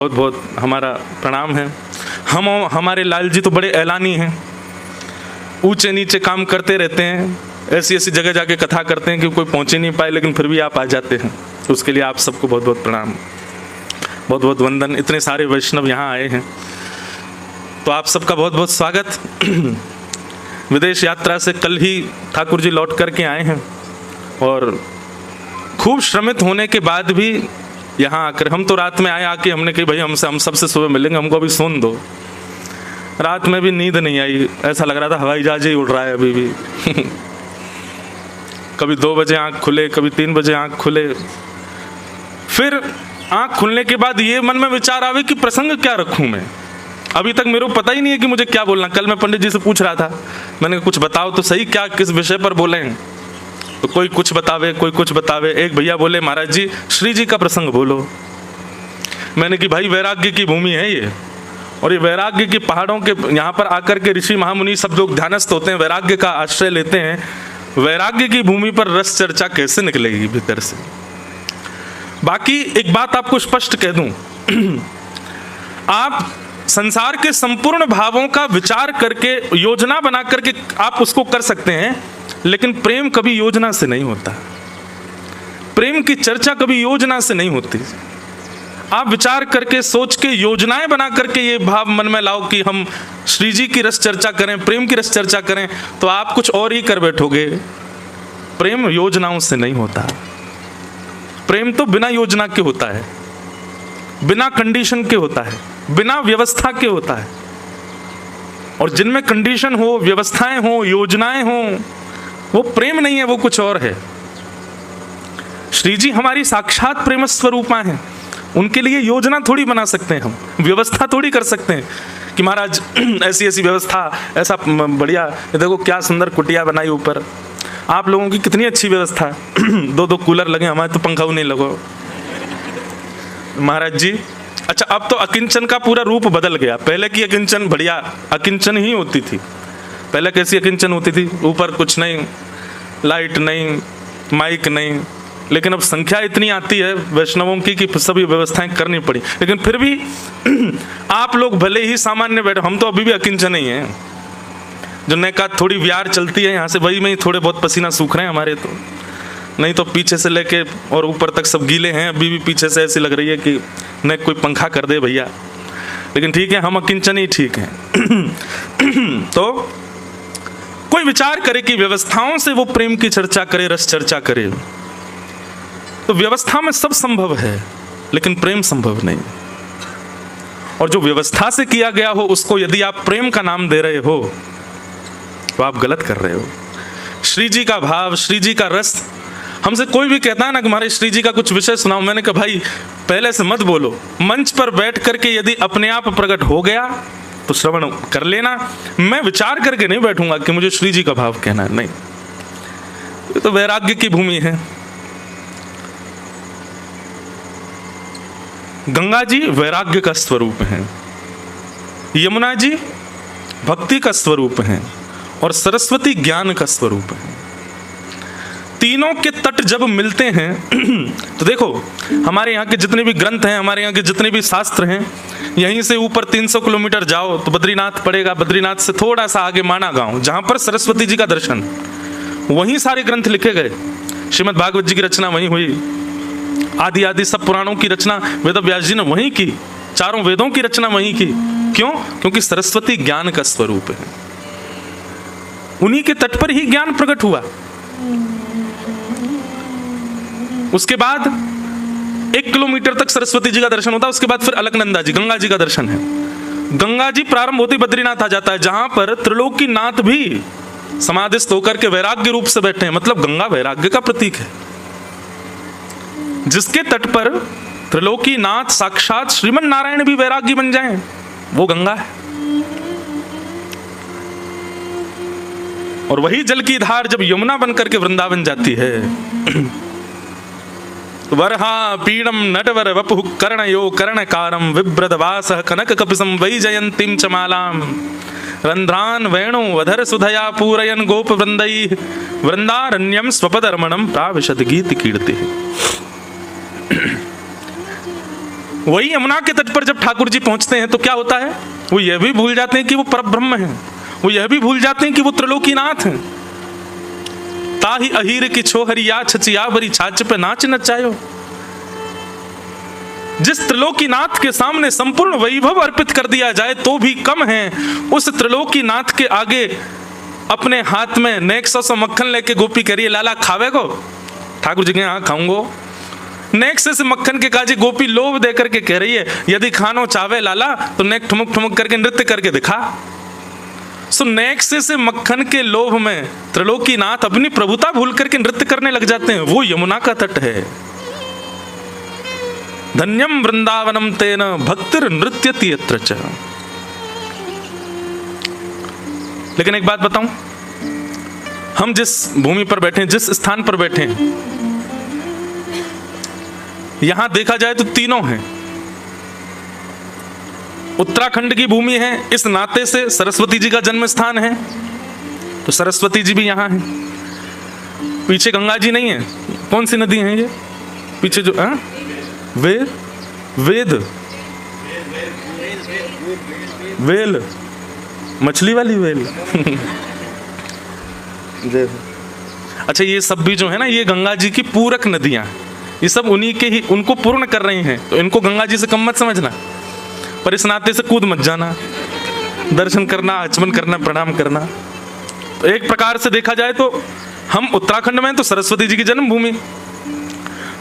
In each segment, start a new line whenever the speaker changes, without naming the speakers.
बहुत बहुत हमारा प्रणाम है। हमारे लाल जी तो बड़े ऐलानी हैं, ऊंचे नीचे काम करते रहते हैं, ऐसी ऐसी जगह जाके कथा करते हैं कि कोई पहुंच ही नहीं पाए, लेकिन फिर भी आप आ जाते हैं। तो उसके लिए आप सबको बहुत बहुत प्रणाम, बहुत बहुत वंदन। इतने सारे वैष्णव यहाँ आए हैं तो आप सबका बहुत बहुत स्वागत। विदेश यात्रा से कल ही ठाकुर जी लौट करके आए हैं और खूब श्रमित होने के बाद भी यहाँ आकर, हम तो रात में आए, आके हमने कही भाई हम सबसे सुबह मिलेंगे, हमको अभी सोने दो। रात में भी नींद नहीं आई, ऐसा लग रहा था हवाई जहाज ही उड़ रहा है अभी भी। कभी 2 बजे आँख खुले, कभी 3 बजे आँख खुले। फिर आँख खुलने के बाद ये मन में विचार आवे कि प्रसंग क्या रखूं मैं। अभी तक मेरे को पता ही नहीं है कि मुझे क्या बोलना। कल मैं पंडित जी से पूछ रहा था, मैंने कहा कुछ बताओ तो सही, क्या किस विषय पर बोले। तो कोई कुछ बतावे, कोई कुछ बतावे। एक भैया बोले महाराज जी श्री जी का प्रसंग बोलो। मैंने कि भाई वैराग्य की भूमि है ये, और ये वैराग्य की पहाड़ों के यहाँ पर आकर के ऋषि महामुनि सब लोग ध्यानस्थ होते हैं, वैराग्य का आश्रय लेते हैं। वैराग्य की भूमि पर रस चर्चा कैसे निकलेगी भीतर से। बाकी एक बात आपको स्पष्ट कह दूं, आप संसार के संपूर्ण भावों का विचार करके योजना बना करके आप उसको कर सकते हैं, लेकिन प्रेम कभी योजना से नहीं होता। प्रेम की चर्चा कभी योजना से नहीं होती। आप विचार करके सोच के योजनाएं बना करके ये भाव मन में लाओ कि हम श्री जी की रस चर्चा करें, प्रेम की रस चर्चा करें, तो आप कुछ और ही कर बैठोगे। प्रेम योजनाओं से नहीं होता। प्रेम तो बिना योजना के होता है, बिना कंडीशन के होता है, बिना व्यवस्था के होता है। और जिनमें कंडीशन हो, व्यवस्थाएं हो, योजनाएं हो, वो प्रेम नहीं है, वो कुछ और है। श्री जी हमारी साक्षात प्रेम स्वरूपा हैं। उनके लिए योजना थोड़ी बना सकते हैं हम, व्यवस्था थोड़ी कर सकते हैं कि महाराज ऐसी ऐसी व्यवस्था, ऐसा बढ़िया, ये देखो क्या सुंदर कुटिया बनाई ऊपर, आप लोगों की कितनी अच्छी व्यवस्था है। 2 कूलर लगे, हमारे तो पंखा नहीं लगो महाराज जी। अच्छा, अब तो अकिंचन का पूरा रूप बदल गया। पहले की अकिंचन बढ़िया अकिंचन ही होती थी। पहले कैसी अकिंचन होती थी, ऊपर कुछ नहीं, लाइट नहीं, माइक नहीं, लेकिन अब संख्या इतनी आती है वैष्णवों की कि सभी व्यवस्थाएं करनी पड़ी। लेकिन फिर भी आप लोग भले ही सामान्य बैठे, हम तो अभी भी अकिंचन ही हैं। जो नेका थोड़ी व्यार चलती है यहाँ से, वही में ही थोड़े बहुत पसीना सूख रहे हैं हमारे, तो नहीं तो पीछे से लेके और ऊपर तक सब गीले हैं। अभी भी पीछे से ऐसी लग रही है कि न कोई पंखा कर दे भैया। लेकिन ठीक है, हम अकिंचन ही ठीक हैं। तो कोई विचार करे कि व्यवस्थाओं से वो प्रेम की चर्चा करे, रस चर्चा करे, तो व्यवस्था में सब संभव है, लेकिन प्रेम संभव नहीं। और जो व्यवस्था से किया गया हो उसको यदि आप प्रेम का नाम दे रहे हो तो आप गलत कर रहे हो। श्री जी का भाव, श्री जी का रस, हमसे कोई भी कहता है ना कि हमारे श्री जी का कुछ विषय सुनाओ, मैंने कहा भाई पहले से मत बोलो, मंच पर बैठ करके यदि अपने आप प्रकट हो गया तो श्रवण कर लेना। मैं विचार करके नहीं बैठूंगा कि मुझे श्री जी का भाव कहना है, नहीं। ये तो वैराग्य की भूमि है। गंगा जी वैराग्य का स्वरूप है, यमुना जी भक्ति का स्वरूप है, और सरस्वती ज्ञान का स्वरूप है। तीनों के तट जब मिलते हैं तो देखो, हमारे यहाँ के जितने भी ग्रंथ हैं, हमारे यहाँ के जितने भी शास्त्र हैं, यहीं से ऊपर 300 किलोमीटर जाओ तो बद्रीनाथ पड़ेगा। बद्रीनाथ से थोड़ा सा आगे माना गांव, जहां पर सरस्वती जी का दर्शन, वहीं सारे ग्रंथ लिखे गए। श्रीमद् भागवत जी की रचना वहीं हुई, आदि आदि सब पुराणों की रचना वेद व्यास जी ने वहीं की, चारों वेदों की रचना वहीं की। क्यों? क्योंकि सरस्वती ज्ञान का स्वरूप है। उन्हीं के तट पर ही ज्ञान प्रकट हुआ। उसके बाद 1 किलोमीटर तक सरस्वती जी का दर्शन होता है। उसके बाद फिर अलकनंदा जी, गंगा जी का दर्शन है। गंगा जी प्रारंभ होते बद्रीनाथ आ जाता है, जहां पर त्रिलोकीनाथ भी समाधिस्थ होकर के वैराग्य रूप से बैठे हैं। मतलब गंगा वैराग्य का प्रतीक है। जिसके तट पर त्रिलोकीनाथ साक्षात श्रीमन नारायण भी वैराग्य बन जाएं, वो गंगा है। और वही जल की धार जब यमुना बनकर के वृंदावन जाती है, वरहा पीडम नटवर वपु कर्णयो कर्णकारम विभ्रदवास कनक कपिसम वैजयंतीम चमालाम रंध्रान वेणु वधर सुधया पूरयन गोप वृंदई वृंदारण्यम स्वपदर्मणम प्राविशद गीत कीर्ति। वही यमुना के तट पर जब ठाकुर जी पहुंचते हैं तो क्या होता है, वो यह भी भूल जाते हैं कि वो परब्रह्म हैं, वो यह भी भूल जाते हैं कि वो त्रिलोकीनाथ हैं। ताही अहीर की छोहरिया छचिया बरी छाछ पे नाच नचायो। जिस त्रिलोकीनाथ के सामने संपूर्ण वैभव अर्पित कर दिया जाए तो भी कम है, उस त्रिलोकीनाथ के आगे अपने हाथ में नेक्सस और मक्खन लेके गोपी कह रही है लाला खावे को। ठाकुर जी के यहाँ खाऊंगो। नेक्सस से मक्खन के काजी गोपी लोभ दे करके कह रही है यदि खानो चावे लाला तो नेक ठुमक ठुमक करके नृत्य करके दिखा। सो नेक्सस से मक्खन के लोभ में त्रिलोकीनाथ अपनी प्रभुता भूल करके नृत्य करने लग जाते हैं। वो यमुना का तट है। धन्यम वृंदावनम तेन भक्तिर नृत्यति यत्र च। लेकिन एक बात बताऊं, हम जिस भूमि पर बैठे हैं, जिस स्थान पर बैठे हैं, यहां देखा जाए तो तीनों हैं। उत्तराखंड की भूमि है, इस नाते से सरस्वती जी का जन्म स्थान है, तो सरस्वती जी भी यहां है। पीछे गंगा जी नहीं है, कौन सी नदी है ये पीछे जो वेल, मछली वाली वेल। अच्छा, ये सब भी जो है ना, ये गंगा जी की पूरक नदियां, ये सब उन्हीं के ही, उनको पूर्ण कर रही हैं, तो इनको गंगा जी से कम मत समझना, पर इस नाते से कूद मत जाना। दर्शन करना, आचमन करना, प्रणाम करना। तो एक प्रकार से देखा जाए तो हम उत्तराखंड में तो सरस्वती जी की जन्मभूमि,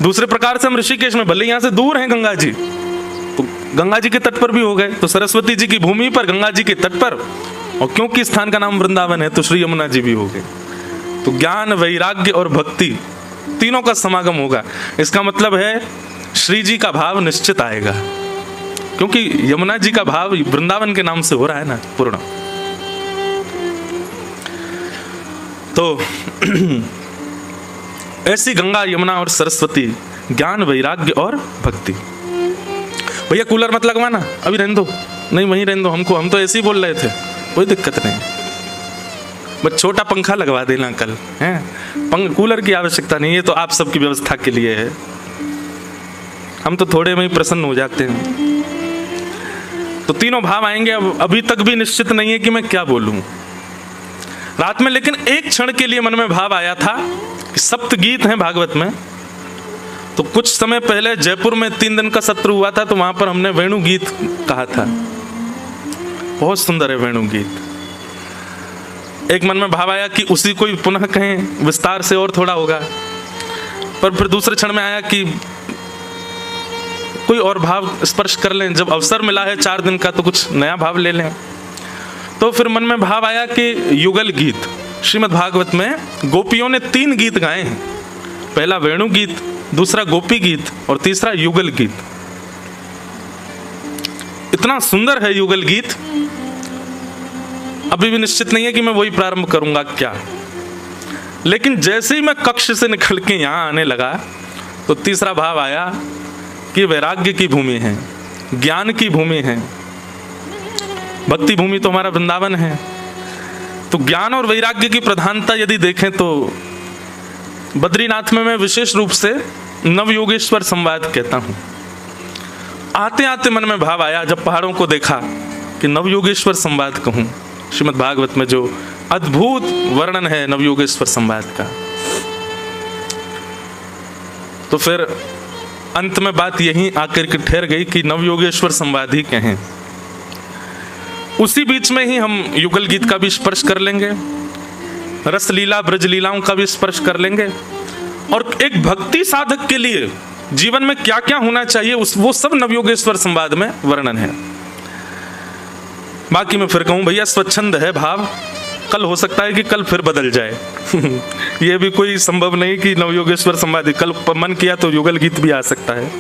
दूसरे प्रकार से हम ऋषिकेश में, भले यहाँ से दूर हैं गंगा जी, तो गंगा जी के तट पर भी हो गए, तो सरस्वती जी की भूमि पर, गंगा जी के तट पर, और क्योंकि स्थान का नाम वृंदावन है तो श्री यमुना जी भी हो गए। तो ज्ञान, वैराग्य और भक्ति तीनों का समागम होगा। इसका मतलब है श्री जी का भाव निश्चित आएगा, क्योंकि यमुना जी का भाव वृंदावन के नाम से हो रहा है ना पूर्ण। तो ऐसी गंगा, यमुना और सरस्वती, ज्ञान, वैराग्य और भक्ति। भैया कूलर मत लगवाना, अभी रहने दो, नहीं वहीं रहने दो हमको, हम तो ऐसे ही बोल रहे थे, कोई दिक्कत नहीं, बस छोटा पंखा लगवा देना कल हैं। कूलर की आवश्यकता नहीं है, तो आप सबकी व्यवस्था के लिए है, हम तो थोड़े में ही प्रसन्न हो जाते हैं। तो तीनों भाव आएंगे। अब अभी तक भी निश्चित नहीं है कि मैं क्या बोलूं रात में, लेकिन एक क्षण के लिए मन में भाव आया था कि सप्त गीत हैं भागवत में। तो कुछ समय पहले जयपुर में 3 दिन का सत्र हुआ था, तो वहां पर हमने वेणु गीत कहा था, बहुत सुंदर है वेणु गीत। एक मन में भाव आया कि उसी को पुनः कहें, विस्तार से और थोड़ा होगा, पर फिर दूसरे क्षण में आया कि कोई और भाव स्पर्श कर लें, जब अवसर मिला है 4 दिन का तो कुछ नया भाव ले लें। तो फिर मन में भाव आया कि युगल गीत, श्रीमद् भागवत में गोपियों ने 3 गीत गाए हैं, पहला वेणु गीत, दूसरा गोपी गीत और तीसरा युगल गीत। इतना सुंदर है युगल गीत, अभी भी निश्चित नहीं है कि मैं वही प्रारंभ करूंगा क्या, लेकिन जैसे ही मैं कक्ष से निकल के यहां आने लगा तो तीसरा भाव आया कि वैराग्य की भूमि है, ज्ञान की भूमि है, भक्ति भूमि तो हमारा वृंदावन है। तो ज्ञान और वैराग्य की प्रधानता यदि देखें तो बद्रीनाथ में मैं विशेष रूप से नवयोगेश्वर संवाद कहता हूं। आते आते मन में भाव आया जब पहाड़ों को देखा कि नवयोगेश्वर संवाद कहूं। श्रीमद् भागवत में जो अद्भुत वर्णन है नवयोगेश्वर संवाद का, तो फिर अंत में बात यहीं आकर के ठहर गई कि नवयोगेश्वर संवाद ही कहें। उसी बीच में ही हम युगल गीत का भी स्पर्श कर लेंगे, रसलीला, ब्रजलीलाओं का भी स्पर्श कर लेंगे, और एक भक्ति साधक के लिए जीवन में क्या क्या होना चाहिए वो सब नवयोगेश्वर संवाद में वर्णन है। बाकी मैं फिर कहूं भैया स्वच्छंद है भाव, कल हो सकता है कि कल फिर बदल जाए। ये भी कोई संभव नहीं कि नवयोगेश्वर संवाद कल मन किया तो युगल गीत भी आ सकता है।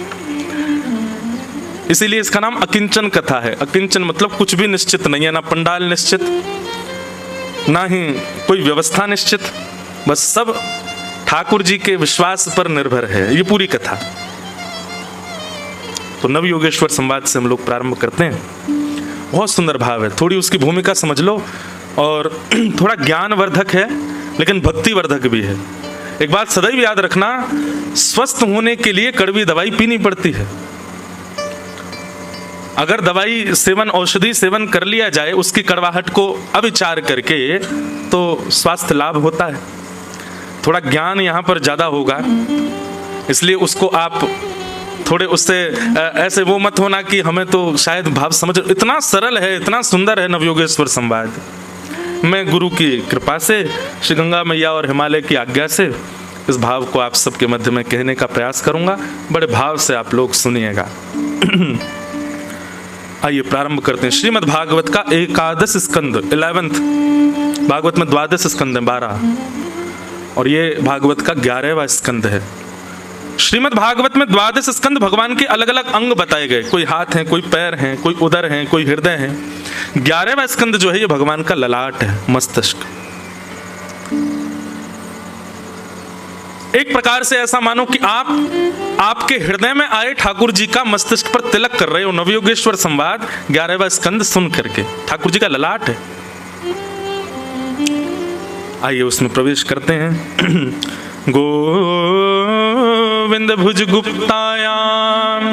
इसीलिए इसका नाम अकिंचन कथा है। अकिंचन मतलब कुछ भी निश्चित नहीं है, ना पंडाल निश्चित, ना ही कोई व्यवस्था निश्चित, बस सब ठाकुर जी के विश्वास पर निर्भर है ये पूरी कथा। तो नवयोगेश्वर संवाद से हम लोग प्रारंभ करते हैं। बहुत सुंदर भाव है, थोड़ी उसकी भूमिका समझ लो, और थोड़ा ज्ञानवर्धक है लेकिन भक्तिवर्धक भी है। एक बात सदैव याद रखना, स्वस्थ होने के लिए कड़वी दवाई पीनी पड़ती है। अगर दवाई सेवन, औषधि सेवन कर लिया जाए उसकी कड़वाहट को अविचार करके, तो स्वास्थ्य लाभ होता है। थोड़ा ज्ञान यहाँ पर ज़्यादा होगा, इसलिए उसको आप थोड़े उससे ऐसे वो मत होना कि हमें तो शायद भाव समझ, इतना सरल है, इतना सुंदर है नवयोगेश्वर संवाद। मैं गुरु की कृपा से, श्री गंगा मैया और हिमालय की आज्ञा से इस भाव को आप सबके मध्य में कहने का प्रयास करूंगा। बड़े भाव से आप लोग सुनिएगा। आइए प्रारंभ करते हैं। श्रीमद् भागवत का 11 स्कंद, 11th, भागवत में 12 स्कंद है, 12, और ये भागवत का 11वां स्कंद है। श्रीमद् भागवत में 12 स्कंद भगवान के अलग अलग अंग बताए गए, कोई हाथ हैं, कोई पैर हैं, कोई उदर हैं, कोई हृदय हैं। 11वां स्कंद जो है ये भगवान का ललाट है, मस्तिष्क। एक प्रकार से ऐसा मानो कि आपके हृदय में आए ठाकुर जी का मस्तिष्क पर तिलक कर रहे हो। नवयोगेश्वर संवाद 11वां स्कंद सुन करके, ठाकुर जी का ललाट है। आइए उसमें प्रवेश करते हैं। गोविंद भुज गुप्तायाम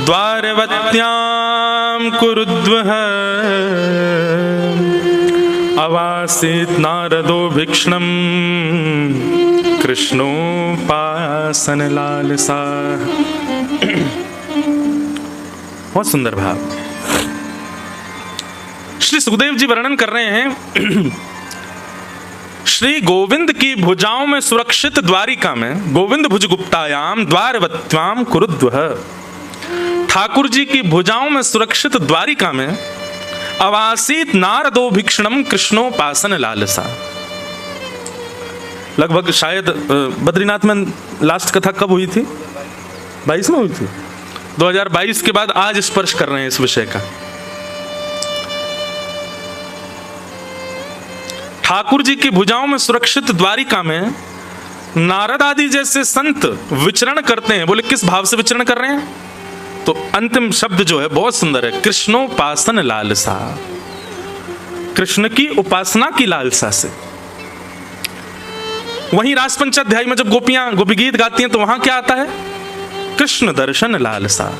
द्वारवत्याम कुरुद्वः अवासीत नारदो भिक्षणम कृष्णोपासन लालसा। बहुत सुंदर भाव। श्री सुखदेव जी वर्णन कर रहे हैं, श्री गोविंद की भुजाओं में सुरक्षित द्वारिका में, गोविंद भुज गुप्तायाम द्वारवत्याम कुरुद्वः, ठाकुर जी की भुजाओं में सुरक्षित द्वारिका में अवासीत नारदो भिक्षणम कृष्णोपासन लालसा। लगभग शायद बद्रीनाथ में लास्ट कथा कब हुई थी? 22 में हुई थी। 2022 के बाद आज स्पर्श कर रहे हैं इस विषय का। ठाकुर जी की भुजाओं में सुरक्षित द्वारिका में नारद आदि जैसे संत विचरण करते हैं। बोले किस भाव से विचरण कर रहे हैं? तो अंतिम शब्द जो है बहुत सुंदर है, कृष्णोपासन लालसा, कृष्ण की उपासना की लालसा से। वहीं रास पंचाध्याय में जब गोपियां गोपी गीत गाती हैं तो वहां क्या आता है? कृष्ण दर्शन लालसा,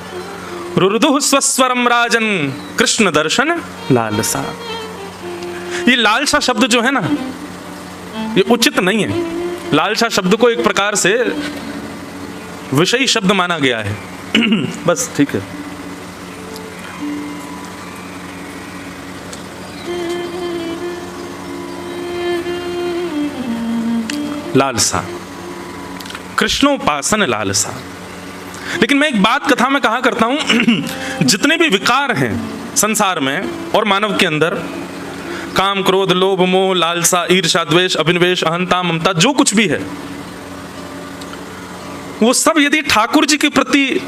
रुरुदुः स्वस्वरम राजन कृष्ण दर्शन लालसा। ये लालसा शब्द जो है ना, ये उचित नहीं है। लालसा शब्द को एक प्रकार से विषयी शब्द माना गया है। बस ठीक है। लालसा, कृष्णोपासन लालसा। लेकिन मैं एक बात कथा में कहा करता हूं, जितने भी विकार हैं संसार में और मानव के अंदर, काम, क्रोध, लोभ, मोह, लालसा, ईर्ष्या, द्वेष, अभिनिवेश, अहंता, ममता, जो कुछ भी है, वो सब यदि ठाकुर जी के प्रति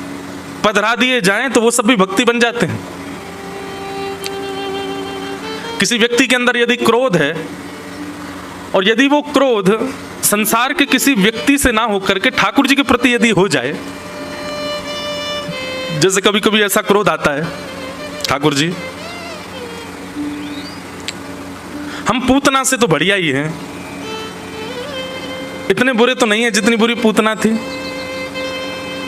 पधरा दिए जाएं तो वो सब भी भक्ति बन जाते हैं। किसी व्यक्ति के अंदर यदि क्रोध है और यदि वो क्रोध संसार के किसी व्यक्ति से ना होकर के ठाकुर जी के प्रति यदि हो जाए, जैसे कभी कभी ऐसा क्रोध आता है, ठाकुर जी हम पूतना से तो बढ़िया ही हैं, इतने बुरे तो नहीं है जितनी बुरी पूतना थी।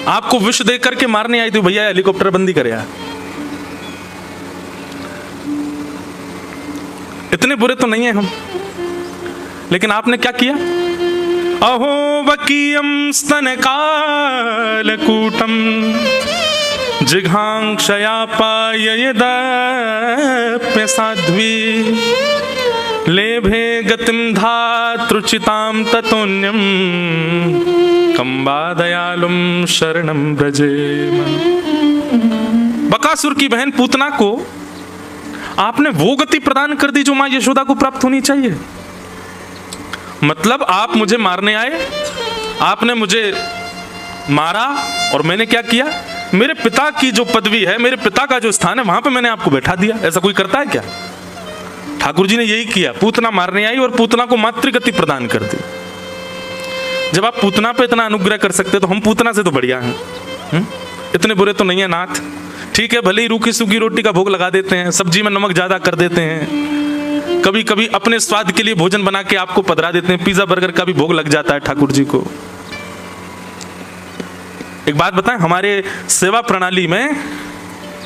आपको विष दे करके मारने आई थी, भैया हेलीकॉप्टर बंदी करे यार, इतने बुरे तो नहीं है हम। लेकिन आपने क्या किया? अहो वकीयम स्तन कालकूटम जिघांक्षया पाययदप्य साध्वी लेभे गतिम धातृचिताम ततोन्यम कंबादयालुम शरणम ब्रजेम। बकासुर की बहन पूतना को आपने वो गति प्रदान कर दी जो मां यशोदा को प्राप्त होनी चाहिए। मतलब आप मुझे मारने आए, आपने मुझे मारा और मैंने क्या किया? मेरे पिता की जो पदवी है, मेरे पिता का जो स्थान है, वहां पे मैंने आपको बैठा दिया। ऐसा कोई करता है क्या? ठाकुर जी ने यही किया। पूतना मारने आई और पूतना को मातृगति प्रदान कर दी। जब आप पूतना पे इतना अनुग्रह कर सकते तो हम पूतना से तो बढ़िया हैं। इतने बुरे तो नहीं है नाथ। ठीक है, भले ही रूखी सूखी रोटी का भोग लगा देते हैं, सब्जी में नमक ज्यादा कर देते हैं, कभी कभी अपने स्वाद के लिए भोजन बना के आपको पधरा देते हैं, पिज्जा बर्गर का भी भोग लग जाता है ठाकुर जी को। एक बात बताएं, हमारे सेवा प्रणाली में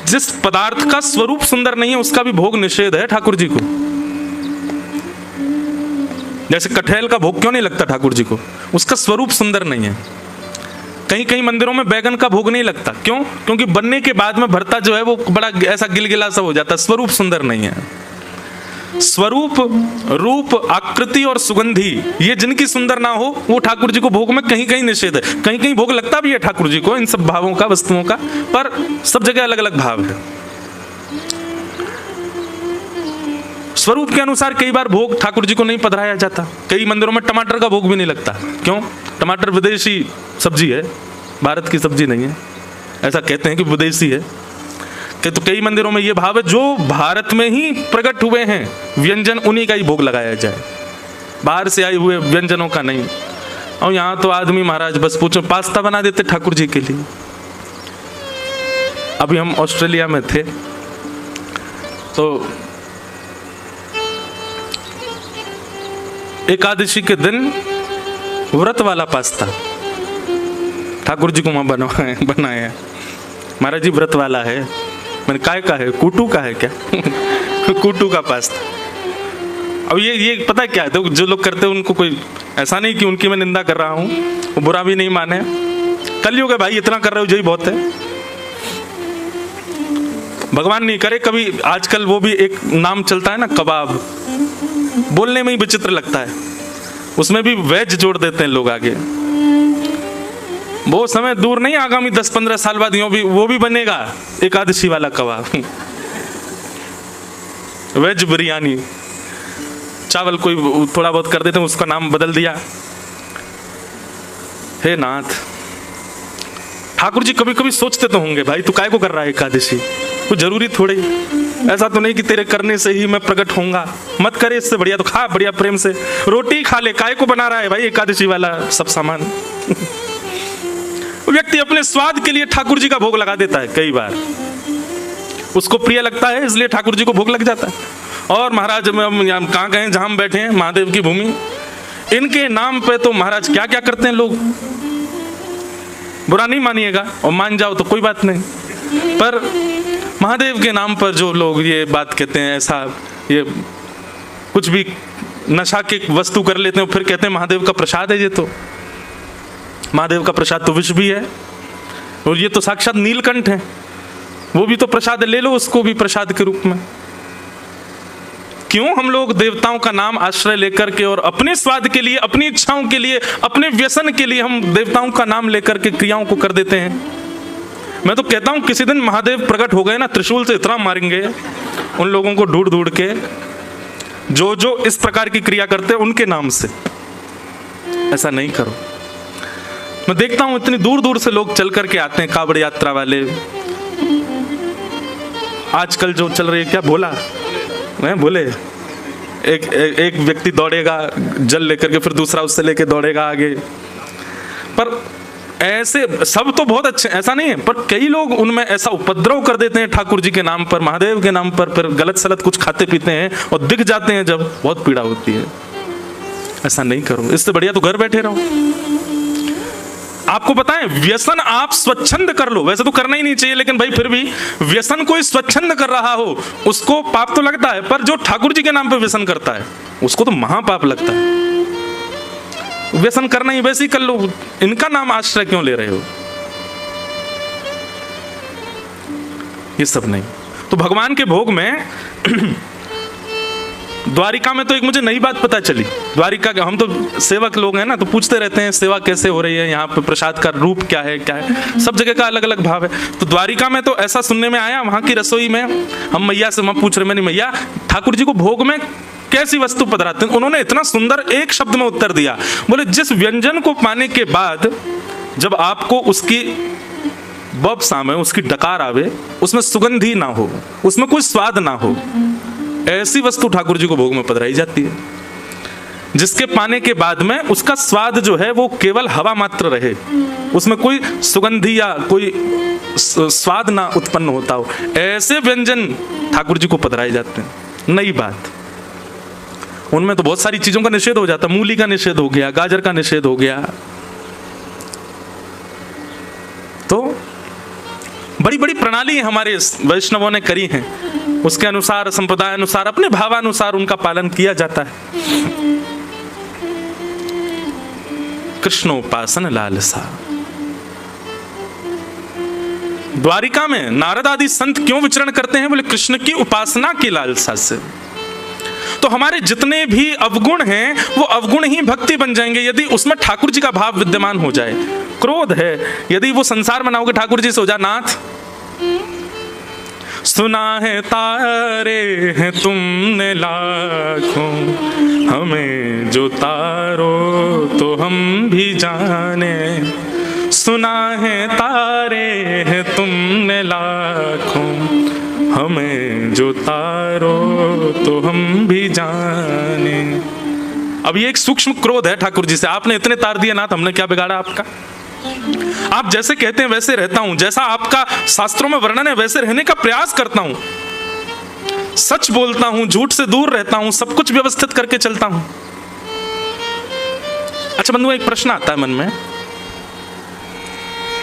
जिस पदार्थ का स्वरूप सुंदर नहीं है उसका भी भोग निषेध है ठाकुर जी को। जैसे कटहल का भोग क्यों नहीं लगता ठाकुर जी को? उसका स्वरूप सुंदर नहीं है। कहीं कहीं मंदिरों में बैगन का भोग नहीं लगता, क्यों? क्योंकि बनने के बाद में भरता जो है वो बड़ा ऐसा गिलगिला सा हो जाता है, स्वरूप सुंदर नहीं है। स्वरूप, रूप, आकृति और सुगंधी, ये जिनकी सुंदर ना हो वो ठाकुर जी को भोग में कहीं कहीं निषेध है। कहीं कहीं भोग लगता भी है ठाकुर जी को इन सब भावों का, वस्तुओं का, पर सब जगह अलग अलग भाव है। स्वरूप के अनुसार कई बार भोग ठाकुर जी को नहीं पधराया जाता। कई मंदिरों में टमाटर का भोग भी नहीं लगता, क्यों? टमाटर विदेशी सब्जी है, भारत की सब्जी नहीं है। ऐसा कहते हैं कि विदेशी है। तो कई मंदिरों में ये भाव है जो भारत में ही प्रकट हुए हैं व्यंजन, उन्हीं का ही भोग लगाया जाए, बाहर से आए हुए व्यंजनों का नहीं। और यहाँ तो आदमी महाराज बस पूछो, पास्ता बना देते ठाकुर जी के लिए। अभी हम ऑस्ट्रेलिया में थे तो एकादशी के दिन व्रत वाला पास्ता ठाकुर जी को वहां बनाया। महाराज जी व्रत वाला है। मैंने काय का है? कूटू का है क्या? कूटू का पास्ता। अब ये पता क्या है, तो जो लोग करते हैं उनको कोई ऐसा नहीं कि उनकी मैं निंदा कर रहा हूँ, वो बुरा भी नहीं माने। कलयुग है भाई, इतना कर रहे हो यही बहुत है। भगवान नहीं करे कभी। आजकल वो भी एक नाम चलता है ना, कबाब, बोलने में ही विचित्र लगता है, उसमें भी वेज जोड़ देते हैं लोग आगे। वो समय दूर नहीं, आगामी 10-15 साल बाद वो भी बनेगा एकादशी वाला कबाब। वेज बिरयानी, चावल कोई थोड़ा बहुत कर देते हैं, उसका नाम बदल दिया। हे नाथ, ठाकुर जी कभी कभी सोचते तो होंगे भाई तू काय को कर रहा है एकादशी? कुछ जरूरी थोड़े, ऐसा तो नहीं कि तेरे करने से ही मैं प्रकट होऊंगा। मत करे, इससे बढ़िया तो खा, बढ़िया प्रेम से रोटी खा ले। काय को बना रहा है भाई एकादशी वाला सब सामान? व्यक्ति अपने स्वाद के लिए ठाकुर जी का भोग लगा देता है। कई बार उसको प्रिय लगता है इसलिए ठाकुर जी को भोग लग जाता है। और महाराज हम कहाँ गए, जहां हम बैठे हैं महादेव की भूमि, इनके नाम पे तो महाराज क्या क्या करते हैं लोग। बुरा नहीं मानिएगा, और मान जाओ तो कोई बात नहीं, पर महादेव के नाम पर जो लोग ये बात कहते हैं, ऐसा ये कुछ भी नशा की वस्तु कर लेते हैं, फिर कहते हैं महादेव का प्रसाद है। ये तो महादेव का प्रसाद तो विष भी है, और ये तो साक्षात नीलकंठ है, वो भी तो प्रसाद है, ले लो उसको भी प्रसाद के रूप में। क्यों हम लोग देवताओं का नाम आश्रय लेकर के और अपने स्वाद के लिए, अपनी इच्छाओं के लिए, अपने व्यसन के लिए हम देवताओं का नाम लेकर के क्रियाओं को कर देते हैं? मैं तो कहता हूं किसी दिन महादेव प्रकट हो गए ना, त्रिशूल से इतना मारेंगे उन लोगों को ढूंढ ढूंढ के जो जो इस प्रकार की क्रिया करते हैं उनके नाम से। ऐसा नहीं करो। मैं देखता हूं इतनी दूर दूर से लोग चल करके आते हैं, कावड़ यात्रा वाले। आजकल जो चल रही है क्या, भोला मैं बोले, एक व्यक्ति दौड़ेगा जल लेकर के, फिर दूसरा उससे लेके दौड़ेगा आगे। पर ऐसे सब तो बहुत अच्छे, ऐसा नहीं है, पर कई लोग उनमें ऐसा उपद्रव कर देते हैं ठाकुर जी के नाम पर, महादेव के नाम पर, फिर गलत सलत कुछ खाते पीते हैं और दिख जाते हैं जब, बहुत पीड़ा होती है। ऐसा नहीं करो, इससे बढ़िया तो घर बैठे रहो। आपको पता है व्यसन आप स्वच्छंद कर लो, वैसे तो करना ही नहीं चाहिए, लेकिन भाई फिर भी व्यसन कोई स्वच्छंद कर रहा हो उसको पाप तो लगता है, पर जो ठाकुर जी के नाम पे व्यसन करता है उसको तो महापाप लगता है। व्यसन करना ही वैसे ही कर लो, इनका नाम आश्रय क्यों ले रहे हो? ये सब नहीं। तो भगवान के भोग में द्वारिका में तो एक मुझे नई बात पता चली। द्वारिका के हम तो सेवक लोग हैं ना, तो पूछते रहते हैं सेवा कैसे हो रही है, यहाँ पे प्रसाद का रूप क्या है, क्या है, सब जगह का अलग अलग भाव है। तो द्वारिका में तो ऐसा सुनने में आया, वहां की रसोई में हम मैया से मैं पूछ रहे, मैंने मैया ठाकुर जी को भोग में कैसी वस्तु पधराते हैं? उन्होंने इतना सुंदर एक शब्द में उत्तर दिया, बोले जिस व्यंजन को पाने के बाद जब आपको उसकी बब सामने, उसकी डकार आवे, उसमें सुगंधी ना हो, उसमें कोई स्वाद ना हो, ऐसी वस्तु ठाकुर जी को भोग में पधराई जाती है, जिसके पाने के बाद में उसका स्वाद जो है वो केवल हवा मात्र रहे, उसमें कोई सुगंधी या कोई स्वाद ना उत्पन्न होता हो, ऐसे व्यंजन ठाकुर जी को पधराए जाते हैं। नई बात, उनमें तो बहुत सारी चीजों का निषेध हो जाता, मूली का निषेध हो गया, गाजर का निषेध हो गया। तो बड़ी बड़ी प्रणाली हमारे वैष्णवों ने करी हैं, उसके अनुसार, संप्रदाय अनुसार, अपने भावानुसार उनका पालन किया जाता है। कृष्णोपासन लालसा। द्वारिका में नारद आदि संत क्यों विचरण करते हैं? बोले कृष्ण की उपासना की लालसा से। तो हमारे जितने भी अवगुण हैं वो अवगुण ही भक्ति बन जाएंगे यदि उसमें ठाकुर जी का भाव विद्यमान हो जाए। क्रोध है, यदि वो संसार बनाओगे ठाकुर जी से हो जाए नाथ। सुना है तारे हैं तुमने लाखों, हमें जो तारो तो हम भी जाने। सुना है तारे हैं तुमने लाखों, हमें जो तारो तो हम भी जाने। अब ये एक सूक्ष्म क्रोध है ठाकुर जी से, आपने इतने तार दिए नाथ, हमने क्या बिगाड़ा आपका? आप जैसे कहते हैं वैसे रहता हूं, जैसा आपका शास्त्रों में वर्णन है वैसे रहने का प्रयास करता हूं, सच बोलता हूं, झूठ से दूर रहता हूं, सब कुछ व्यवस्थित करके चलता हूं। अच्छा बंधु, एक प्रश्न आता है मन में,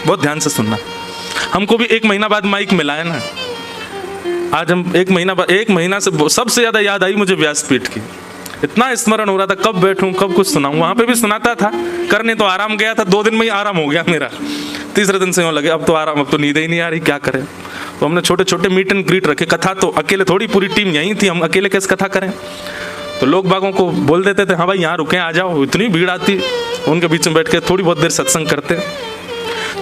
बहुत ध्यान से सुनना। हमको भी 1 महीना बाद माइक मिला है ना, आज हम 1 महीना से सबसे ज्यादा याद आई मुझे व्यासपीठ की। इतना स्मरण हो रहा था कब बैठूं कब कुछ सुनाऊं। वहां पे भी सुनाता था, करने तो आराम गया था, 2 दिन में ही आराम हो गया मेरा। तीसरे दिन से यूं लगे अब तो आराम, अब तो नींद ही नहीं आ रही, क्या करें। तो हमने छोटे छोटे मीट एंड ग्रीट रखे। कथा तो अकेले थोड़ी, पूरी टीम यहीं थी, हम अकेले कैसे कथा करें। तो लोग बागों को बोल देते थे हाँ भाई यहाँ रुके, आ जाओ। इतनी भीड़ आती, उनके बीच में बैठ के थोड़ी बहुत देर सत्संग करते।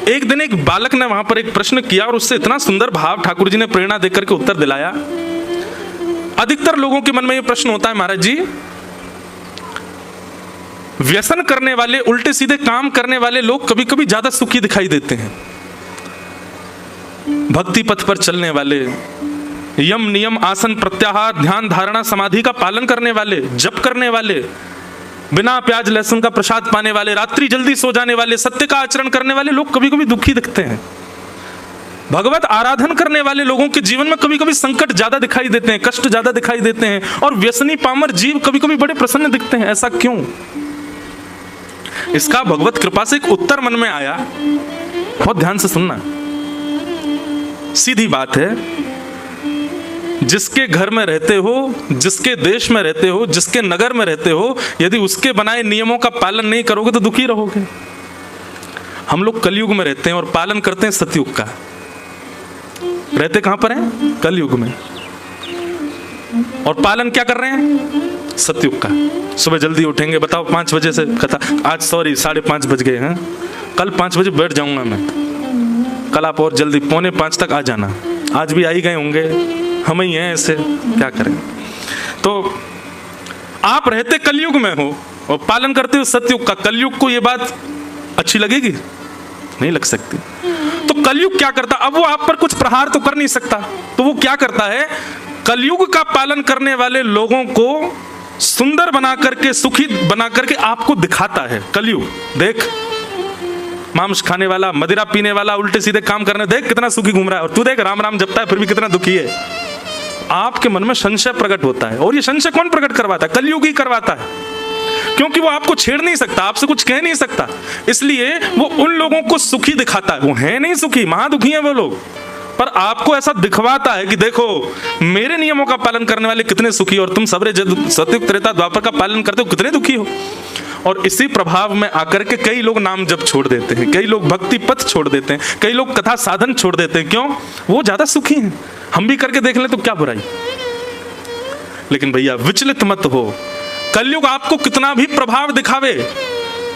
एक दिन एक बालक ने वहां पर एक प्रश्न किया और उससे इतना सुंदर भाव ठाकुर जी ने प्रेरणा देकर के उत्तर दिलाया। अधिकतर लोगों के मन में यह प्रश्न होता है महाराज जी, व्यसन करने वाले, उल्टे सीधे काम करने वाले लोग कभी कभी ज्यादा सुखी दिखाई देते हैं। भक्ति पथ पर चलने वाले, यम नियम आसन प्रत्याहार ध्यान धारणा समाधि का पालन करने वाले, जप करने वाले, बिना प्याज लहसुन का प्रसाद पाने वाले, रात्रि जल्दी सो जाने वाले, सत्य का आचरण करने वाले लोग कभी कभी दुखी दिखते हैं। भगवत आराधन करने वाले लोगों के जीवन में कभी कभी संकट ज्यादा दिखाई देते हैं, कष्ट ज्यादा दिखाई देते हैं, और व्यसनी पामर जीव कभी कभी बड़े प्रसन्न दिखते हैं। ऐसा क्यों? इसका भगवत कृपा से एक उत्तर मन में आया, बहुत ध्यान से सुनना। सीधी बात है, जिसके घर में रहते हो, जिसके देश में रहते हो, जिसके नगर में रहते हो, यदि उसके बनाए नियमों का पालन नहीं करोगे तो दुखी रहोगे। हम लोग कलयुग में रहते हैं और पालन करते हैं सतयुग का। रहते कहां पर हैं? कलयुग में। और पालन क्या कर रहे हैं? सतयुग का। सुबह जल्दी उठेंगे, बताओ 5 बजे से कथा, आज सॉरी 5:30 बज गए हैं, कल 5 बजे बैठ जाऊंगा मैं, कल आप और जल्दी 4:45 तक आ जाना। आज भी आ ही गए होंगे, हम ही हैं ऐसे, क्या करें। तो आप रहते कलयुग में हो और पालन करते हो सतयुग का। कलयुग को ये बात अच्छी लगेगी? नहीं लग सकती। तो कलयुग क्या करता? अब वो आप पर कुछ प्रहार तो कर नहीं सकता, तो वो क्या करता है? कलयुग का पालन करने वाले लोगों को सुंदर बना करके, सुखी बना करके आपको दिखाता है। कलयुग देख, मांस खाने वाला, मदिरा पीने वाला, उल्टे सीधे काम करने, देख कितना सुखी घूम रहा है, और तू देख राम राम जपता है फिर भी कितना दुखी है। आपके मन में संशय प्रकट होता है, और ये संशय कौन प्रकट करवाता है? कलयुग ही करवाता है, क्योंकि वो आपको छेड़ नहीं सकता, आपसे कुछ कह नहीं सकता, इसलिए वो उन लोगों को सुखी दिखाता है। वो है नहीं सुखी, महादुखी है वो लोग, पर आपको ऐसा दिखवाता है कि देखो मेरे नियमों का पालन करने वाले कितने सुखी, और तुम सबरे सतयुग त्रेता द्वापर का पालन करते हो कितने दुखी हो। और इसी प्रभाव में आकर के कई लोग नाम जप छोड़ देते हैं, कई लोग भक्ति पथ छोड़ देते हैं, कई लोग कथा साधन छोड़ देते हैं। क्यों? वो ज्यादा सुखी हैं। हम भी करके देख लें तो क्या बुराई। लेकिन भैया विचलित मत हो, कलयुग आपको कितना भी प्रभाव दिखावे,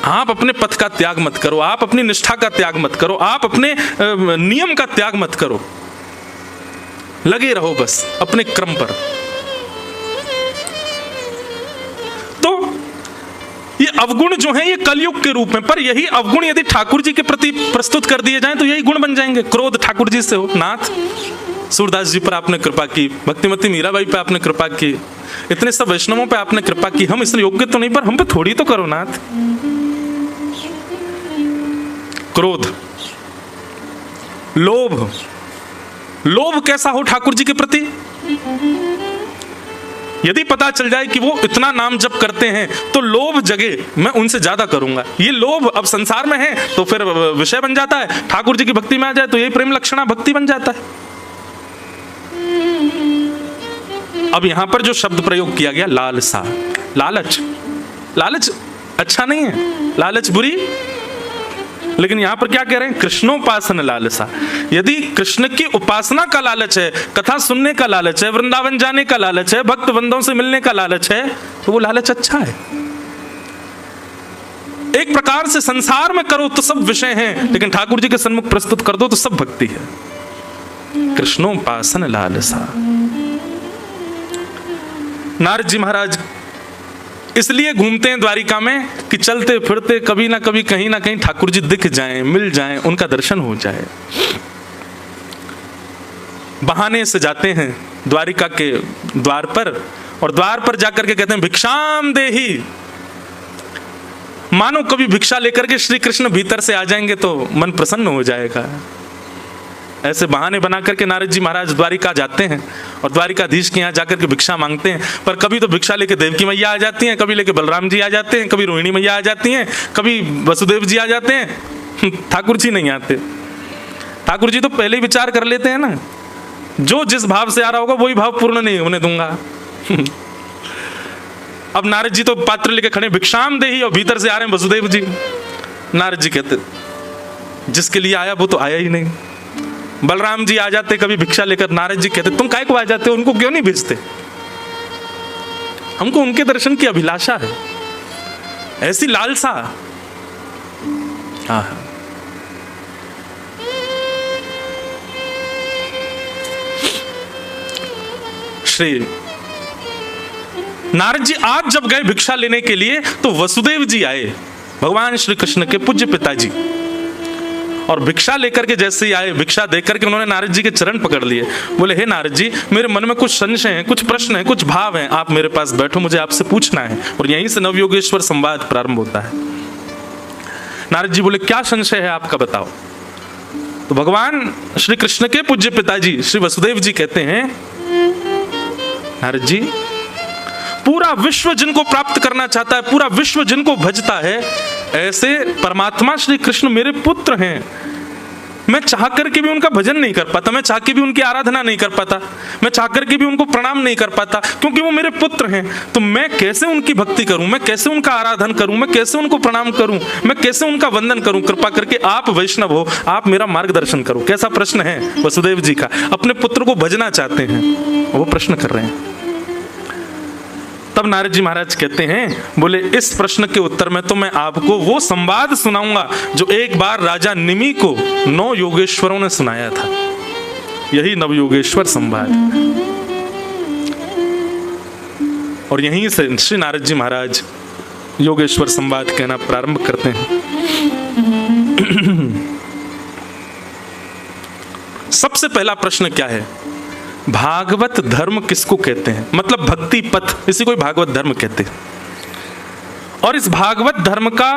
आप अपने पथ का त्याग मत करो, आप अपनी निष्ठा का त्याग मत करो, आप अपने नियम का त्याग मत करो, लगे रहो बस अपने क्रम पर। तो ये अवगुण जो हैं ये कलयुग के रूप में, पर यही अवगुण यदि ठाकुर जी के प्रति प्रस्तुत कर दिए जाएं तो यही गुण बन जाएंगे। क्रोध ठाकुर जी से हो नाथ, सूरदास जी पर आपने कृपा की, भक्तिमती मीराबाई पे आपने कृपा की, इतने सब वैष्णवों पे आपने कृपा की, हम इस योग्य तो नहीं पर हम पे थोड़ी तो करो नाथ। क्रोध, लोभ, लोभ कैसा हो ठाकुर जी के प्रति? यदि पता चल जाए कि वो इतना नाम जप करते हैं तो लोभ जगे, मैं उनसे ज्यादा करूंगा। ये लोभ अब संसार में है तो फिर विषय बन जाता है। ठाकुर जी की भक्ति में आ जाए तो यही प्रेम लक्षणा भक्ति बन जाता है। अब यहां पर जो शब्द प्रयोग किया गया लालसा, लालच, लालच अच्छा नहीं है, लालच बुरी। लेकिन यहां पर क्या कह रहे हैं? कृष्णोपासन लालसा। यदि कृष्ण की उपासना का लालच है, कथा सुनने का लालच है, वृंदावन जाने का लालच है, भक्त बंदों से मिलने का लालच है, तो वो लालच अच्छा है। एक प्रकार से संसार में करो तो सब विषय हैं, लेकिन ठाकुर जी के सन्मुख प्रस्तुत कर दो तो सब भक्ति है। कृष्णोपासन लालसा। नारद जी महाराज इसलिए घूमते हैं द्वारिका में कि चलते फिरते कभी ना कभी कहीं ना कहीं ठाकुर जी दिख जाएं, मिल जाएं, उनका दर्शन हो जाए। बहाने से जाते हैं द्वारिका के द्वार पर, और द्वार पर जाकर के कहते हैं भिक्षाम देहि। मानो कभी भिक्षा लेकर के श्री कृष्ण भीतर से आ जाएंगे तो मन प्रसन्न हो जाएगा। ऐसे बहाने बना करके नारद जी महाराज द्वारिका जाते हैं और द्वारिकाधीश के यहाँ जाकर के भिक्षा मांगते हैं। पर कभी तो भिक्षा लेके देवकी मैया आ जाती हैं, कभी लेके बलराम जी आ जाते हैं, कभी रोहिणी मैया आ जाती हैं, कभी वसुदेव जी आ जाते हैं, ठाकुर जी नहीं आते। ठाकुर जी तो पहले ही विचार कर लेते हैं ना, जो जिस भाव से आ रहा होगा वही भाव पूर्ण नहीं होने दूंगा। अब नारद जी तो पात्र लेके खड़े भिक्षाम देहि, और भीतर से आ रहे हैं वसुदेव जी। नारद जी कहते जिसके लिए आया वो तो आया ही नहीं। बलराम जी आ जाते कभी भिक्षा लेकर, नारद जी कहते तुम काहे को आ जाते हो, उनको क्यों नहीं भेजते, हमको उनके दर्शन की अभिलाषा है, ऐसी लालसा। श्री नारद जी आज जब गए भिक्षा लेने के लिए तो वसुदेव जी आए, भगवान श्री कृष्ण के पूज्य पिताजी, और भिक्षा लेकर के जैसे ही आए, भिक्षा देकर के उन्होंने नारद जी के चरण पकड़ लिए। बोले हे नारद जी, मेरे मन में कुछ संशय हैं, कुछ प्रश्न हैं, कुछ भाव हैं, आप मेरे पास बैठो, मुझे आपसे पूछना है। और यहीं से नवयोगेश्वर संवाद प्रारंभ होता है। नारद जी बोले क्या संशय है आपका, बताओ। तो भगवान श्री कृष्ण के पूज्य पिताजी श्री वसुदेव जी कहते हैं नारद जी, पूरा विश्व जिनको प्राप्त करना चाहता है, पूरा विश्व जिनको भजता है, ऐसे परमात्मा श्री कृष्ण मेरे पुत्र हैं। मैं चाह करके भी उनका भजन नहीं कर पाता, मैं चाह के भी उनकी आराधना नहीं कर पाता, मैं चाह करके भी उनको प्रणाम नहीं कर पाता, क्योंकि वो मेरे पुत्र हैं। तो मैं कैसे उनकी भक्ति करूं, मैं कैसे उनका आराधन करूं, मैं कैसे उनको प्रणाम करूं, मैं कैसे उनका वंदन करूं। कृपा करके आप वैष्णव हो, आप मेरा मार्गदर्शन करो। कैसा प्रश्न है वसुदेव जी का, अपने पुत्र को भजना चाहते हैं, वो प्रश्न कर रहे हैं। तब नारद जी महाराज कहते हैं, बोले इस प्रश्न के उत्तर में तो मैं आपको वो संवाद सुनाऊंगा जो एक बार राजा निमि को 9 योगेश्वरों ने सुनाया था। यही नवयोगेश्वर संवाद। और यहीं से श्री नारद जी महाराज योगेश्वर संवाद कहना प्रारंभ करते हैं। सबसे पहला प्रश्न क्या है? भागवत धर्म किसको कहते हैं? मतलब भक्ति पथ, इसी को भागवत धर्म कहते हैं। और इस भागवत धर्म का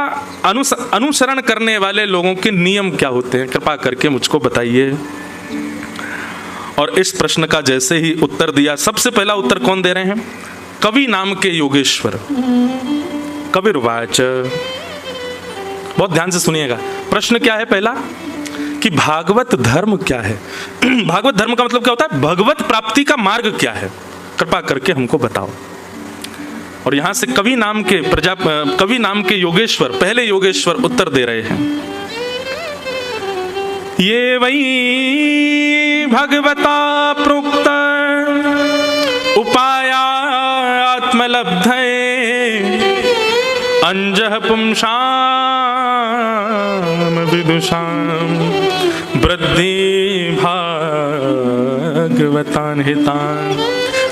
अनुसरण करने वाले लोगों के नियम क्या होते हैं, कृपा करके मुझको बताइए। और इस प्रश्न का जैसे ही उत्तर दिया, सबसे पहला उत्तर कौन दे रहे हैं? कवि नाम के योगेश्वर। कविर्वाच, बहुत ध्यान से सुनिएगा। प्रश्न क्या है पहला कि भागवत धर्म क्या है? भागवत धर्म का मतलब क्या होता है? भगवत प्राप्ति का मार्ग क्या है, कृपा करके हमको बताओ। और यहां से कवि नाम के योगेश्वर, पहले योगेश्वर उत्तर दे रहे हैं। ये वही भगवता प्रोक्त उपाया आत्मलब्धये अंजः पुंसाम विदुषाम वृद्धि भागवतान हितान।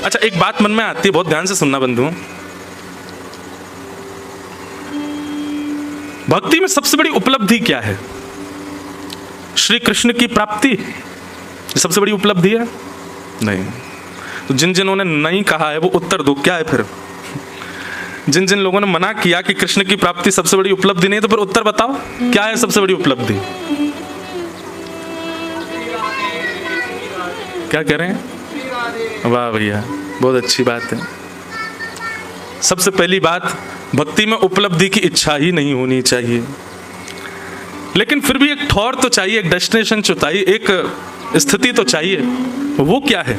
अच्छा, एक बात मन में आती है, बहुत ध्यान से सुनना बंधु। भक्ति में सबसे बड़ी उपलब्धि क्या है? श्री कृष्ण की प्राप्ति सबसे बड़ी उपलब्धि है? नहीं। तो जिन जिन्होंने नहीं कहा है वो उत्तर दो, क्या है फिर? जिन जिन लोगों ने मना किया कि कृष्ण की प्राप्ति सबसे बड़ी उपलब्धि नहीं, तो फिर उत्तर बताओ क्या है सबसे बड़ी उपलब्धि? क्या कह रहे हैं? वाह भैया, बहुत अच्छी बात है। सबसे पहली बात, भक्ति में उपलब्धि की इच्छा ही नहीं होनी चाहिए। लेकिन फिर भी एक ठौर तो चाहिए, एक डेस्टिनेशन तो चाहिए, एक स्थिति तो चाहिए। वो क्या है?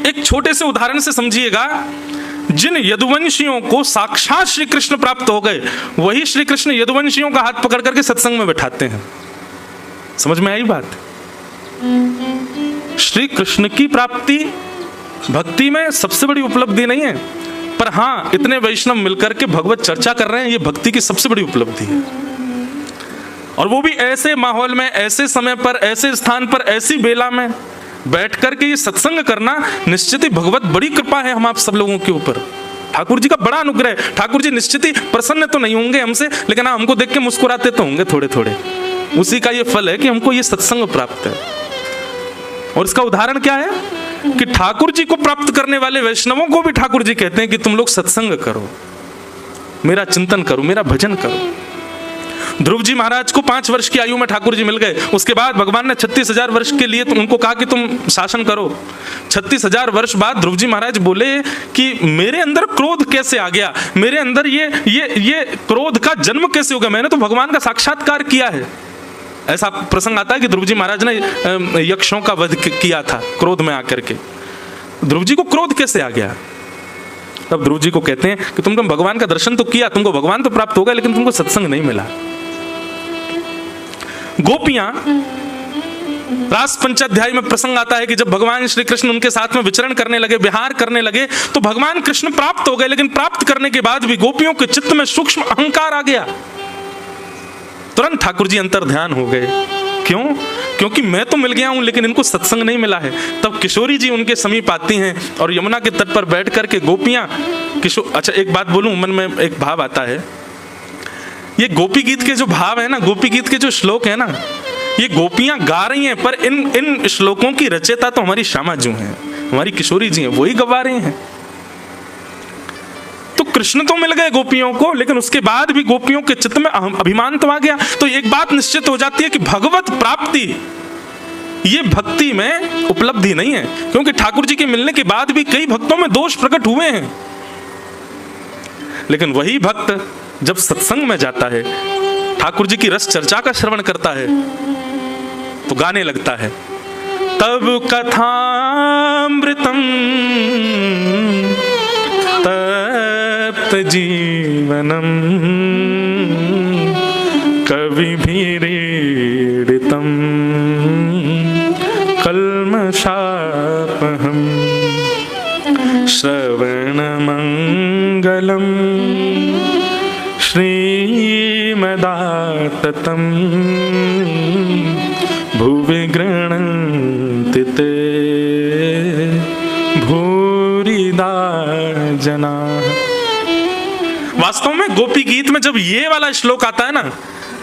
एक छोटे से उदाहरण से समझिएगा। जिन यदुवंशियों को साक्षात श्री कृष्ण प्राप्त हो गए, वही श्री कृष्ण यदुवंशियों का हाथ पकड़ करके सत्संग में बैठाते हैं। समझ में आई बात? श्री कृष्ण की प्राप्ति भक्ति में सबसे बड़ी उपलब्धि नहीं है, पर हाँ, इतने वैष्णव मिलकर के भगवत चर्चा कर रहे हैं, ये भक्ति की सबसे बड़ी उपलब्धि है। और वो भी ऐसे माहौल में, ऐसे समय पर, ऐसे स्थान पर, ऐसी बेला में बैठ करके ये सत्संग करना निश्चित ही भगवत बड़ी कृपा है हम आप सब लोगों के ऊपर। ठाकुर जी का बड़ा अनुग्रह है। ठाकुर जी निश्चित ही प्रसन्न तो नहीं होंगे हमसे, लेकिन हाँ, हमको देख के मुस्कुराते तो होंगे थोड़े थोड़े। उसी का ये फल है कि हमको ये सत्संग प्राप्त है। और इसका उदाहरण क्या है कि ठाकुर जी को प्राप्त करने वाले वैष्णवों को भी ठाकुर जी कहते हैं कि तुम लोग सत्संग करो, मेरा चिंतन करो, मेरा भजन करो। ध्रुव जी महाराज को 5 वर्ष की आयु में ठाकुर जी मिल गए। उसके बाद भगवान ने 36,000 वर्ष के लिए उनको कहा कि तुम शासन करो। 36,000 वर्ष बाद ध्रुव जी महाराज बोले कि मेरे अंदर क्रोध कैसे आ गया, मेरे अंदर ये क्रोध का जन्म कैसे हो गया, मैंने तो भगवान का साक्षात्कार किया है। ऐसा प्रसंग आता है कि ध्रुव जी महाराज ने यक्षों का वध किया था क्रोध में आकर के। ध्रुव जी को क्रोध कैसे आ गया? तब ध्रुव जी को कहते हैं कि तुमने भगवान का दर्शन तो किया, तुमको भगवान तो प्राप्त हो गया, लेकिन तुमको सत्संग नहीं मिला। गोपियां, रास पंचाध्याय में प्रसंग आता है कि जब भगवान श्री कृष्ण उनके साथ में विचरण करने लगे, विहार करने लगे, तो भगवान कृष्ण प्राप्त हो गए, लेकिन प्राप्त करने के बाद भी गोपियों के चित्त में सूक्ष्म अहंकार आ गया। तुरंत ठाकुर जी अंतर ध्यान हो गए। क्यों? क्योंकि मैं तो मिल गया हूं, लेकिन इनको सत्संग नहीं मिला है। तब किशोरी जी उनके समीप आती हैं और यमुना के तट पर बैठ करके गोपियां अच्छा, एक बात बोलूं, मन में एक भाव आता है। ये गोपी गीत के जो भाव है ना, गोपी गीत के जो श्लोक है ना, ये गोपियां गा रही हैं, पर इन श्लोकों की रचयिता तो हमारी श्यामा जी हैं, हमारी किशोरी जी हैं, वही गवा रहे हैं। तो कृष्ण तो मिल गए गोपियों को, लेकिन उसके बाद भी गोपियों के चित्त में अभिमान तो आ गया। तो एक बात निश्चित हो जाती है कि भगवत प्राप्ति ये भक्ति में उपलब्धि नहीं है, क्योंकि ठाकुर जी के मिलने के बाद भी कई भक्तों में दोष प्रकट हुए हैं। लेकिन वही भक्त जब सत्संग में जाता है, ठाकुर जी की रस चर्चा का श्रवण करता है, तो गाने लगता है, तब कथामृतम तप्त जीवनम कविभिरीडितम कल्मषापहम श्रवणमंगलम श्रीमदाततं भुवि गृह्णन्ति ते भूरिदा जनाः। वास्तव में गोपी गीत में जब ये वाला श्लोक आता है ना,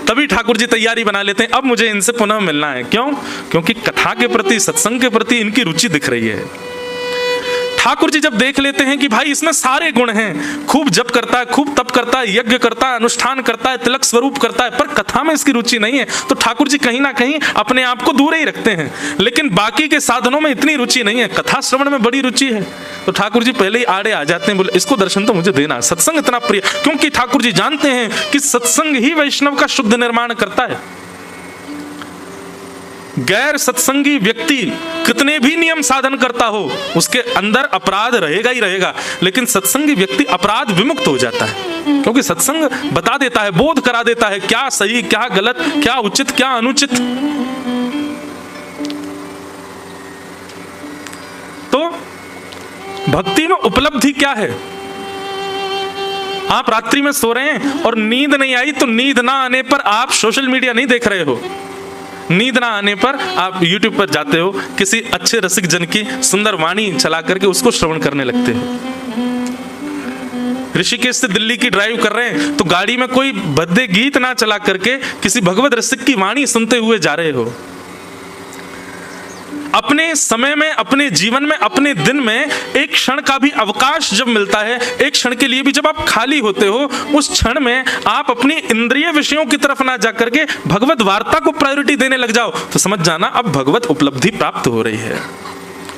तभी ठाकुर जी तैयारी बना लेते हैं, अब मुझे इनसे पुनः मिलना है। क्यों? क्योंकि कथा के प्रति, सत्संग के प्रति इनकी रुचि दिख रही है। ठाकुर जी जब देख लेते हैं कि भाई इसमें सारे गुण हैं, खूब जप करता है, खूब तप करता है, यज्ञ करता है, अनुष्ठान करता है, तिलक स्वरूप करता है, पर कथा में इसकी रुचि नहीं है, तो ठाकुर जी कहीं ना कहीं अपने आप को दूर ही रखते हैं। लेकिन बाकी के साधनों में इतनी रुचि नहीं है, कथा श्रवण में बड़ी रुचि है। तो ठाकुर जी पहले ही आड़े आ जाते हैं, बोले इसको दर्शन तो मुझे देना, सत्संग इतना प्रिय। क्योंकि ठाकुर जी जानते हैं कि सत्संग ही वैष्णव का शुद्ध निर्माण करता है। गैर सत्संगी व्यक्ति कितने भी नियम साधन करता हो, उसके अंदर अपराध रहेगा ही रहेगा, लेकिन सत्संगी व्यक्ति अपराध विमुक्त हो जाता है, क्योंकि सत्संग बता देता है, बोध करा देता है क्या सही, क्या गलत, क्या उचित, क्या अनुचित। तो भक्ति में उपलब्धि क्या है? आप रात्रि में सो रहे हैं और नींद नहीं आई, तो नींद ना आने पर आप सोशल मीडिया नहीं देख रहे हो, नींद ना आने पर आप YouTube पर जाते हो, किसी अच्छे रसिक जन की सुंदर वाणी चला करके उसको श्रवण करने लगते हो। ऋषिकेश से दिल्ली की ड्राइव कर रहे हैं, तो गाड़ी में कोई भद्दे गीत ना चला करके किसी भगवत रसिक की वाणी सुनते हुए जा रहे हो। अपने समय में, अपने जीवन में, अपने दिन में एक क्षण का भी अवकाश जब मिलता है, एक क्षण के लिए भी जब आप खाली होते हो, उस क्षण में आप अपनी इंद्रिय विषयों की तरफ ना जाकर के भगवत वार्ता को प्रायोरिटी देने लग जाओ, तो समझ जाना अब भगवत उपलब्धि प्राप्त हो रही है।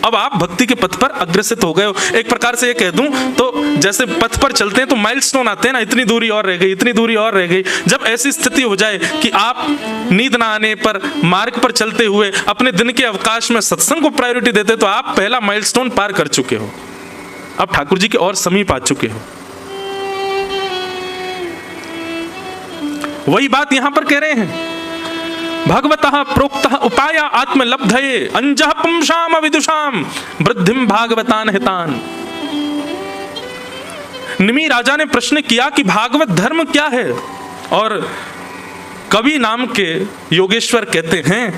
अब आप भक्ति के पथ पर अग्रसित हो गए हो। एक प्रकार से ये कह दूं तो जैसे पथ पर चलते हैं तो माइलस्टोन आते हैं ना, इतनी दूरी और रह गई, इतनी दूरी और रह गई। जब ऐसी स्थिति हो जाए कि आप नींद ना आने पर मार्ग पर चलते हुए अपने दिन के अवकाश में सत्संग को प्रायोरिटी देते, तो आप पहला माइलस्टोन पार कर चुके हो, आप ठाकुर जी के और समीप आ चुके हो। वही बात यहां पर कह रहे हैं, भगवतः प्रोक्तः उपाय आत्मलब्धये अंजः पुंसाम विदुषाम वृद्धिम भागवतान हितान। निमि राजा ने प्रश्न किया कि भागवत धर्म क्या है, और कवि नाम के योगेश्वर कहते हैं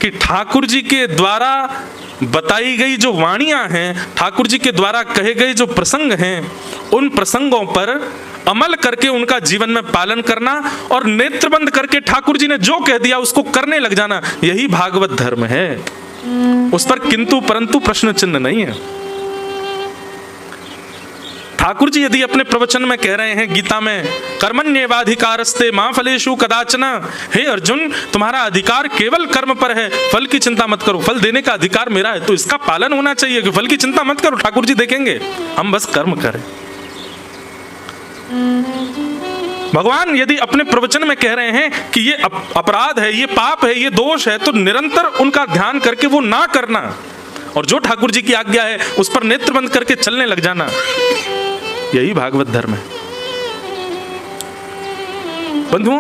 कि ठाकुर जी के द्वारा बताई गई जो वाणियां हैं, ठाकुर जी के द्वारा कहे गए जो प्रसंग हैं, उन प्रसंगों पर अमल करके उनका जीवन में पालन करना और नेत्र बंद करके ठाकुर जी ने जो कह दिया उसको करने लग जाना, यही भागवत धर्म है। उस पर किंतु परंतु प्रश्न चिन्ह नहीं है। ठाकुर जी यदि अपने प्रवचन में कह रहे हैं गीता में, कर्मण्येवाधिकारस्ते मा फलेषु कदाचन, हे अर्जुन तुम्हारा अधिकार केवल कर्म पर है, फल की चिंता मत करो, फल देने का अधिकार मेरा है, तो इसका पालन होना चाहिए कि फल की चिंता मत करो, ठाकुर जी देखेंगे, हम बस कर्म करें। भगवान यदि अपने प्रवचन में कह रहे हैं कि ये अपराध है, ये पाप है, ये दोष है, तो निरंतर उनका ध्यान करके वो ना करना, और जो ठाकुर जी की आज्ञा है उस पर नेत्र बंद करके चलने लग जाना, यही भागवत धर्म है। बंधुओं,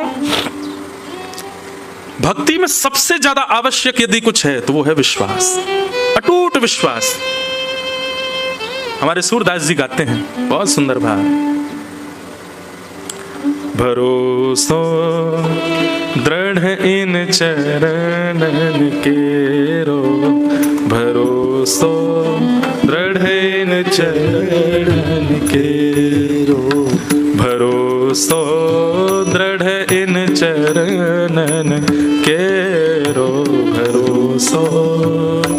भक्ति में सबसे ज्यादा आवश्यक यदि कुछ है तो वो है विश्वास, अटूट विश्वास। हमारे सूरदास जी गाते हैं बहुत सुंदर भाव, भरोसो दृढ़ इन चरणन केरो, भरोसो दृढ़ इन चरणन केरो, भरोसो दृढ़ इन चरणन केरो, भरोसो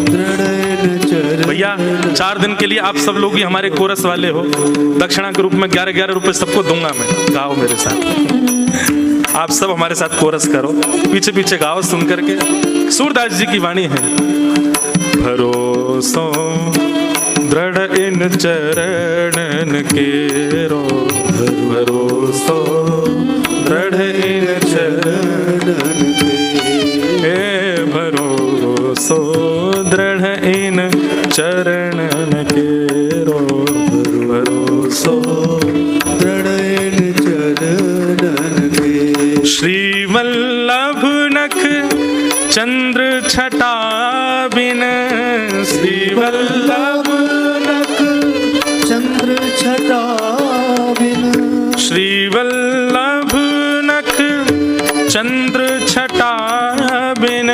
दृढ़ इन चरणन। भैया 4 दिन के लिए आप सब लोग ही हमारे कोरस वाले हो, दक्षिणा के रूप में 11-11 रुपए सबको दूंगा मैं, गाओ मेरे साथ, आप सब हमारे साथ कोरस करो, पीछे पीछे गाओ सुन करके। सूरदास जी की वाणी है, भरोसो दृढ़ इन चरणन केरो, भरोसो दृढ़ इन चरणन के, भरोसो दृढ़ इन चरणन केरो, भरोसो दृढ़ इन चरणन के। श्री वल्लभ नख चंद्र छटा बिन, श्री वल्लभ नख चंद्र छटा बिन, श्री वल्लभ नख चंद्र छटा बिन,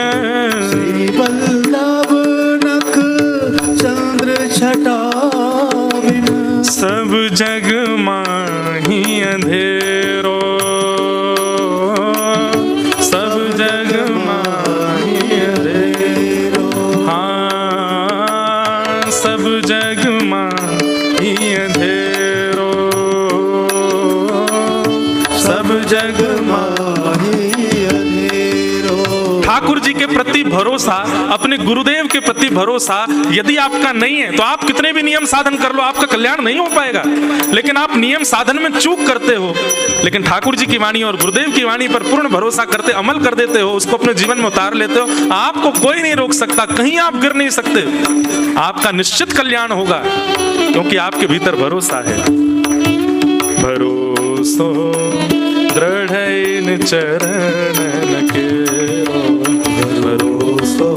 श्री वल्लभ नख चंद्र छटा बिन, सब जग माही अंधेरो, सब जग माही अंधेरो, हाँ सब जग माही अंधेरो, सब जग माही अंधेरो। ठाकुर जी के प्रति भरोसा, अपने गुरुदेव के प्रति भरोसा यदि आपका नहीं है तो आप कितने भी नियम साधन कर लो, आपका कल्याण नहीं हो पाएगा। लेकिन आप नियम साधन में चूक करते हो, लेकिन ठाकुर जी की वाणी और गुरुदेव की वाणी पर पूर्ण भरोसा करते, अमल कर देते हो, उसको अपने जीवन में उतार लेते हो, आपको कोई नहीं रोक सकता, कहीं आप गिर नहीं सकते, आपका निश्चित कल्याण होगा, क्योंकि आपके भीतर भरोसा है। भरोसो दृढ़ इन चरणन केरो, भरोसो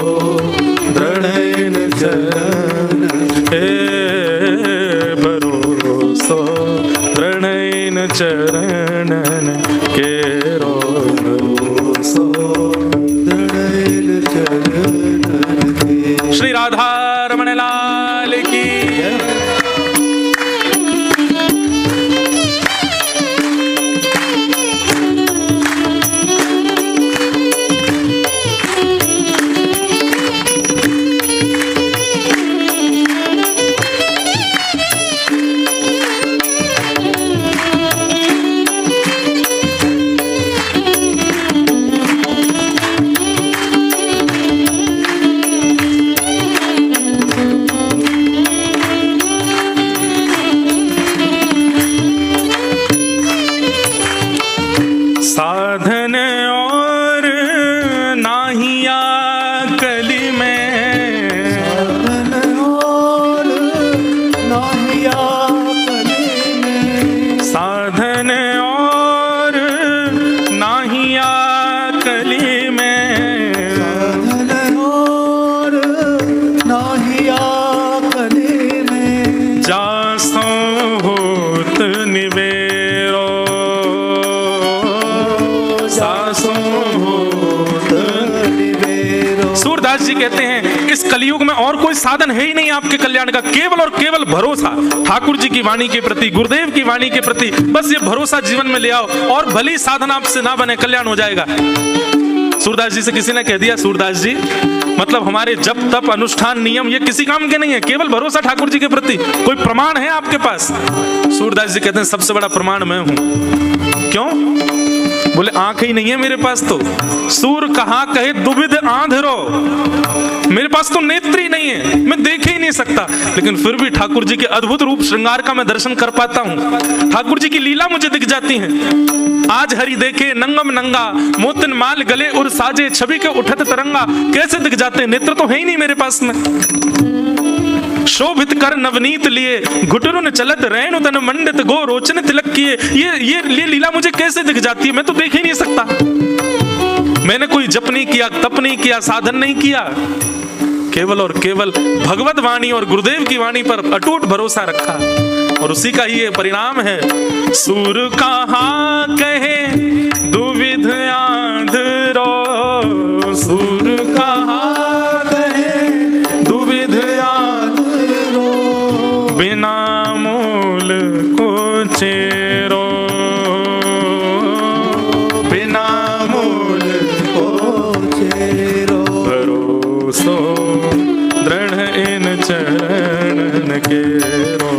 दृढ़ इन चरणन के, भरोसो दृढ़ इन चरणन केरो, भरोसो दृढ़ इन चरणन के। श्री राधा रमण लाल की। जी कहते हैं इस कलयुग में और कोई साधन है ही नहीं आपके कल्याण का, केवल और केवल भरोसा ठाकुर जी की वाणी के प्रति, गुरुदेव की वाणी के प्रति, बस ये भरोसा जीवन में ले आओ और भली साधन आपसे ना बने, कल्याण हो जाएगा। सूरदास जी से किसी ने कह दिया, सूरदास जी मतलब हमारे जप तप अनुष्ठान नियम ये किसी काम के नहीं है, केवल भरोसा ठाकुर जी के प्रति, कोई प्रमाण है आपके पास? सूरदास जी कहते हैं सबसे बड़ा प्रमाण मैं हूं। क्यों? बोले आंख ही नहीं है मेरे पास तो, सूर कहा कहे दुविध आंधरो, मेरे पास तो नेत्र ही नहीं है, मैं देख ही नहीं सकता, लेकिन फिर भी ठाकुर जी के अद्भुत रूप श्रृंगार का मैं दर्शन कर पाता हूँ, ठाकुर जी की लीला मुझे दिख जाती है। आज हरि देखे नंगम नंगा, मोतिन माल गले और साजे, छवि के उठत तरंगा, कैसे दिख जाते हैं? नेत्र तो है ही नहीं मेरे पास में। शोभित कर नवनीत लिए, घुटरुन चलत रैणु तन मंडित, गो रोचन तिलक किए, ये लीला मुझे कैसे दिख जाती है? मैं तो देख ही नहीं सकता। मैंने कोई जप नहीं किया, तप नहीं किया, साधन नहीं किया, केवल और केवल भगवत वाणी और गुरुदेव की वाणी पर अटूट भरोसा रखा, और उसी का ही ये परिणाम है। सूर कहा कहे दुविध आंधरो, सूर कहा कहे दुविध आंधरो, बिना मूल को चेरो, बिना मूल को चेरो, भरोसो दृढ़ इन चरणन केरो,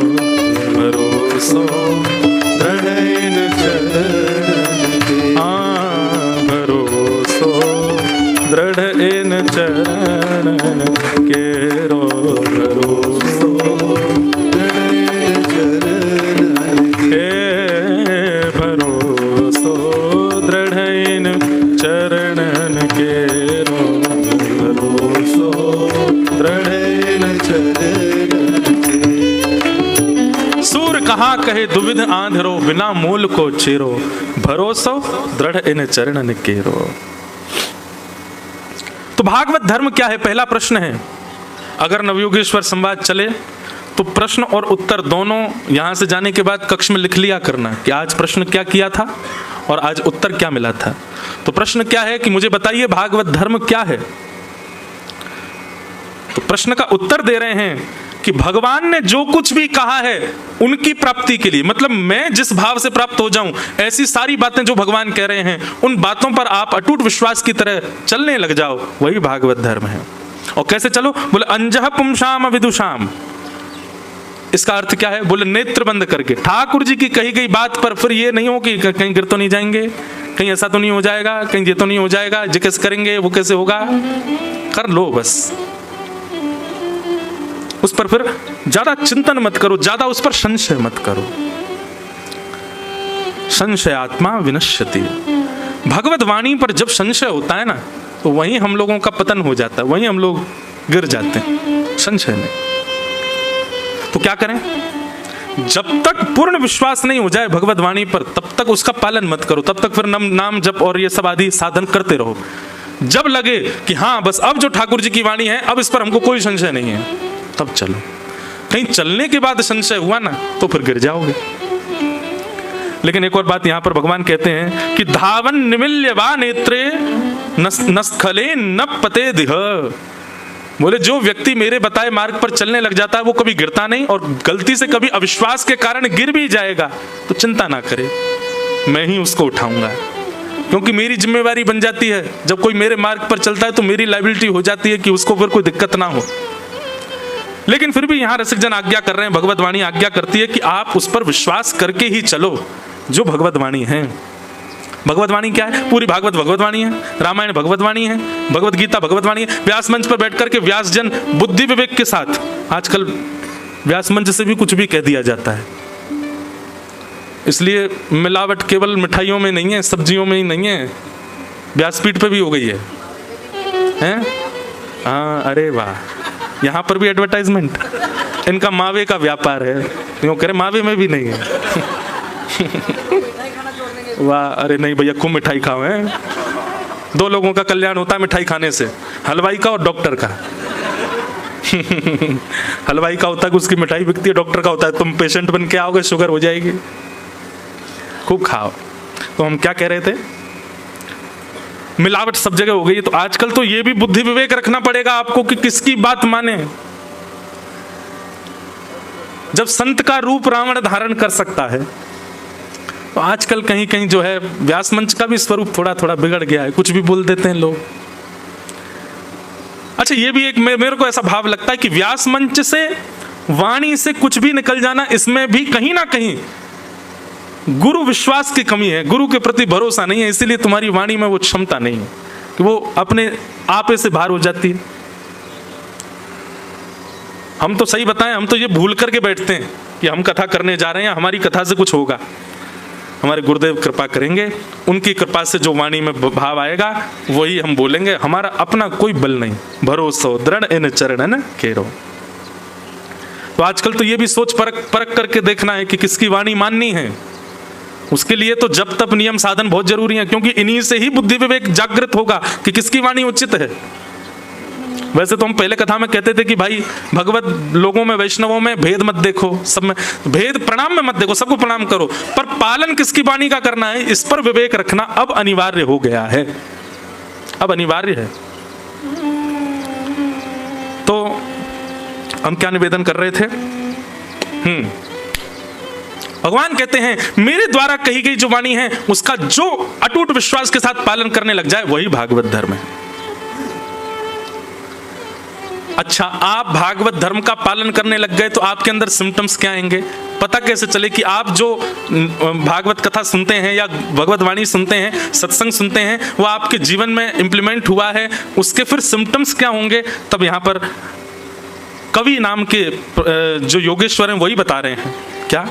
भरोसो दृढ़ इन चरणन केरो, भरोसो दृढ़ इन चरणन केरो, भरोसो दृढ़ इन चरणन के, भरोसो दृढ़ इन चरणन केरो, भरोसो दृढ़ इन चरणन के। सूर कहा कहे दुविध आंधरो, बिना मूल को चेरो, भरोसो दृढ़ इन चरणन केरो। तो भागवत धर्म क्या है? पहला प्रश्न है। अगर नवयोगेश्वर संवाद चले तो प्रश्न और उत्तर दोनों यहां से जाने के बाद कक्ष में लिख लिया करना कि आज प्रश्न क्या किया था और आज उत्तर क्या मिला था। तो प्रश्न क्या है कि मुझे बताइए भागवत धर्म क्या है। तो प्रश्न का उत्तर दे रहे हैं कि भगवान ने जो कुछ भी कहा है उनकी प्राप्ति के लिए, मतलब मैं जिस भाव से प्राप्त हो जाऊं, ऐसी सारी बातें जो भगवान कह रहे हैं उन बातों पर आप अटूट विश्वास की तरह चलने लग जाओ, वही भागवत धर्म है। और कैसे चलो? बोले अंजह पुंसाम विदुषाम। इसका अर्थ क्या है? बोले नेत्र बंद करके ठाकुर जी की कही गई बात पर फिर ये नहीं हो कि कहीं गिर तो नहीं जाएंगे, कहीं ऐसा तो नहीं हो जाएगा, कहीं ये तो नहीं हो जाएगा, जो कैसे करेंगे वो कैसे होगा, कर लो बस। उस पर फिर ज्यादा चिंतन मत करो, ज्यादा उस पर संशय मत करो। संशय आत्मा विनश्यति। भगवत वाणी पर जब संशय होता है ना तो वहीं हम लोगों का पतन हो जाता है, वहीं हम लोग गिर जाते हैं, संशय में। तो क्या करें? जब तक पूर्ण विश्वास नहीं हो जाए भगवत वाणी पर तब तक उसका पालन मत करो, तब तक फिर नाम जप और ये सब आदि साधन करते रहो। जब लगे कि हाँ बस अब जो ठाकुर जी की वाणी है अब इस पर हमको कोई संशय नहीं है, तब चलो। कहीं चलने के बाद संशय हुआ ना तो फिर गिर जाओगे। लेकिन एक और बात यहां पर भगवान कहते हैं कि धावन निमिल्य वा नेत्रे नस्खले न पते दिह। बोले जो व्यक्ति मेरे बताए मार्ग पर चलने लग जाता है वो कभी गिरता नहीं, और गलती से कभी अविश्वास के कारण गिर भी जाएगा तो चिंता ना करे, मैं ही उसको उठाऊंगा, क्योंकि मेरी जिम्मेवारी बन जाती है। जब कोई मेरे मार्ग पर चलता है तो मेरी लायबिलिटी हो जाती है कि उसको फिर कोई दिक्कत ना हो। लेकिन फिर भी यहाँ रसिक जन आज्ञा कर रहे हैं, भगवत वाणी आज्ञा करती है कि आप उस पर विश्वास करके ही चलो जो भगवत वाणी है। भगवत वाणी क्या है? पूरी भागवत भगवत वाणी है, रामायण भगवत वाणी है, भगवत गीता भगवत वाणी है। व्यास मंच पर बैठ करके व्यास जन बुद्धि विवेक के साथ, आजकल व्यास मंच से भी कुछ भी कह दिया जाता है, इसलिए मिलावट केवल मिठाइयों में नहीं है, सब्जियों में ही नहीं है, व्यासपीठ पे भी हो गई है, हैं? हाँ, अरे वाह, यहाँ पर भी एडवर्टाइजमेंट, इनका मावे का व्यापार है, क्यों करे मावे में भी नहीं है। वाह, अरे नहीं भैया खूब मिठाई खाओ हैं, 2 लोगों का कल्याण होता है मिठाई खाने से, हलवाई का और डॉक्टर का। हलवाई का होता है कि उसकी मिठाई बिकती है, डॉक्टर का होता है तुम पेशेंट बन के आओगे शुगर हो जाएगी। खूब खाओ। तो हम क्या कह रहे थे? मिलावट सब जगह हो गई है। तो आजकल तो ये भी बुद्धि विवेक रखना पड़ेगा आपको कि किसकी बात माने। जब संत का रूप रावण धारण कर सकता है, तो आजकल कहीं कहीं जो है व्यास मंच का भी स्वरूप थोड़ा थोड़ा बिगड़ गया है, कुछ भी बोल देते हैं लोग। अच्छा, ये भी एक मेरे को ऐसा भाव लगता है कि व्यास मंच से, वाणी से कुछ भी निकल जाना, इसमें भी कहीं ना कहीं गुरु विश्वास की कमी है, गुरु के प्रति भरोसा नहीं है, इसीलिए तुम्हारी वाणी में वो क्षमता नहीं है कि वो अपने आप से बाहर हो जाती है। हम तो सही बताएं, हम तो ये भूल करके बैठते हैं कि हम कथा करने जा रहे हैं, हमारी कथा से कुछ होगा। हमारे गुरुदेव कृपा करेंगे, उनकी कृपा से जो वाणी में भाव आएगा वही हम बोलेंगे। हमारा अपना कोई बल नहीं, भरोसा दृढ़ इन चरणन केरो। तो आजकल तो ये भी सोच परख करके देखना है कि किसकी वाणी माननी है। उसके लिए तो जप तप नियम साधन बहुत जरूरी है, क्योंकि इन्हीं से ही बुद्धि विवेक जागृत होगा कि किसकी वाणी उचित है। वैसे तो हम पहले कथा में कहते थे कि भाई भगवत लोगों में, वैष्णवों में भेद मत देखो, सब में भेद, प्रणाम में मत देखो, सबको प्रणाम करो, पर पालन किसकी वाणी का करना है, इस पर विवेक रखना अब अनिवार्य हो गया है, अब अनिवार्य है। तो हम क्या निवेदन कर रहे थे? भगवान कहते हैं मेरे द्वारा कही गई जो वाणी है उसका जो अटूट विश्वास के साथ पालन करने लग जाए वही भागवत धर्म है। अच्छा, आप भागवत धर्म का पालन करने लग गए तो आपके अंदर सिम्टम्स क्या आएंगे? पता कैसे चले कि आप जो भागवत कथा सुनते हैं या भगवत वाणी सुनते हैं, सत्संग सुनते हैं, वो आपके जीवन में इंप्लीमेंट हुआ है, उसके फिर सिम्टम्स क्या होंगे? तब यहाँ पर कवि नाम के जो योगेश्वर हैं वही बता रहे हैं क्या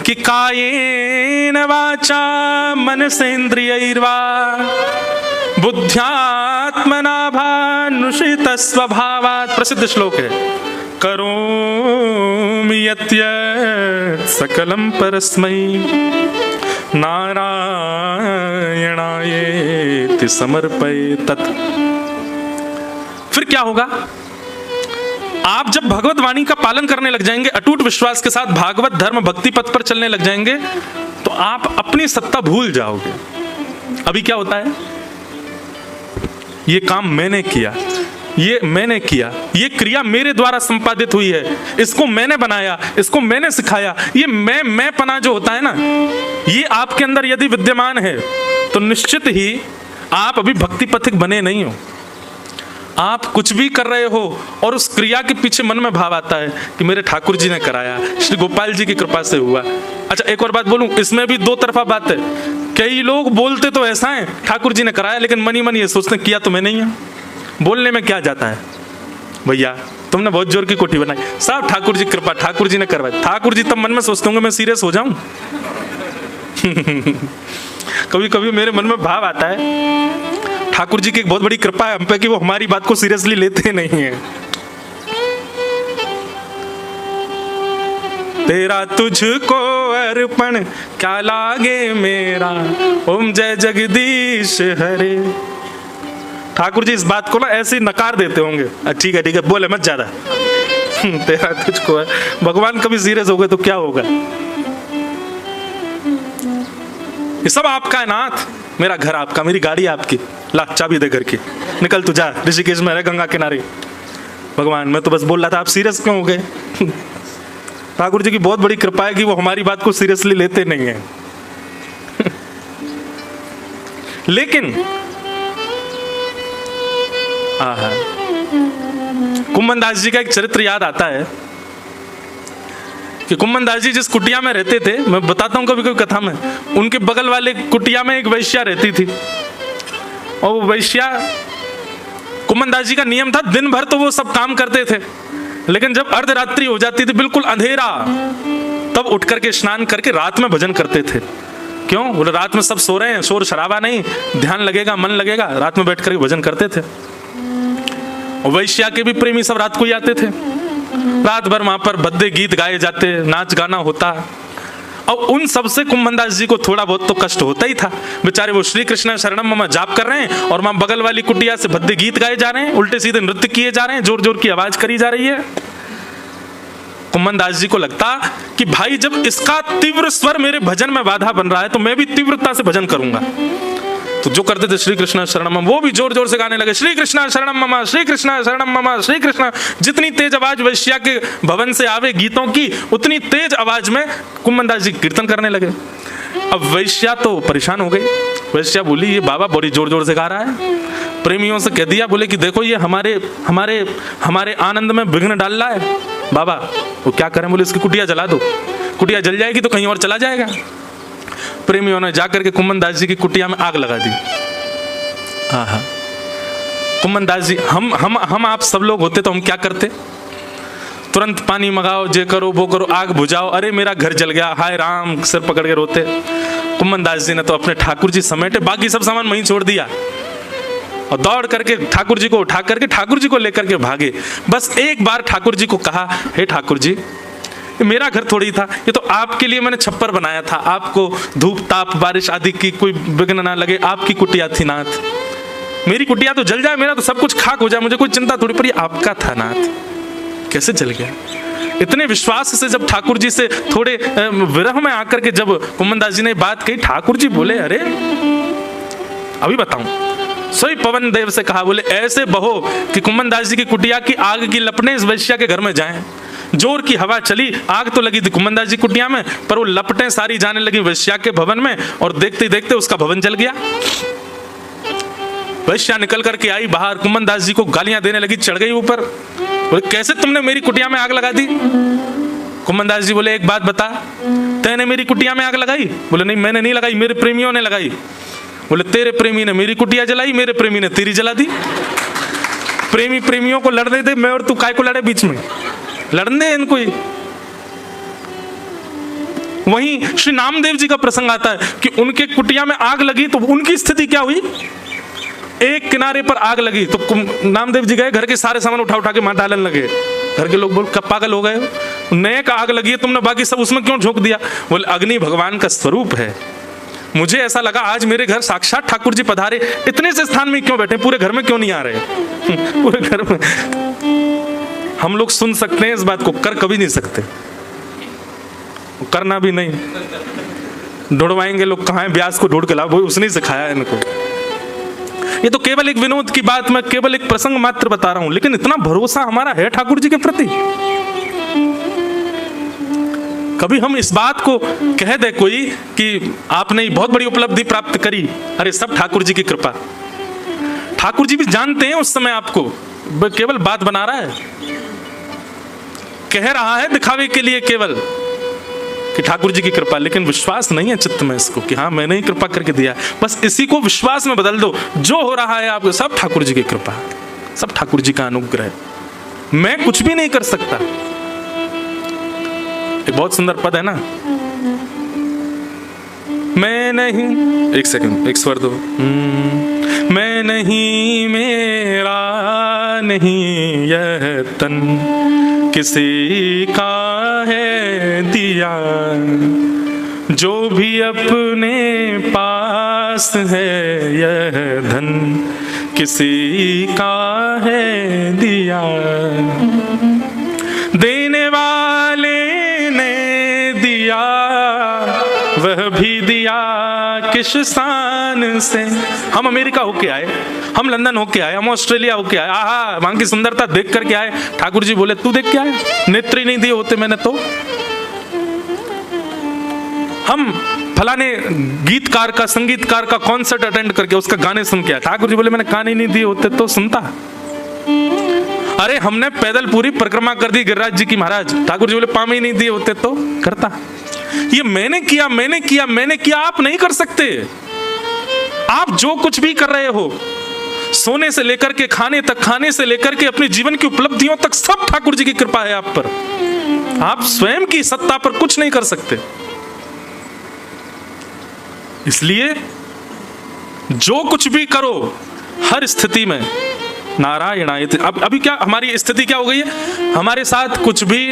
कि कायेन वाचा मनसेन्द्रियैर्वा बुद्ध्यात्मना भानुषित स्वभावात्। प्रसिद्ध श्लोक है, करोमि यत् सकलम परस्मै नारायणायेति समर्पयेत्। फिर क्या होगा? आप जब भगवत वाणी का पालन करने लग जाएंगे, अटूट विश्वास के साथ भागवत धर्म भक्ति पथ पर चलने लग जाएंगे, तो आप अपनी सत्ता भूल जाओगे। अभी क्या होता है? ये काम मैंने किया, ये मैंने किया, ये क्रिया मेरे द्वारा संपादित हुई है, इसको मैंने बनाया, इसको मैंने सिखाया। ये मैं पना जो होता है ना, ये आपके अंदर यदि विद्यमान है तो निश्चित ही आप अभी भक्ति पथिक बने नहीं हो। आप कुछ भी कर रहे हो और उस क्रिया के पीछे मन में भाव आता है कि मेरे ठाकुर जी ने कराया, श्री गोपाल जी की कृपा से हुआ। अच्छा, एक और बात बोलूं, इसमें भी दो तरफा बात है। कई लोग बोलते तो ऐसा है ठाकुर जी ने कराया, लेकिन मनी मन ये सोचते किया तो मैं नहीं है। बोलने में क्या जाता है भैया, तुमने बहुत जोर की कोठी बनाई, सब ठाकुर जी कृपा, ठाकुर जी ने करवाई। ठाकुर जी तब मन में सोचते होंगे मैं सीरियस हो जाऊं। कभी कभी मेरे मन में भाव आता है ठाकुर जी की एक बहुत बड़ी कृपा है हम पे कि वो हमारी बात को सीरियसली लेते नहीं है। तेरा तुझको अर्पण क्या लागे मेरा, ओम जय जगदीश हरे। ठाकुर जी इस बात को ना ऐसे नकार देते होंगे, ठीक है बोले मत ज्यादा। तेरा तुझको है, भगवान कभी सीरियस हो गए तो क्या होगा? ये सब आपका है नाथ, मेरा घर आपका, मेरी गाड़ी आपकी, ला चाबी दे घर की, निकल तू जा, ऋषिकेश में रह गंगा किनारे। भगवान मैं तो बस बोल रहा था, आप सीरियस क्यों हो गए? ठाकुर जी की बहुत बड़ी कृपा है कि वो हमारी बात को सीरियसली लेते नहीं है। लेकिन कुम्मन दास जी का एक चरित्र याद आता है कि कुम्मन दास जी जिस कुटिया में रहते थे, मैं बताता हूँ कभी कभी कथा में, उनके बगल वाले कुटिया में एक वैश्या रहती थी। और वो वैश्या, कुम्मन दास जी का नियम था दिन भर तो वो सब काम करते थे, लेकिन जब अर्धरात्रि हो जाती थी, बिल्कुल अंधेरा, तब उठ करके स्नान करके रात में भजन करते थे। क्यों? बोले रात में सब सो रहे हैं, शोर शराबा नहीं, ध्यान लगेगा, मन लगेगा, रात में बैठ करके भजन करते थे। और वैश्या के भी प्रेमी सब रात को ही आते थे, रात भर वहां पर भद्दे गीत गाए जाते, नाच गाना होता। और उन सबसे कुम्भनदास जी को थोड़ा बहुत तो कष्ट होता ही था। बेचारे वो श्री कृष्ण शरणम मम जाप कर रहे हैं और वहां बगल वाली कुटिया से भद्दे गीत गाए जा रहे हैं, उल्टे सीधे नृत्य किए जा रहे हैं, जोर जोर की आवाज करी जा रही है। कुम्भनदास जी को लगता कि भाई जब इसका तीव्र स्वर मेरे भजन में बाधा बन रहा है तो मैं भी तीव्रता से भजन करूंगा। तो जो करते थे श्री कृष्ण शरणम मम, वो भी जोर जोर से गाने लगे श्री कृष्ण शरणम मम, श्री कृष्ण शरणम मम, श्री कृष्ण। जितनी तेज आवाज वैश्या के भवन से आवे गीतों की, उतनी तेज आवाज में कुम्भनदास जी कीर्तन करने लगे। अब वैश्या तो परेशान हो गई। वैश्या बोली ये बाबा बड़ी जोर जोर से गा रहा है। प्रेमियों से कह दिया, बोले कि देखो ये हमारे हमारे हमारे आनंद में विघ्न डाल रहा है। बाबा वो क्या करें? बोले इसकी कुटिया जला दो, कुटिया जल जाएगी तो कहीं और चला जाएगा। प्रेमियों ने जाकर के कुम्भनदास जी की कुटिया में आग लगा दी। हाँ, कुम्भनदास जी, हम आप सब लोग होते तो हम क्या करते? तुरंत पानी मंगाओ, जे करो वो करो, आग बुझाओ, अरे मेरा घर जल गया, हाय राम, सिर पकड़ के रोते। कुम्भनदास जी ने तो अपने ठाकुर जी समेटे, बाकी सब सामान वहीं छोड़ दिया और दौड़ करके ठाकुर जी को उठा करके ठाकुर जी को लेकर के भागे। बस एक बार ठाकुर जी को कहा, हे ठाकुर जी, मेरा घर थोड़ी था, ये तो आपके लिए मैंने छप्पर बनाया था, आपको धूप ताप बारिश आदि की कोई विघ्न ना लगे, आपकी कुटिया थी नाथ। मेरी कुटिया तो जल जाए, मेरा तो सब कुछ खाक हो जाए, मुझे कोई चिंता थोड़ी, पर ये आपका था नाथ, कैसे जल गया? इतने विश्वास से जब ठाकुर जी से थोड़े विरह में आकर के जब कुम्भनदास जी ने बात कही, ठाकुर जी बोले अरे अभी बताऊं। सोई पवन देव से कहा, बोले ऐसे बहो कि कुम्भनदास जी की कुटिया की आग की लपटें इस वैश्या के घर में जाएं। जोर की हवा चली, आग तो लगी थी कुम्भनदास जी कुटिया में, पर वो लपटें सारी जाने लगी वैश्या के भवन में, और देखते देखते उसका भवन जल गया। वैश्या निकल करके आई बाहर, कुम्भनदास जी को गालियां देने लगी, चढ़ गई ऊपर। बोले कैसे तुमने मेरी कुटिया में आग लगा दी? कुम्भनदास जी बोले एक बात बता, तैने मेरी कुटिया में आग लगाई? बोले नहीं, मैंने नहीं लगाई, मेरे प्रेमियों ने लगाई। बोले तेरे प्रेमी ने मेरी कुटिया जलाई, मेरे प्रेमी ने तेरी जला दी। प्रेमी प्रेमियों को लड़ने दे, मैं और तू काय को लड़े बीच में? लड़ने दे इनको। वहीं श्री नामदेव जी का प्रसंग आता है कि उनके कुटिया में आग लगी तो उनकी स्थिति क्या हुई? एक किनारे पर आग लगी तो नामदेव जी गए, घर के सारे सामान उठा उठा के मार डालने लगे। घर के लोग बोल कब पागल हो गए, नए का आग लगी है, तुमने बाकी सब उसमें क्यों झोंक दिया? बोले अग्नि भगवान का स्वरूप है। मुझे ऐसा लगा आज मेरे घर साक्षात ठाकुर जी पधारे, इतने से स्थान में क्यों बैठे, पूरे घर में क्यों नहीं आ रहे? पूरे घर में हम लोग सुन सकते हैं इस बात को, कर कभी नहीं सकते, करना भी नहीं। ढूंढवाएंगे लोग कहाँ है, व्यास को ढूंढ के लाओ, वो उसने सिखाया है इनको। ये तो केवल एक विनोद की बात, मैं केवल एक प्रसंग मात्र बता रहा हूं, लेकिन इतना भरोसा हमारा है ठाकुर जी के प्रति। कभी हम इस बात को कह दे कोई कि आपने बहुत बड़ी उपलब्धि प्राप्त करी, अरे सब ठाकुर जी की कृपा। ठाकुर जी भी जानते हैं उस समय आपको, केवल बात बना रहा है, कह रहा है दिखावे के लिए केवल कि ठाकुर जी की कृपा, लेकिन विश्वास नहीं है चित्त में इसको कि हाँ मैंने ही कृपा करके दिया। बस इसी को विश्वास में बदल दो, जो हो रहा है आपको सब ठाकुर जी की कृपा, सब ठाकुर जी का अनुग्रह, मैं कुछ भी नहीं कर सकता। एक बहुत सुंदर पद है ना, मैं नहीं, एक सेकंड, एक स्वर दो, मैं नहीं, मेरा नहीं यह तन, किसी का है दिया, जो भी अपने पास है यह धन, किसी का है दिया, देने वाले ने दिया, वह भी दिया किस शान से। हम अमेरिका होके आए, हम लंदन होके आए, हम ऑस्ट्रेलिया होके आए, आहा वहां की सुंदरता देख करके आए। ठाकुर जी बोले तू देख के आए, नेत्र ही नहीं दिए होते मैंने तो। हम फलाने गीतकार का, संगीतकार का कॉन्सर्ट अटेंड करके उसका गाने सुन के आए। ठाकुर जी बोले मैंने कान ही नहीं दिए होते तो सुनता। अरे हमने पैदल पूरी परिक्रमा कर दी गिरिराज जी की महाराज, ठाकुर जी बोले पाम ही नहीं दिए होते तो करता। ये मैंने किया, मैंने किया, मैंने किया, आप नहीं कर सकते। आप जो कुछ भी कर रहे हो, सोने से लेकर के खाने तक, खाने से लेकर के अपने जीवन की उपलब्धियों तक, सब ठाकुर जी की कृपा है आप पर। आप स्वयं की सत्ता पर कुछ नहीं कर सकते। इसलिए जो कुछ भी करो हर स्थिति में नारायणायति। अब अभी क्या हमारी स्थिति क्या हो गई है, हमारे साथ कुछ भी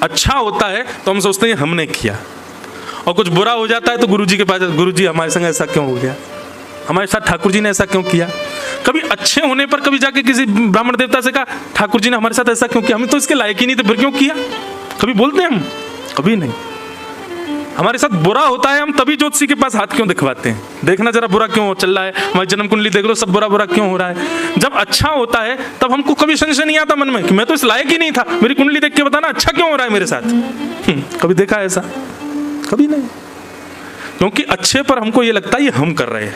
अच्छा होता है तो हम सोचते हैं हमने किया, और कुछ बुरा हो जाता है तो गुरुजी के पास, गुरुजी हमारे संग ऐसा क्यों हो गया, हमारे साथ ठाकुर जी ने ऐसा क्यों किया। कभी अच्छे होने पर कभी जाके किसी ब्राह्मण देवता से कहा ठाकुर जी ने हमारे साथ ऐसा क्यों किया, हम तो इसके लायक ही नहीं थे फिर क्यों किया, कभी बोलते हैं हम? कभी नहीं। हमारे साथ बुरा होता है, हम तभी ज्योतिषी के पास हाथ क्यों दिखवाते हैं, देखना जरा बुरा क्यों चल रहा है, हमारी जन्म कुंडली देख लो, सब बुरा बुरा क्यों हो रहा है। जब अच्छा होता है तब हमको कभी संशय नहीं आता मन में कि मैं तो इस लायक ही नहीं था, मेरी कुंडली देख के बताना अच्छा क्यों हो रहा है मेरे साथ। कभी देखा है ऐसा? कभी नहीं। क्योंकि अच्छे पर हमको ये लगता है ये हम कर रहे हैं,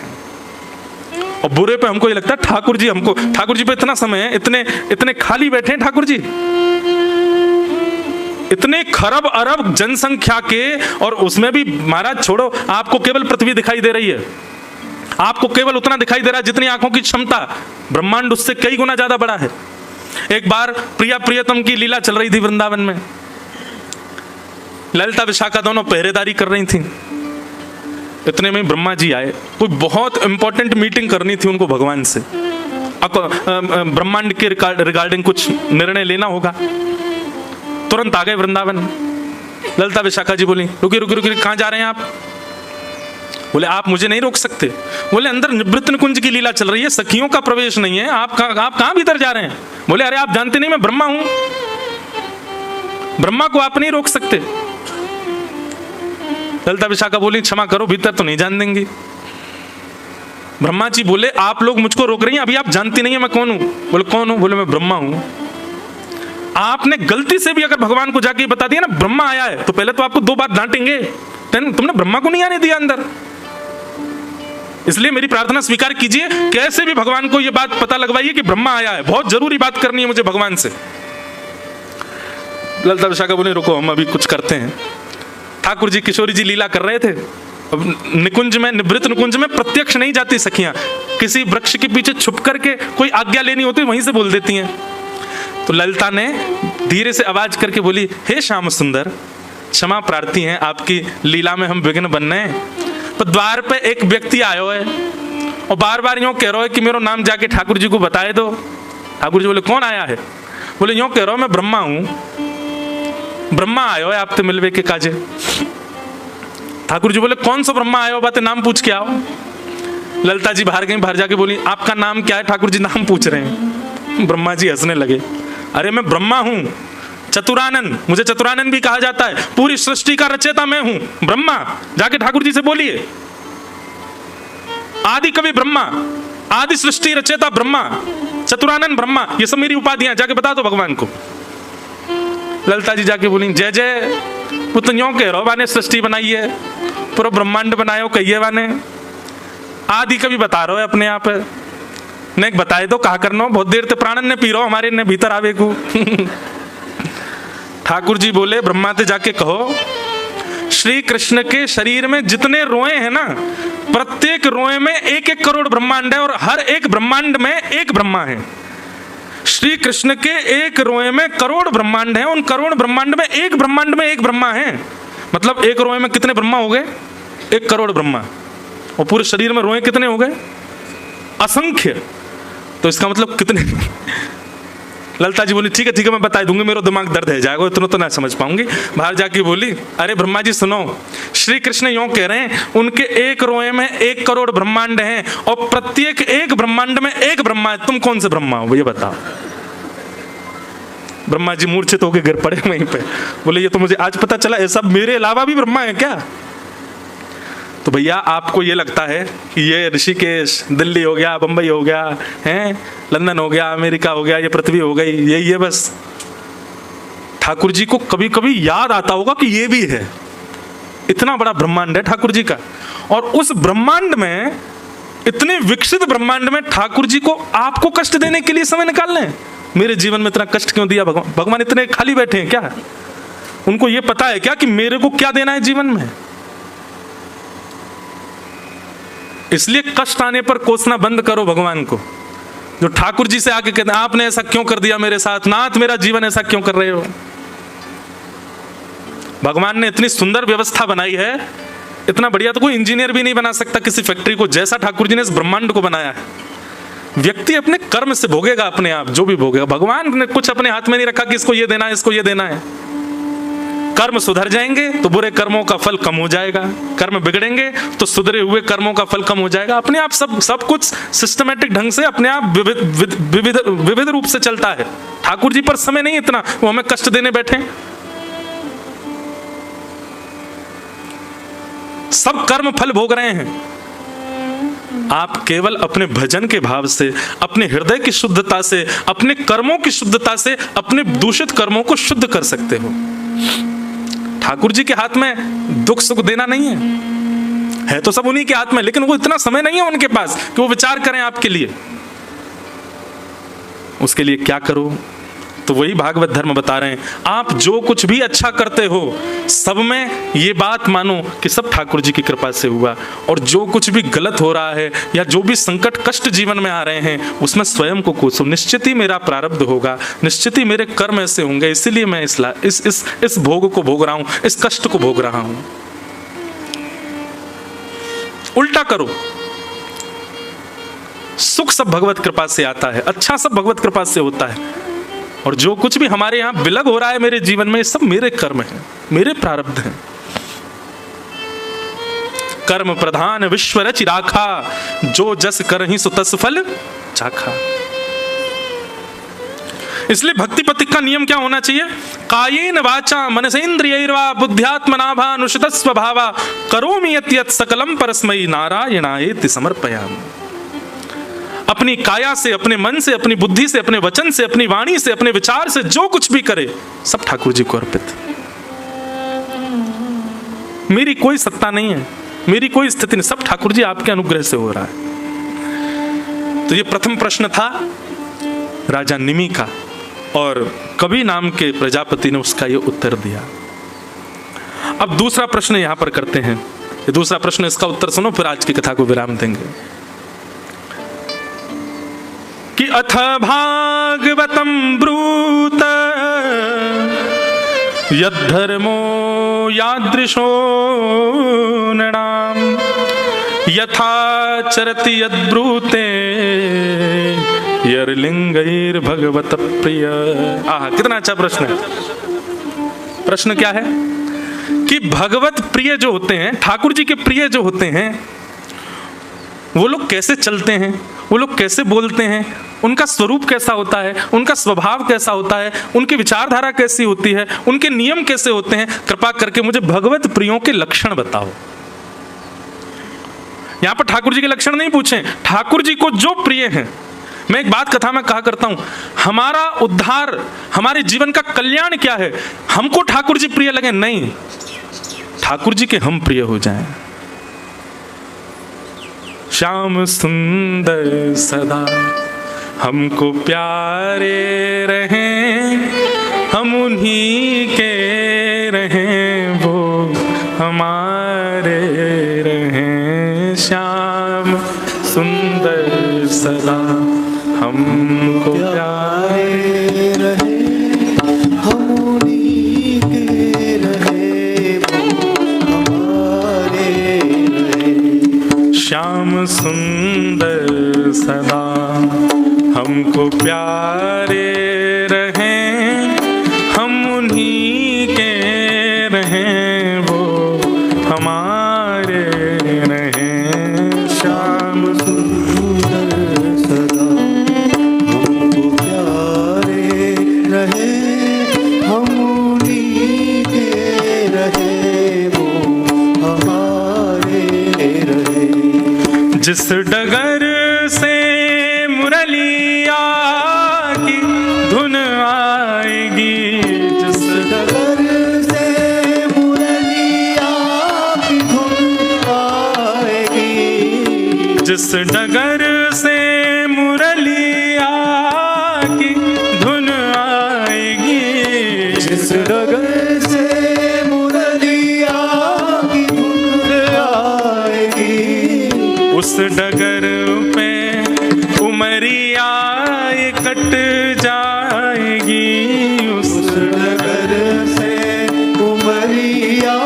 और बुरे पे हमको ये लगता है ठाकुर जी हमको, ठाकुर जी पे इतना समय है, इतने खाली बैठे हैं ठाकुर जी, इतने खरब अरब जनसंख्या के, और उसमें भी महाराज छोड़ो, आपको केवल पृथ्वी दिखाई दे रही है, आपको केवल उतना दिखाई दे रहा है जितनी आंखों की क्षमता, ब्रह्मांड उससे कई गुना ज्यादा बड़ा है। एक बार प्रिया प्रियतम की लीला चल रही थी वृंदावन में, ललिता विशाखा दोनों पहरेदारी कर रही थी। इतने में ब्रह्मा जी आए, कोई बहुत इंपॉर्टेंट मीटिंग करनी थी उनको भगवान से, ब्रह्मांड के रिगार्डिंग कुछ निर्णय लेना होगा। तुरंत आ गए वृंदावन। ललिता विशाखा जी बोली रुकी रुकी रुकी, कहाँ जा रहे हैं आप? बोले आप मुझे नहीं रोक सकते। बोले अंदर निवृत्त कुंज की लीला चल रही है, सखियों का प्रवेश नहीं है, आप कहाँ भीतर जा रहे हैं? बोले अरे आप जानते नहीं मैं ब्रह्मा हूं, ब्रह्मा को आप नहीं रोक सकते। ललिता विशाखा बोली क्षमा करो, भीतर तो नहीं जान देंगी। ब्रह्मा जी बोले आप लोग मुझको रोक रही हैं, अभी आप जानती नहीं है मैं कौन हूं। बोले कौन हूं? बोले मैं ब्रह्मा हूं। आपने गलती से भी अगर भगवान को जाके बता दिया ना ब्रह्मा आया है, तो पहले तो आपको 2 बार डांटेंगे, तुमने ब्रह्मा को नहीं आने दिया अंदर। इसलिए मेरी प्रार्थना स्वीकार कीजिए, कैसे भी भगवान को यह बात पता लगवाइए कि ब्रह्मा आया है, बहुत जरूरी बात करनी है मुझे भगवान से। ललिता विशाखा बोले रुको हम अभी कुछ करते हैं। ठाकुर जी किशोरी जी लीला कर रहे थे, निकुंज में, निवृत्त निकुंज में प्रत्यक्ष नहीं जाती सखियां, किसी वृक्ष के पीछे छुप करके कोई आज्ञा लेनी होती वहीं से बोल देती हैं। तो ललिता ने धीरे से आवाज करके बोली हे श्याम सुंदर, क्षमा प्रार्थी हैं, आपकी लीला में हम विघ्न बन रहे हैं। तो द्वार पे एक व्यक्ति आयो है और बार बार यूं कह रहा है कि मेरा नाम जाके ठाकुर जी को बताए दो। ठाकुर जी बोले कौन आया है? बोले यूं कह रहा हूं मैं ब्रह्मा हूं, ब्रह्मा आयो है आपसे मिलवे के काजे। ठाकुर जी बोले कौन सा ब्रह्मा आयो, बातें नाम पूछ के आओ। ललिता जी बाहर गई, बाहर जाके बोली आपका नाम क्या है? ठाकुर जी नाम पूछ रहे हैं। ब्रह्मा जी हंसने लगे, अरे मैं ब्रह्मा हूं, चतुरानन, मुझे चतुरानन भी कहा जाता है, पूरी सृष्टि का रचयिता मैं हूं, ब्रह्मा। जाके ठाकुर जी से बोलिए, आदि कवि ब्रह्मा, आदि सृष्टि रचयिता ब्रह्मा, चतुरानन ब्रह्मा, ये सब मेरी उपाधियां, जाके बता दो भगवान को। ललिता जी जाके बोली जय जय, वो तो यूं कह रहा वाने सृष्टि बनाई है, पूरा ब्रह्मांड बनायो कहिए वाने, आदि कवि बता रहे हो अपने आप ने, बताए दो कहा करना, बहुत देर ते प्राणन ने पी रहो हमारे ने भीतर आवे को। ठाकुर जी बोले ब्रह्मा ते जाके कहो श्री कृष्ण के शरीर में जितने रोए हैं ना, प्रत्येक रोए में 1-1 करोड़ ब्रह्मांड है, और हर एक ब्रह्मांड में एक ब्रह्मा है। श्री कृष्ण के एक रोए में करोड़ ब्रह्मांड है, उन करोड़ ब्रह्मांड में एक ब्रह्मांड में एक ब्रह्मा है। मतलब एक रोए में कितने ब्रह्मा हो गए? 1 करोड़ ब्रह्मा। और पूरे शरीर में रोए कितने हो गए? असंख्य। तो इसका मतलब कितने? ललिता जी बोली ठीक है मैं बता दूंगी, मेरा दिमाग दर्द है जाएगा, इतना तो ना समझ पाऊंगी। बाहर जाके बोली अरे ब्रह्मा जी सुनो, श्री कृष्ण यूं कह रहे हैं उनके एक रोए में 1 करोड़ ब्रह्मांड हैं, और प्रत्येक एक ब्रह्मांड में एक ब्रह्मा है, तुम कौन से ब्रह्मा हो ये बताओ। ब्रह्मा जी मूर्छित होकर गिर पड़े वहीं पे, बोले ये तो मुझे आज पता चला, ये सब मेरे अलावा भी ब्रह्मा है क्या? तो भैया आपको ये लगता है कि ये ऋषिकेश, दिल्ली हो गया, बंबई हो गया, हैं लंदन हो गया, अमेरिका हो गया, ये पृथ्वी हो गई, यही है बस। ठाकुर जी को कभी कभी याद आता होगा कि ये भी है, इतना बड़ा ब्रह्मांड है ठाकुर जी का। और उस ब्रह्मांड में, इतने विकसित ब्रह्मांड में ठाकुर जी को आपको कष्ट देने के लिए समय निकाल लें। मेरे जीवन में इतना कष्ट क्यों दिया भगवान? भगवान इतने खाली बैठे हैं क्या? उनको ये पता है क्या कि मेरे को क्या देना है जीवन में? इसलिए कष्ट आने पर कोसना बंद करो भगवान को। जो ठाकुर जी से आके कहते हैं आपने ऐसा क्यों कर दिया मेरे साथ, नाथ मेरा जीवन ऐसा क्यों कर रहे हो? भगवान ने इतनी सुंदर व्यवस्था बनाई है, इतना बढ़िया तो कोई इंजीनियर भी नहीं बना सकता किसी फैक्ट्री को, जैसा ठाकुर जी ने इस ब्रह्मांड को बनाया है। व्यक्ति अपने कर्म से भोगेगा अपने आप, जो भी भोगेगा। भगवान ने कुछ अपने हाथ में नहीं रखा कि इसको ये देना है, इसको ये देना है। कर्म सुधर जाएंगे तो बुरे कर्मों का फल कम हो जाएगा, कर्म बिगड़ेंगे तो सुधरे हुए कर्मों का फल कम हो जाएगा। अपने आप सब कुछ सिस्टमैटिक ढंग से अपने आप विविध रूप से चलता है। ठाकुर जी पर समय नहीं इतना, वो हमें कष्ट देने बैठे। सब कर्म फल भोग रहे हैं। आप केवल अपने भजन के भाव से, अपने हृदय की शुद्धता से, अपने कर्मों की शुद्धता से अपने दूषित कर्मों को शुद्ध कर सकते हो। ठाकुर जी के हाथ में दुख सुख देना नहीं है तो सब उन्हीं के हाथ में, लेकिन वो इतना समय नहीं है उनके पास कि वो विचार करें आपके लिए। उसके लिए क्या करो? तो वही भागवत धर्म बता रहे हैं, आप जो कुछ भी अच्छा करते हो सब में ये बात मानो कि सब ठाकुर जी की कृपा से हुआ, और जो कुछ भी गलत हो रहा है या जो भी संकट कष्ट जीवन में आ रहे हैं उसमें स्वयं को कोसो। निश्चित ही मेरा प्रारब्ध होगा, निश्चित ही मेरे कर्म ऐसे होंगे, इसीलिए मैं इस भोग को भोग रहा हूं, इस कष्ट को भोग रहा हूं। उल्टा करो। सुख सब भगवत कृपा से आता है, अच्छा सब भगवत कृपा से होता है, और जो कुछ भी हमारे यहां विलग हो रहा है मेरे जीवन में, ये सब मेरे कर्म हैं, मेरे प्रारब्ध हैं। कर्म प्रधान विश्व रचि राखा, जो जस करहि सो तस फल चाखा। इसलिए भक्ति पथिक का नियम क्या होना चाहिए? कायेन वाचा मनसेन्द्रियैर्वा बुद्ध्यात्मना भा अनुचित स्वभावा करोमि यत् यत् सकलम परस्मै नारायणायेति समर्पयामि। अपनी काया से, अपने मन से, अपनी बुद्धि से, अपने वचन से, अपनी वाणी से, अपने विचार से जो कुछ भी करे सब ठाकुर जी को अर्पित। मेरी कोई सत्ता नहीं है, मेरी कोई स्थिति नहीं, सब ठाकुर जी आपके अनुग्रह से हो रहा है। तो ये प्रथम प्रश्न था राजा निमि का, और कवि नाम के प्रजापति ने उसका ये उत्तर दिया। अब दूसरा प्रश्न यहां पर करते हैं। ये दूसरा प्रश्न, इसका उत्तर सुनो, फिर आज की कथा को विराम देंगे। कि अथ भागवतम ब्रूत यद्धर्मो यादृशो नृणाम यथा चरति यद्ब्रूते यर्लिंगैर भगवत प्रिय। आहा, कितना अच्छा प्रश्न है। प्रश्न क्या है कि भगवत प्रिय जो होते हैं, ठाकुर जी के प्रिय जो होते हैं, वो लोग कैसे चलते हैं, वो लोग कैसे बोलते हैं, उनका स्वरूप कैसा होता है, उनका स्वभाव कैसा होता है, उनकी विचारधारा कैसी होती है, उनके नियम कैसे होते हैं, कृपा करके मुझे भगवत प्रियों के लक्षण बताओ। यहां पर ठाकुर जी के लक्षण नहीं पूछे, ठाकुर जी को जो प्रिय हैं। मैं एक बात कथा में कहा करता हूं, हमारा उद्धार, हमारे जीवन का कल्याण क्या है? हमको ठाकुर जी प्रिय लगे नहीं, ठाकुर जी के हम प्रिय हो जाएं। श्याम सुंदर सदा हमको प्यारे रहें, हम उन्हीं के रहें, वो हमारे रहें। श्याम सुंदर सदा हमको प्यारे रहें, हम उन्हीं के रहें, वो हमारे रहें। श्याम सुंदर सदा हमको प्यारे रहें, हम उन्हीं के रहें, वो हमारे रहें। श्याम सुंदर सदा हमको प्यारे रहें, हम उन्हीं के रहें, वो हमारे रहें। जिस डगर से मुरलिया की धुन आएगी, जिस डगर से मुरलिया की धुन आएगी, जिस डगर से मुरलिया की धुन आएगी, जिस डगर से मुरलिया की धुन आएगी, उस डगर पे उमरिया कट जाएगी, उस डगर से उमरिया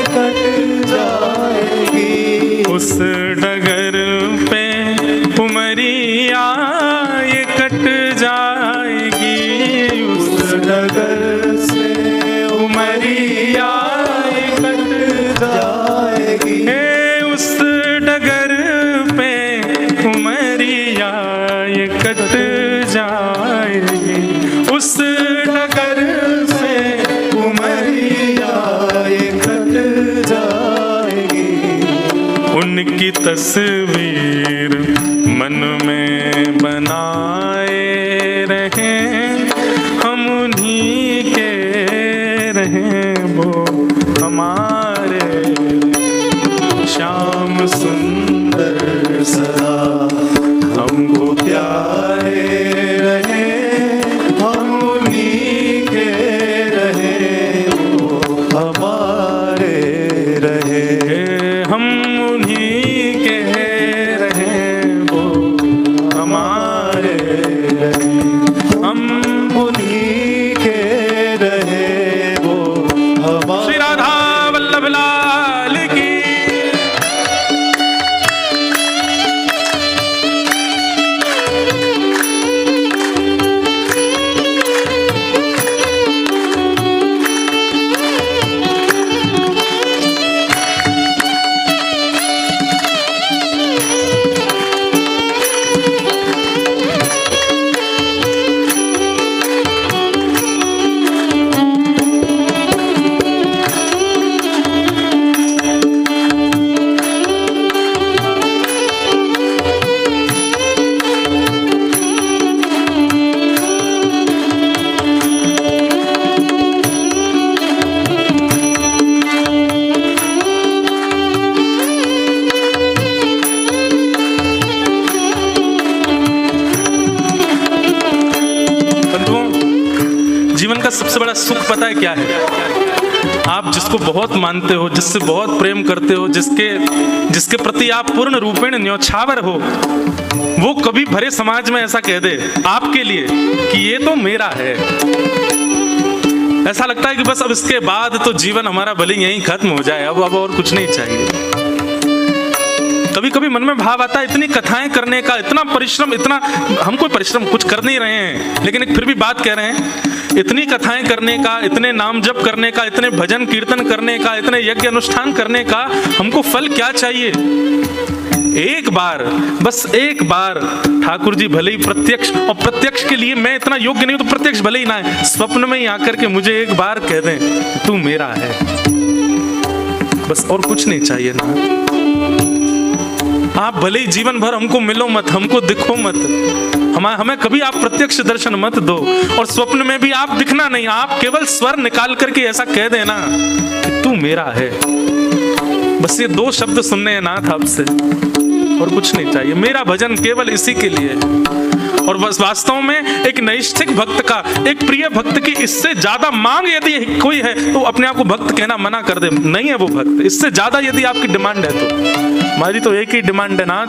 कट जाएगी, उस डगर पे उमरिया कट जाएगी, उस डगर से की तस्वीर मन में बनाए रहें, हम उन्हीं के रहें, वो हमारे। श्याम सुंदर सदा हमको प्यारे रहे, हम उन्हीं के रहे, वो हमारे रहे, हम उन्हीं के रहे, वो हमारे रहे, हम उन्हीं के रहे, वो हमारे। श्री राधा वल्लभ लाल की। जीवन का सबसे बड़ा सुख पता है क्या है? आप जिसको बहुत मानते हो, जिससे बहुत प्रेम करते हो, जिसके प्रति आप पूर्ण रूपेण न्योछावर हो, वो कभी भरे समाज में ऐसा कह दे आपके लिए कि ये तो मेरा है। ऐसा लगता है कि बस अब इसके बाद तो जीवन हमारा भले यहीं खत्म हो जाए, अब और कुछ नहीं चाहिए। कभी कभी मन में भाव आता है, इतनी कथाएं करने का, इतना परिश्रम, इतना हम कोई परिश्रम कुछ कर नहीं रहे हैं, लेकिन एक फिर भी बात कह रहे हैं, इतनी कथाएं करने का, इतने नाम जप करने का, इतने भजन कीर्तन करने का, इतने यज्ञ अनुष्ठान करने का हमको फल क्या चाहिए? एक बार, बस एक बार ठाकुर जी भले ही प्रत्यक्ष, और प्रत्यक्ष के लिए मैं इतना योग्य नहीं हूं तो प्रत्यक्ष भले ही ना है, स्वप्न में ही आकर के मुझे एक बार कह दें तू मेरा है, बस और कुछ नहीं चाहिए ना। आप भले ही जीवन भर हमको मिलो मत, हमको दिखो मत, हमें कभी आप प्रत्यक्ष दर्शन मत दो, और स्वप्न में भी आप दिखना नहीं, आप केवल स्वर निकाल करके ऐसा कह देना कि तू मेरा है। बस ये 2 शब्द सुनने हैं नाथ आपसे, और कुछ नहीं चाहिए। मेरा भजन केवल इसी के लिए है। और बस वास्तव में एक नैष्ठिक भक्त का, एक प्रिय भक्त की इससे ज्यादा मांग यदि कोई है तो अपने आप को भक्त कहना मना कर दे, नहीं है वो भक्त। इससे ज्यादा यदि आपकी डिमांड है तो हमारी तो एक ही डिमांड है नाथ,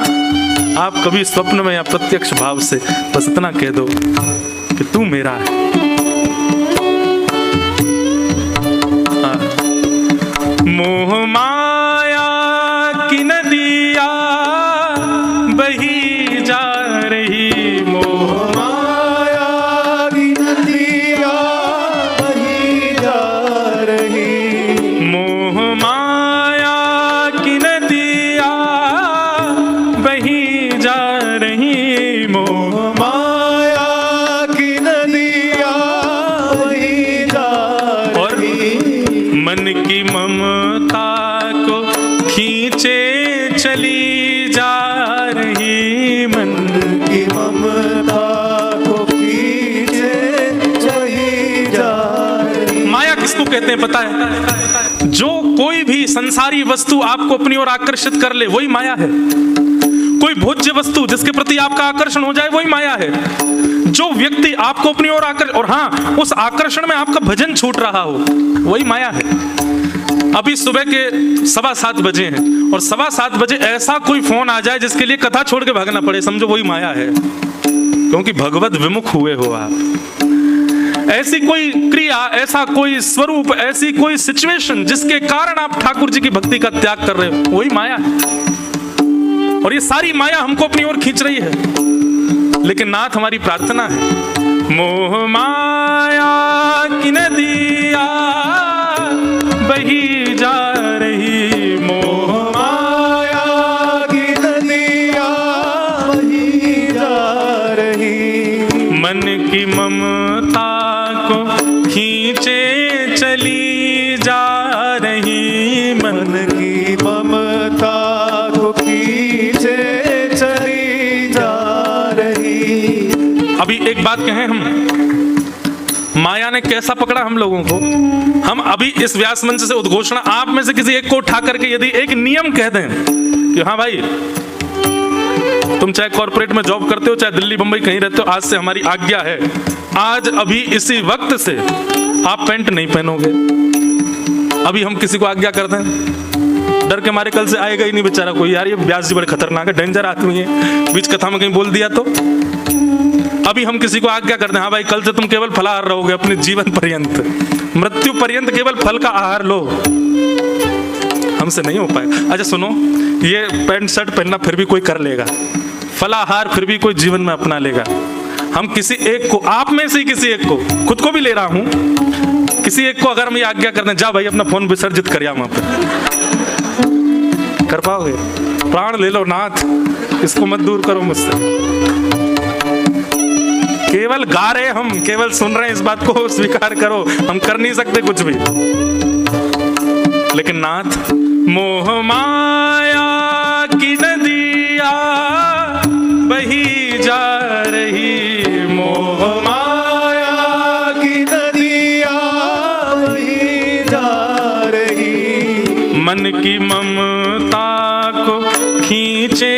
आप कभी स्वप्न में या प्रत्यक्ष भाव से बस इतना कह दो कि तू मेरा है। मोह माया की नदिया बही जा रही, मोह माया की नदिया बही जा रही, मोह माया की नदिया बही जा रही, मोह माया की नदिया बही जा रही, मन की ममता को खींचे चली जा रही, मन की ममता को खींचे चली जा रही। माया किसको कहते हैं पता है? जो कोई भी संसारी वस्तु आपको अपनी ओर आकर्षित कर ले वही माया है। कोई भोज्य वस्तु जिसके प्रति आपका आकर्षण हो जाए वही माया है। जो व्यक्ति आपको अपनी ओर और हाँ, उस आकर्षण में आपका भजन छूट रहा हो वही माया है। अभी सुबह के 7:15 बजे हैं और 7:15 बजे ऐसा कोई फोन आ जाए जिसके लिए कथा छोड़ के भागना पड़े, समझो वही माया है, क्योंकि भगवत विमुख हुए हो आप। ऐसी कोई क्रिया, ऐसा कोई स्वरूप, ऐसी कोई सिचुएशन जिसके कारण आप ठाकुर जी की भक्ति का त्याग कर रहे हो वही माया है। और ये सारी माया हमको अपनी ओर खींच रही है, लेकिन नाथ हमारी प्रार्थना है, मोह माया की नदिया बही जा रही, मोह माया की नदिया बही जा रही, मन की ममता को खींचे चली जा रही, मन की ममता को बात कहें हम, माया ने कैसा पकड़ा हम लोगों को। हम अभी इस व्यास मंच से उद्घोषणा, आप में से किसी एक को उठा करके यदि एक नियम कह दें कि हाँ भाई, तुम चाहे कॉर्पोरेट में जॉब करते हो, चाहे दिल्ली बंबई कहीं रहते हो, आज से हमारी आज्ञा है, आज अभी इसी वक्त से आप पैंट नहीं पहनोगे। अभी हम किसी को आज्ञा कर दें, डर के मारे कल से आएगा ही नहीं बेचारा कोई, यार ये व्यास जी बड़े खतरनाक है, डेंजर आदमी है, बीच कथा में कहीं बोल दिया तो। अभी हम किसी को आज्ञा कर दें, हाँ भाई कल से तुम केवल फलाहार रहोगे अपने जीवन पर्यंत, मृत्यु पर्यंत केवल फल का आहार लो, हमसे नहीं हो पाएगा। अच्छा सुनो, ये पैंट शर्ट पहनना फिर भी कोई कर लेगा, फलाहार फिर भी कोई जीवन में अपना लेगा। हम किसी एक को, आप में से किसी एक को, खुद को भी ले रहा हूं, किसी एक को अगर हम ये आज्ञा कर दें, जा भाई अपना फोन विसर्जित करिए वहां पर, कर पाओगे? प्राण ले लो नाथ, इसको मत दूर करो मुझसे। केवल गा रहे हम, केवल सुन रहे हैं, इस बात को स्वीकार करो, हम कर नहीं सकते कुछ भी। लेकिन नाथ, मोह माया की नदिया बही जा रही, मोह माया
की नदिया बही जा रही,
मन की ममता को खींचे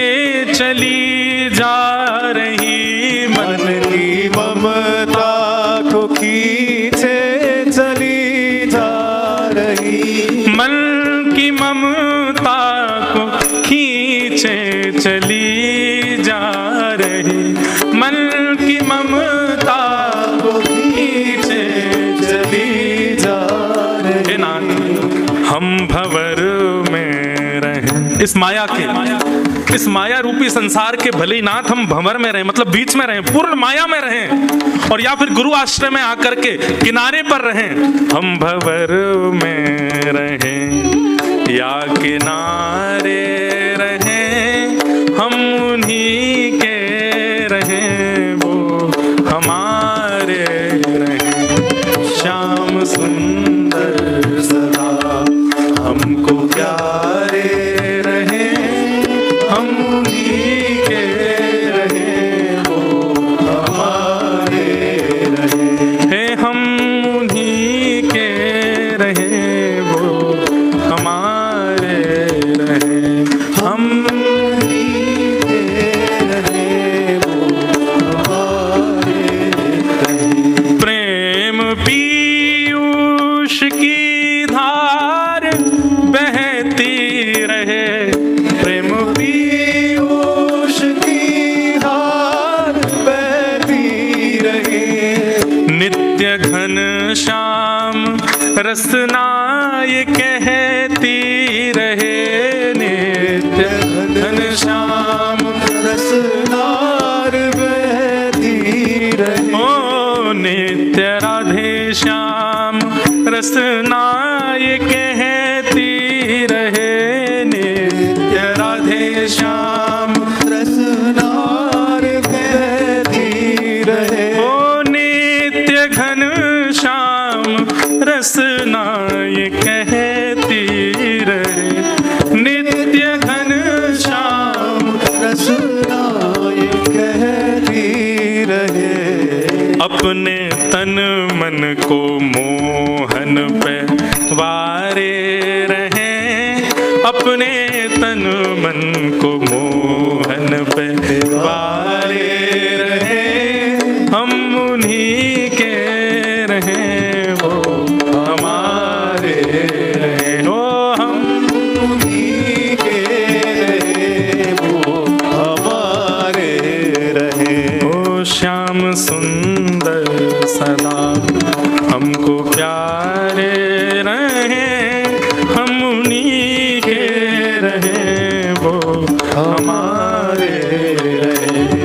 चली जा रही,
मन की ममता को खींचे चली जा रही,
मन की ममता को खींचे चली जा रही, मन की ममता
को खींचे चली जा रही।
हम भंवर में रहें, इस माया के, इस माया रूपी संसार के, भले ही नाथ हम भंवर में रहें, मतलब बीच में रहें, पूर्ण माया में रहें, और या फिर गुरु आश्रय में आकर के किनारे पर रहें, हम भंवर में रहें या किनारे रहें, हम उन्हीं के रहें, वो हमारे रहें। श्याम सुंदर सदा हमको प्यारे रहें, हम उन्हीं के रहें, वो हमारे रहें, हम उन्हीं के रहें, वो हमारे रहें, हम उन्हीं के रहें, वो हमारे रहें। प्रेम पीयूष की धार बहती रहे, प्रेम
पीयूष की धार बहती रहे,
नित्य घन श्याम रसना ये कहती रहे, नित्य घन श्याम
रसनार बहती रहे,
ओ नित्य राधे श्याम रसना ये कहती रहे, नित्य राधे श्याम
रसनार बहती रहे,
ओ नित्य घन श्याम रसना ये कहती रहे, नित्य घन श्याम
रसना ये कहती रहे।
अपने तन मन को मोहन पे वारे रहें, अपने तन मन को मोहन पे वारे रहें, हम उन्हीं के रहें, वो हमारे रहें, ओ हम
उन्हीं के रहे, वो हमारे रहे।
ओ श्याम सुंदर सदा हमको प्यारे रहें, हम उन्हीं के रहें, वो हमारे रहें।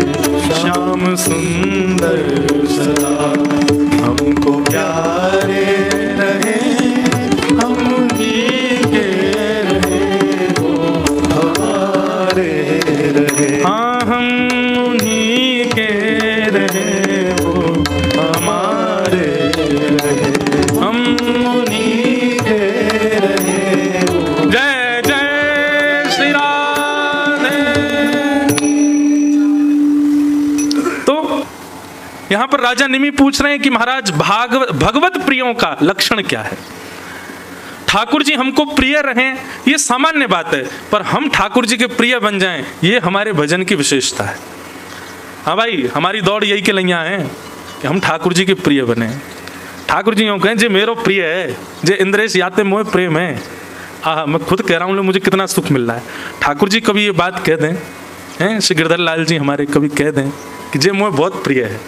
श्याम सुंदर सदा हमको प्यारे रहें, हम उन्हीं के रहें, वो
हमारे रहे।
हाँ हम उन्हीं के रहें, वो हमारे रहें, हम उन्हीं के रहें, वो। जय जय श्री राधे। तो यहाँ पर राजा निमि पूछ रहे हैं कि महाराज भगवत प्रियों का लक्षण क्या है। ठाकुर जी हमको प्रिय रहें ये सामान्य बात है, पर हम ठाकुर जी के प्रिय बन जाएं ये हमारे भजन की विशेषता है। हाँ भाई, हमारी दौड़ यही के लैया है कि हम ठाकुर जी के प्रिय बने। ठाकुर जी यूँ कहें जे मेरो प्रिय है, जे इंद्रेश याते मोह प्रेम है। हाँ, मैं खुद कह रहा हूँ, मुझे कितना सुख मिल रहा है। ठाकुर जी कभी ये बात कह दें, हैं श्री गिरधर लाल जी हमारे कभी कह दें कि जे मोह बहुत प्रिय है।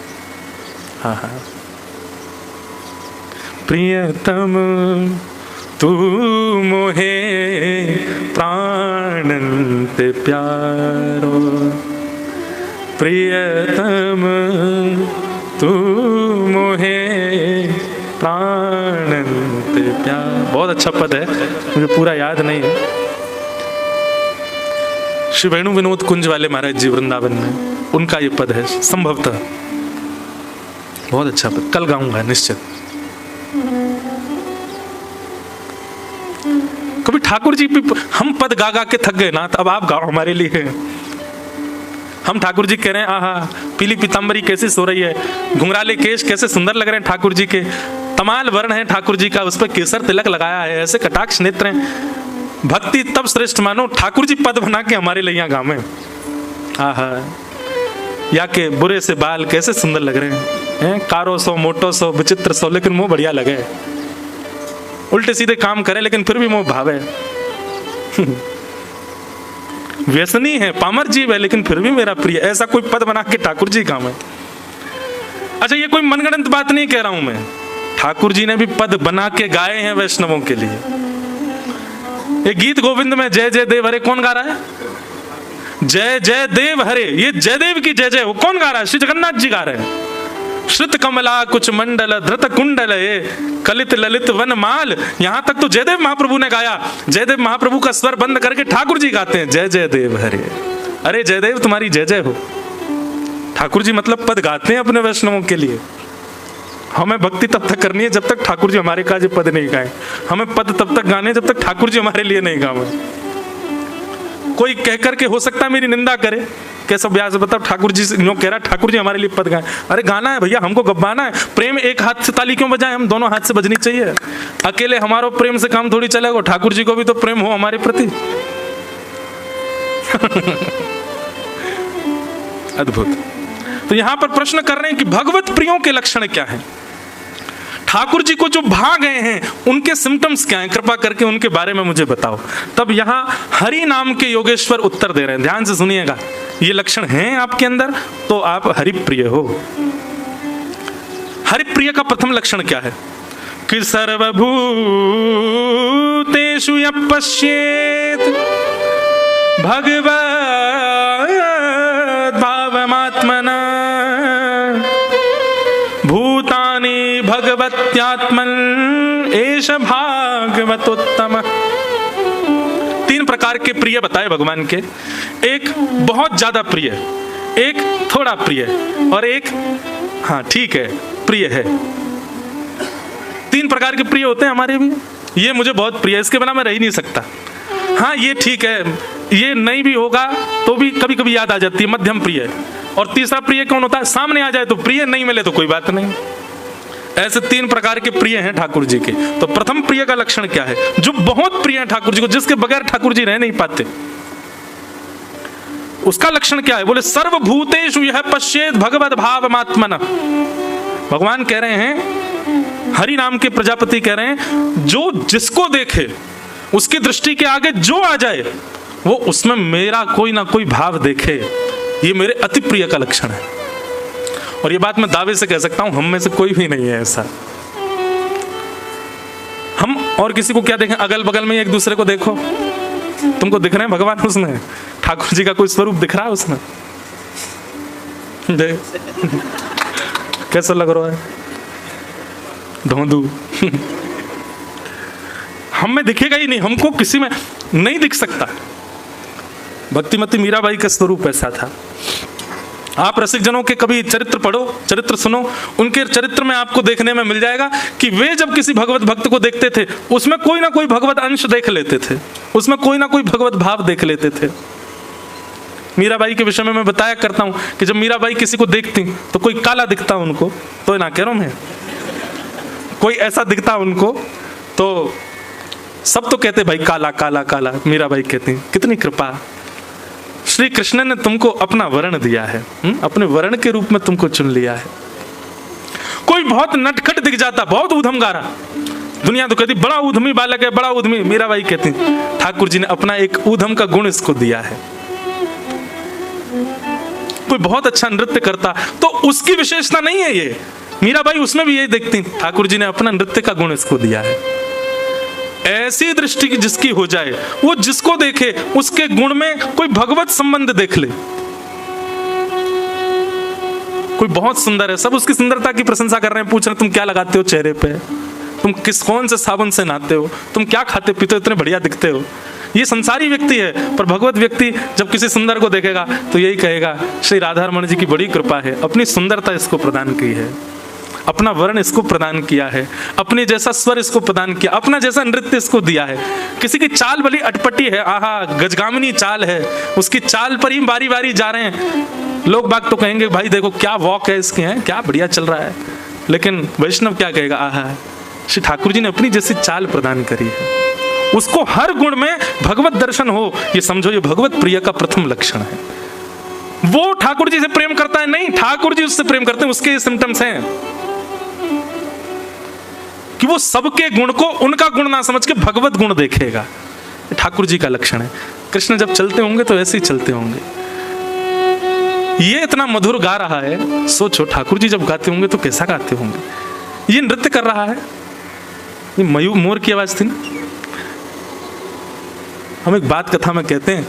हाँ हाँ, प्रियतम तू मोहे प्राणंते प्यारो, प्रियतम तू मोहे प्राणंते प्यार। बहुत अच्छा पद है, मुझे पूरा याद नहीं है। श्री वेणु विनोद कुंज वाले महाराज जी वृंदावन में, उनका ये पद है संभवतः। बहुत अच्छा पद, कल गाऊंगा निश्चित। कभी ठाकुर जी हम पद गा गा के थक गए ना, तो अब आप गाओ हमारे लिए। हम ठाकुर जी कह रहे हैं, आहा पीली पीताम्बरी कैसी सो रही है, घुंघराले केश कैसे सुंदर लग रहे हैं ठाकुर जी के, तमाल वर्ण है ठाकुर जी का, उस पर केसर तिलक लगाया है, ऐसे कटाक्ष नेत्र हैं। भक्ति तब श्रेष्ठ मानो ठाकुर जी पद बना के हमारे लिए यहाँ गावे। आहा, या के बुरे से बाल कैसे सुंदर लग रहे हैं, कारो सो मोटो सो विचित्र सो, लेकिन मुंह बढ़िया लगे। उल्टे सीधे काम करे लेकिन फिर भी मुंह भावे। व्यसनी है, पामर जीव है, लेकिन फिर भी मेरा प्रिय। ऐसा कोई पद बना के ठाकुर जी काम है। अच्छा, ये कोई मनगढ़ंत बात नहीं कह रहा हूं मैं, ठाकुर जी ने भी पद बना के गाए हैं वैष्णवों के लिए। ये गीत गोविंद में जय जय देव हरे कौन गा रहा है? जय जय देव हरे, ये जयदेव की जय जय वो कौन गा रहा है? श्री जगन्नाथ जी गा रहे हैं। श्रुत कमला कुछ मंडल धृत कुंडल कलित ललित वन माल, यहां तक तो जयदेव महाप्रभु ने गाया। जयदेव महाप्रभु का स्वर बंद करके ठाकुर जी गाते हैं जय जय देव हरे। अरे जयदेव तुम्हारी जय जय हो। ठाकुर जी मतलब पद गाते हैं अपने वैष्णवों के लिए। हमें भक्ति तब तक करनी है जब तक ठाकुर जी हमारे काज पद नहीं गाए। हमें पद तब तक गाने जब तक ठाकुर जी हमारे लिए नहीं गावे। कोई कह करके हो सकता है मेरी निंदा करे, कैसा ब्याज बताओ ठाकुर जी यूं कह रहा ठाकुर जी हमारे लिए पद गाए। अरे गाना है भैया, हमको गब्बाना है। प्रेम एक हाथ से ताली क्यों बजाए, हम दोनों हाथ से बजनी चाहिए। अकेले हमारो प्रेम से काम थोड़ी चलेगा, ठाकुर जी को भी तो प्रेम हो हमारे प्रति। अद्भुत। तो यहां पर प्रश्न कर रहे हैं कि भगवत प्रियों के लक्षण क्या हैं। ठाकुर जी को जो भा गए हैं उनके सिम्टम्स क्या हैं, कृपा करके उनके बारे में मुझे बताओ। तब यहां हरि नाम के योगेश्वर उत्तर दे रहे हैं, ध्यान से सुनिएगा। ये लक्षण हैं आपके अंदर तो आप हरिप्रिय हो। हरिप्रिय का प्रथम लक्षण क्या है कि सर्वभूतेषु यः पश्येत् भगवद्भावमात्मना भूतानि भगवत्यात्मन् एष भागवतोत्तम। तीन प्रकार के प्रिय बताए भगवान के। एक बहुत ज्यादा प्रिय, एक थोड़ा प्रिय, और एक हाँ ठीक है प्रिय है। तीन प्रकार के प्रिय होते हैं हमारे भी। ये मुझे बहुत प्रिय है, इसके बिना मैं रह ही नहीं सकता। हाँ ये ठीक है, ये नहीं भी होगा तो भी कभी कभी याद आ जाती है, मध्यम प्रिय। और तीसरा प्रिय कौन होता है? सामने आ जाए तो प्रिय, नहीं मिले तो कोई बात नहीं। ऐसे तीन प्रकार के प्रिय हैं ठाकुर जी के। तो प्रथम प्रिय का लक्षण क्या है? जो बहुत प्रिय है ठाकुर जी को, जिसके बगैर ठाकुर जी रह नहीं पाते। उसका लक्षण क्या है? बोले सर्वभूतेषु यः पश्येत् भगवद् भावमात्मनः। भगवान कह रहे हैं, हरि नाम के प्रजापति कह रहे हैं, जो जिसको देखे उसकी दृष्टि के आगे जो आ जाए वो उसमें मेरा कोई ना कोई भाव देखे। ये मेरे अति प्रिय का लक्षण है। और ये बात मैं दावे से कह सकता हूं, हम में से कोई भी नहीं है ऐसा। हम और किसी को क्या देखें? अगल बगल में एक दूसरे को देखो, तुमको दिख रहे हैं भगवान उसमें? ठाकुर जी का कोई स्वरूप दिख रहा है उसमें? कैसा लग रहा है? धोंधू। हम में दिखेगा ही नहीं, हमको किसी में नहीं दिख सकता। भक्तिमती मीराबाई का स्वरूप ऐसा था। आप रसिक जनों के कभी चरित्र पढ़ो, चरित्र सुनो, उनके चरित्र में आपको देखने में मिल जाएगा कि वे जब किसी भगवत भक्त को देखते थे उसमें कोई ना कोई भगवत अंश देख लेते थे, उसमें कोई ना कोई भगवत भाव देख लेते थे। मीराबाई के विषय में मैं बताया करता हूं कि जब मीराबाई किसी को देखती तो कोई काला दिखता उनको तो ना कह रहा हूं मैं, कोई ऐसा दिखता उनको तो सब तो कहते भाई काला काला काला। मीराबाई कहती कितनी कृपा, श्री कृष्ण ने तुमको अपना वर्ण दिया है, अपने वर्ण के रूप में तुमको चुन लिया है। कोई बहुत नटखट दिख जाता, बहुत ऊधमगारा, दुनिया तो कहती बड़ा ऊधमी बालक है, बड़ा ऊधमी। मीराबाई कहती ठाकुर जी ने अपना एक ऊधम का गुण इसको दिया है। कोई बहुत अच्छा नृत्य करता तो उसकी विशेषता नहीं है ये, मीराबाई उसमें भी यही देखती ठाकुर जी ने अपना नृत्य का गुण इसको दिया है। ऐसी दृष्टि जिसकी हो जाए, वो जिसको देखे उसके गुण में कोई भगवत संबंध देख ले। कोई बहुत सुंदर है, सब उसकी सुंदरता की प्रशंसा कर रहे हैं, पूछ रहे तुम क्या लगाते हो चेहरे पे, तुम कौन से साबुन से नहाते हो, तुम क्या खाते पीते हो, इतने बढ़िया दिखते हो। ये संसारी व्यक्ति है, पर भगवत व्यक्ति जब किसी सुंदर को देखेगा तो यही कहेगा श्री राधा रमण जी की बड़ी कृपा है, अपनी सुंदरता इसको प्रदान की है, अपना वर्ण इसको प्रदान किया है, अपने जैसा स्वर इसको प्रदान किया, अपना जैसा नृत्य इसको दिया है। किसी की चाल भली अटपटी है, आहा गजगामिनी चाल है, उसकी चाल पर ही बारी बारी जा रहे हैं, लोग बाग तो कहेंगे भाई देखो क्या वॉक है इसके, हैं क्या बढ़िया चल रहा है। लेकिन वैष्णव क्या कहेगा, आहा श्री ठाकुर जी ने अपनी जैसी चाल प्रदान करी है, उसको हर गुण में भगवत दर्शन हो, ये समझो ये भगवत प्रिय का प्रथम लक्षण है। वो ठाकुर जी से प्रेम करता है नहीं, ठाकुर जी उससे प्रेम करते हैं, उसके ये सिम्टम्स हैं कि वो सबके गुण को उनका गुण ना समझ के भगवत गुण देखेगा। ठाकुर जी का लक्षण है। कृष्ण जब चलते होंगे तो ऐसे ही चलते होंगे। ये इतना मधुर गा रहा है, सोचो ठाकुर जी जब गाते होंगे तो कैसा गाते होंगे। ये नृत्य कर रहा है, ये मयूर मोर की आवाज थी ना। हम एक बात कथा में कहते हैं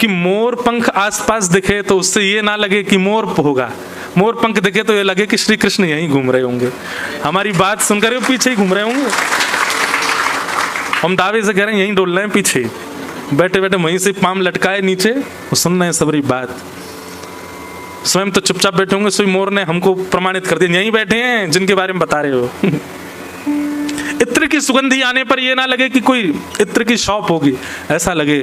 कि मोर पंख आसपास दिखे तो उससे ये ना लगे कि मोर होगा, मोर पंख दिखे तो ये लगे कि श्री कृष्ण यहीं घूम रहे होंगे, हमारी बात सुनकर वो पीछे ही घूम रहे होंगे। हम दावे से कह रहे हैं यहीं डोल रहे हैं, पीछे बैठे बैठे वहीं से पाम लटकाए नीचे, वो सुन रहे हैं सबरी बात। स्वयं तो चुपचाप बैठे होंगे, सोई मोर ने हमको प्रमाणित कर दिया, यहीं बैठे हैं जिनके बारे में बता रहे हो। इत्र की सुगंधी आने पर यह ना लगे कि कोई इत्र की शॉप होगी, ऐसा लगे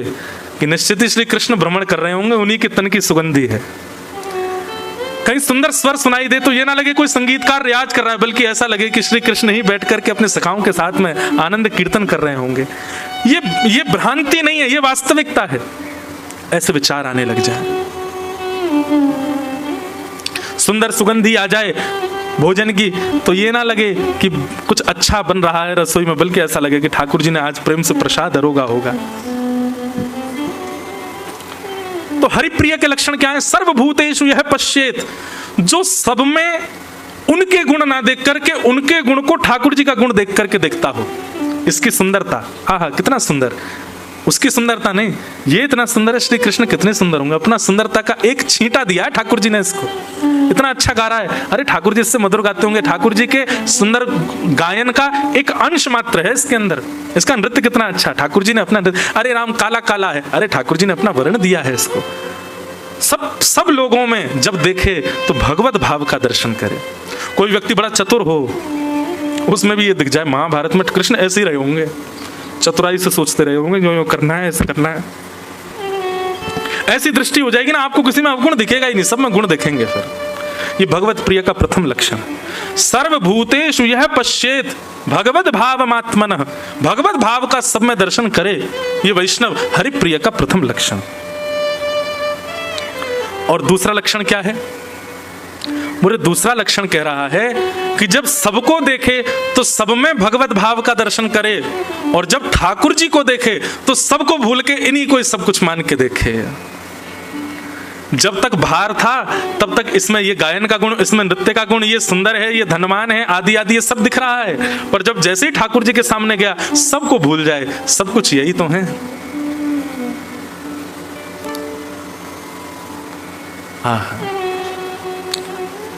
कि निश्चित ही श्री कृष्ण भ्रमण कर रहे होंगे, उन्हीं के तन की सुगंधी है। कहीं सुंदर स्वर सुनाई दे तो ये ना लगे कोई संगीतकार रियाज कर रहा है, बल्कि ऐसा लगे कि श्री कृष्ण ही बैठ करके अपने सखाओं के साथ में आनंद कीर्तन कर रहे होंगे। ये भ्रांति नहीं है, ये वास्तविकता है। ऐसे विचार आने लग जाए, सुंदर सुगंधी आ जाए भोजन की तो ये ना लगे कि कुछ अच्छा बन रहा है रसोई में, बल्कि ऐसा लगे कि ठाकुर जी ने आज प्रेम से प्रसाद अरोगा होगा। तो हरिप्रिय के लक्षण क्या है? सर्वभूतेषु यह पश्येत, जो सब में उनके गुण ना देख करके उनके गुण को ठाकुर जी का गुण देख करके देखता हो। इसकी सुंदरता, आहा कितना सुंदर, उसकी सुंदरता नहीं, ये इतना सुंदर है, श्री कृष्ण कितने सुंदर होंगे। अपना सुंदरता का एक छींटा दिया है ठाकुर जी ने इसको, इतना अच्छा गा रहा है। अरे ठाकुर जी इससे मधुर गाते होंगे, ठाकुर जी के सुंदर गायन का एक अंश मात्र है इसके अंदर। इसका नृत्य कितना अच्छा, ठाकुर जी ने अपना, अरे राम काला काला है, अरे ठाकुर जी ने अपना वर्ण दिया है इसको। सब लोगों में जब देखे तो भगवत भाव का दर्शन करे। कोई व्यक्ति बड़ा चतुर हो, उसमें भी ये दिख जाए, महाभारत में कृष्ण ऐसे ही रहे होंगे, चतुराई से सोचते रहे होंगे, जो करना है ऐसे करना है। ऐसी दृष्टि हो जाएगी ना, आपको किसी में अवगुण दिखेगा ही नहीं, सब में गुण दिखेंगे। फिर ये भगवत प्रिय का प्रथम लक्षण। सर्वभूतेषु यह पश्येत भगवत भावमात्मनः, भगवत भाव का सब में दर्शन करे, ये वैष्णव हरिप्रिय का प्रथम लक्षण। और दूसरा लक्षण क्या है? मुझे दूसरा लक्षण कह रहा है कि जब सबको देखे तो सब में भगवत भाव का दर्शन करे, और जब ठाकुर जी को देखे तो सबको भूल के इन्हीं को सब कुछ मान के देखे। जब तक भार था तब तक इसमें ये गायन का गुण, इसमें नृत्य का गुण, ये सुंदर है, ये धनवान है, आदि आदि ये सब दिख रहा है। पर जब जैसे ही ठाकुर जी के सामने गया सबको भूल जाए, सब कुछ यही तो है।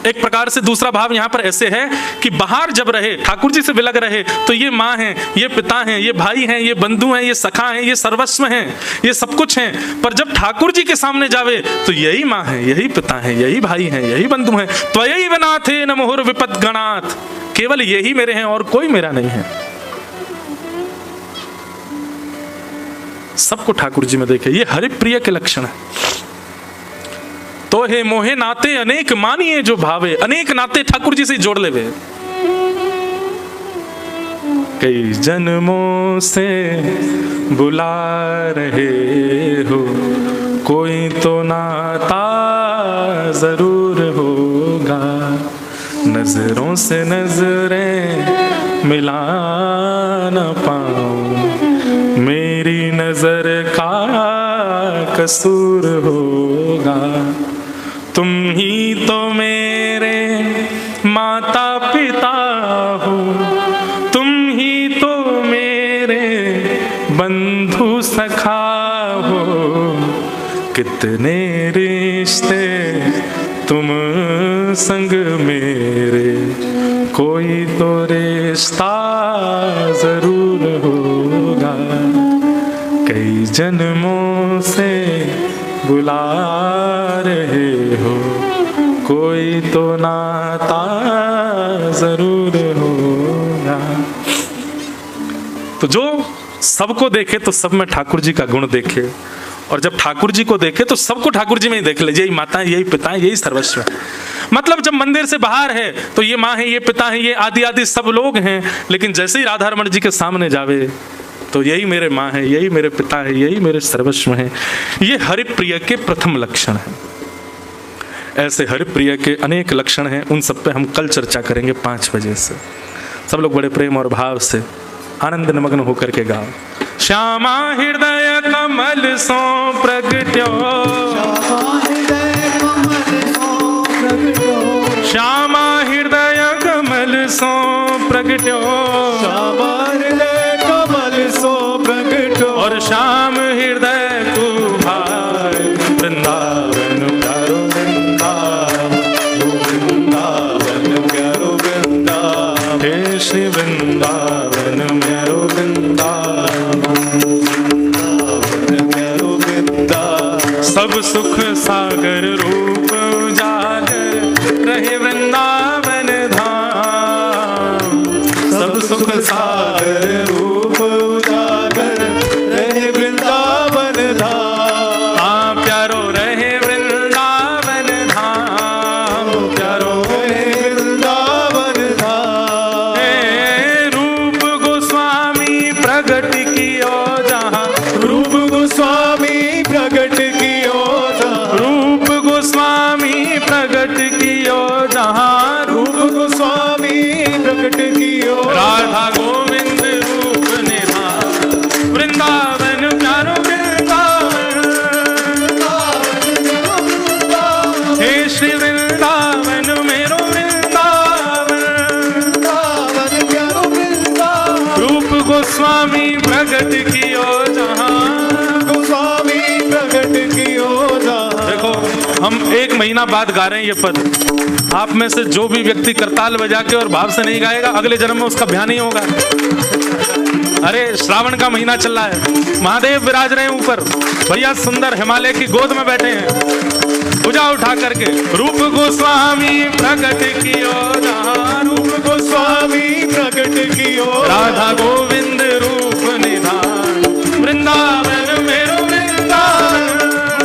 एक प्रकार से दूसरा भाव यहां पर ऐसे है कि बाहर जब रहे, ठाकुर जी से विलग रहे, तो ये माँ हैं, ये पिता हैं, ये भाई हैं, ये बंधु हैं, ये सखा हैं, ये सर्वस्व हैं, ये सब कुछ हैं। पर जब ठाकुर जी के सामने जावे तो यही माँ है, यही पिता हैं, यही भाई हैं, यही बंधु हैं। त्वयैव नाथेन मुहुर विपद गणात्, केवल यही मेरे हैं और कोई मेरा नहीं है। सबको ठाकुर जी में देखे, ये हरिप्रिय के लक्षण है। तो हे मोहे नाते अनेक मानिए जो भावे, अनेक नाते ठाकुर जी से जोड़ ले वे। कई जन्मों से बुला रहे हो, कोई तो नाता जरूर होगा, नजरों से नजरें मिला न पाऊं, मेरी नजर का कसूर होगा। तुम ही तो मेरे माता पिता हो, तुम ही तो मेरे बंधु सखा हो, कितने रिश्ते तुम संग मेरे, कोई तो रिश्ता जरूर होगा। कई जन्मों से बुला रहे हो, कोई तो नाता जरूर होगा। तो जो सबको देखे तो सब में ठाकुर जी का गुण देखे, और जब ठाकुर जी को देखे तो सबको ठाकुर जी में ही देख ले। यही माता है, यही पिता है, यही सर्वस्व है। मतलब जब मंदिर से बाहर है तो ये माँ है, ये पिता है, ये आदि आदि सब लोग हैं, लेकिन जैसे ही राधा रमण जी के सामने जावे तो यही मेरे माँ है, यही मेरे पिता है, यही मेरे सर्वस्व है। ये हरिप्रिय के प्रथम लक्षण है। ऐसे हरिप्रिय के अनेक लक्षण हैं, उन सब पे हम कल चर्चा करेंगे 5 बजे से। सब लोग बड़े प्रेम और भाव से आनंद निमग्न होकर के गाओ। श्यामा हृदय कमल सो प्रगट्यो, श्यामा हृदय कमल सो प्रगट्यो,
श्यामा हृदय कमल सो प्रगट्यो,
और श्याम हृदय को भाई वृंदावन प्यारो वृंदावन,
वृंदावन प्यारो वृंदावन,
हे श्री वृंदावन मेरो वृंदावन, सब सुख सागर रूप उजागर रहे वृंदावन धाम, सब सुख सागर
रूप उजागर रहे वृंदावन धाम।
हाँ प्यारो रहे वृंदावन धाम, प्यारो
रहे वृंदावन धाम।
हे रूप गोस्वामी प्रगट कियो जहाँ,
रूप गोस्वामी प्रगट कियो जहाँ,
रूप गोस्वामी प्रगट कियो जहाँ,
रूप गोस्वामी प्रगट कियो,
राधा गोविंद रूप निधान, वृंदावन प्यारो वृंदावन, हे श्री वृंदावन मेरो वृंदावन,
वृंदावन प्यारो वृंदावन,
रूप गोस्वामी प्रगट कियो जहाँ।
गोस्वामी प्रगट कियो जहाँ।
देखो हम 1 महीना बाद गा रहे हैं ये पद। आप में से जो भी व्यक्ति करताल बजा के और भाव से नहीं गाएगा, अगले जन्म में उसका ध्यान नहीं होगा। अरे श्रावण का महीना चल रहा है, महादेव विराज रहे हैं ऊपर, भैया सुंदर हिमालय की गोद में बैठे हैं, भुजा उठा करके। रूप गोस्वामी प्रगट कियो जहाँ, रूप गोस्वामी
प्रगट कियो,
राधा गोविंद रूप निधान, वृंदावन मेरो वृंदावन,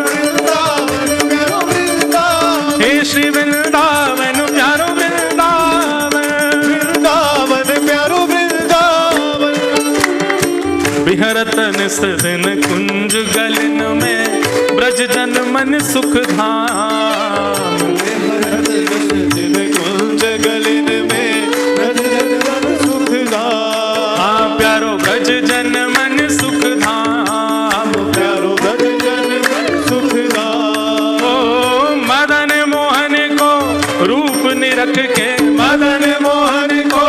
वृंदावन प्यारो वृंदावन,
हे श्री वृंदावन प्यारो वृंदावन,
वृंदावन प्यारो वृंदावन।
बिहरत निस दिन कुंज गलन में, ब्रज जन मन सुख धाम,
दिन कुंज गलिन में, ब्रज जन मन सुख धाम।
हाँ प्यारो ब्रज जन मन सुख धाम,
प्यारो ब्रज जन मन सुख धाम।
ओ मदन मोहन को रूप निरख के, मदन मोहन को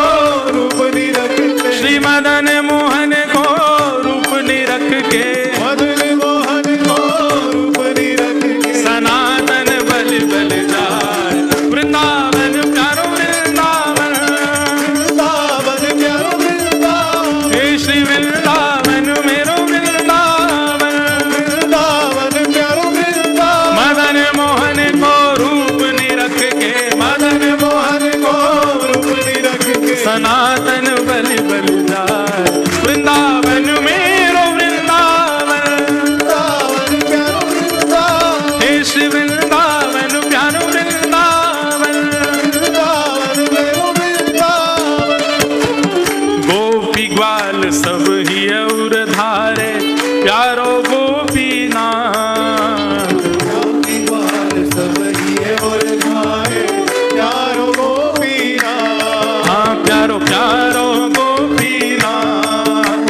रूप निरख के,
श्री मदन मोहन को रूप निरख के,
मदन मोहन को रूप निरख के,
सनातन बल बल जाय, वृंदावन प्यारो वृंदावन,
वृंदावन प्यारो वृंदावन,
हे श्री वृंदावन मेरो वृंदावन,
वृंदावन प्यारो वृंदावन,
मदन मोहन को रूप निरख के, मदन मोहन को
रूप निरख के,
सनातन बल बल जाय, वृंदावन मेरो वृंदावन,
वृंदावन प्यारो वृंदावन,
हे श्री वृंदावन बाल सब ही और धारे प्यारो गोपीनाथ।
जाति बाल सब ही और धारे प्यारो गोपीनाथ।
हाँ प्यारो प्यारो गोपीनाथ,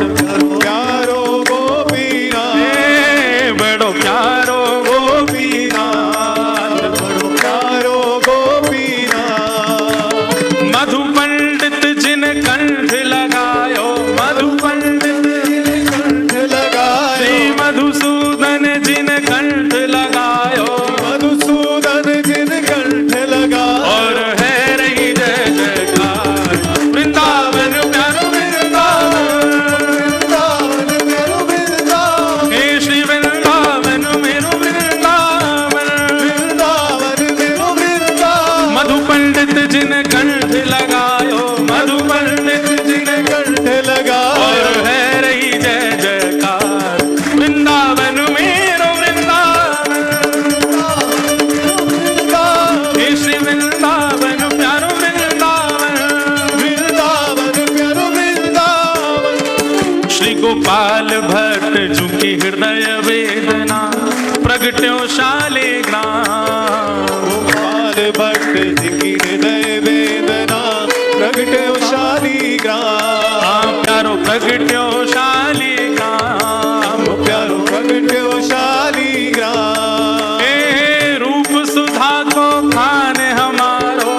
प्यारो गोपीनाथ।
बड़ो प्यारो गोपीनाथ,
बड़ो प्यारो गोपीनाथ।
मधु पंडित जिन कंठ लगायो, मधु पंडित
कंठ लगायो,
श्री मधुसूदन जिन कंठ लगायो,
मधुसूदन जिन कंठ लगायो।
और है रही जय जयकार वृंदावन प्यारो वृंदावन।
वृंदावन मेरो वृंदावन,
हे श्री वृंदावन मेरो वृंदावन।
वृंदावन मेरो वृंदावन।
मधु पंडित जिन कंठ लगायो, मधु पंडित जिन
कंठ
और
लगायो,
है रही जय जयकार वृंदावन मेरो वृंदावन। हे श्री वृंदावन प्यारो वृंदावन।
वृंदावन प्यारो वृंदावन।
श्री गोपाल भट्ट झुकी हृदय वेदना प्रगट्यो शालिग्राम।
गोपाल भट्ट जी की हृदय वेदना प्रगट्यो शालिग्राम।
हाँ प्यारो प्रगट्यो शालिग्राम।
प्यारो प्रगट्यो शालिग्राम।
हे रूप सुधा को खान हमारो,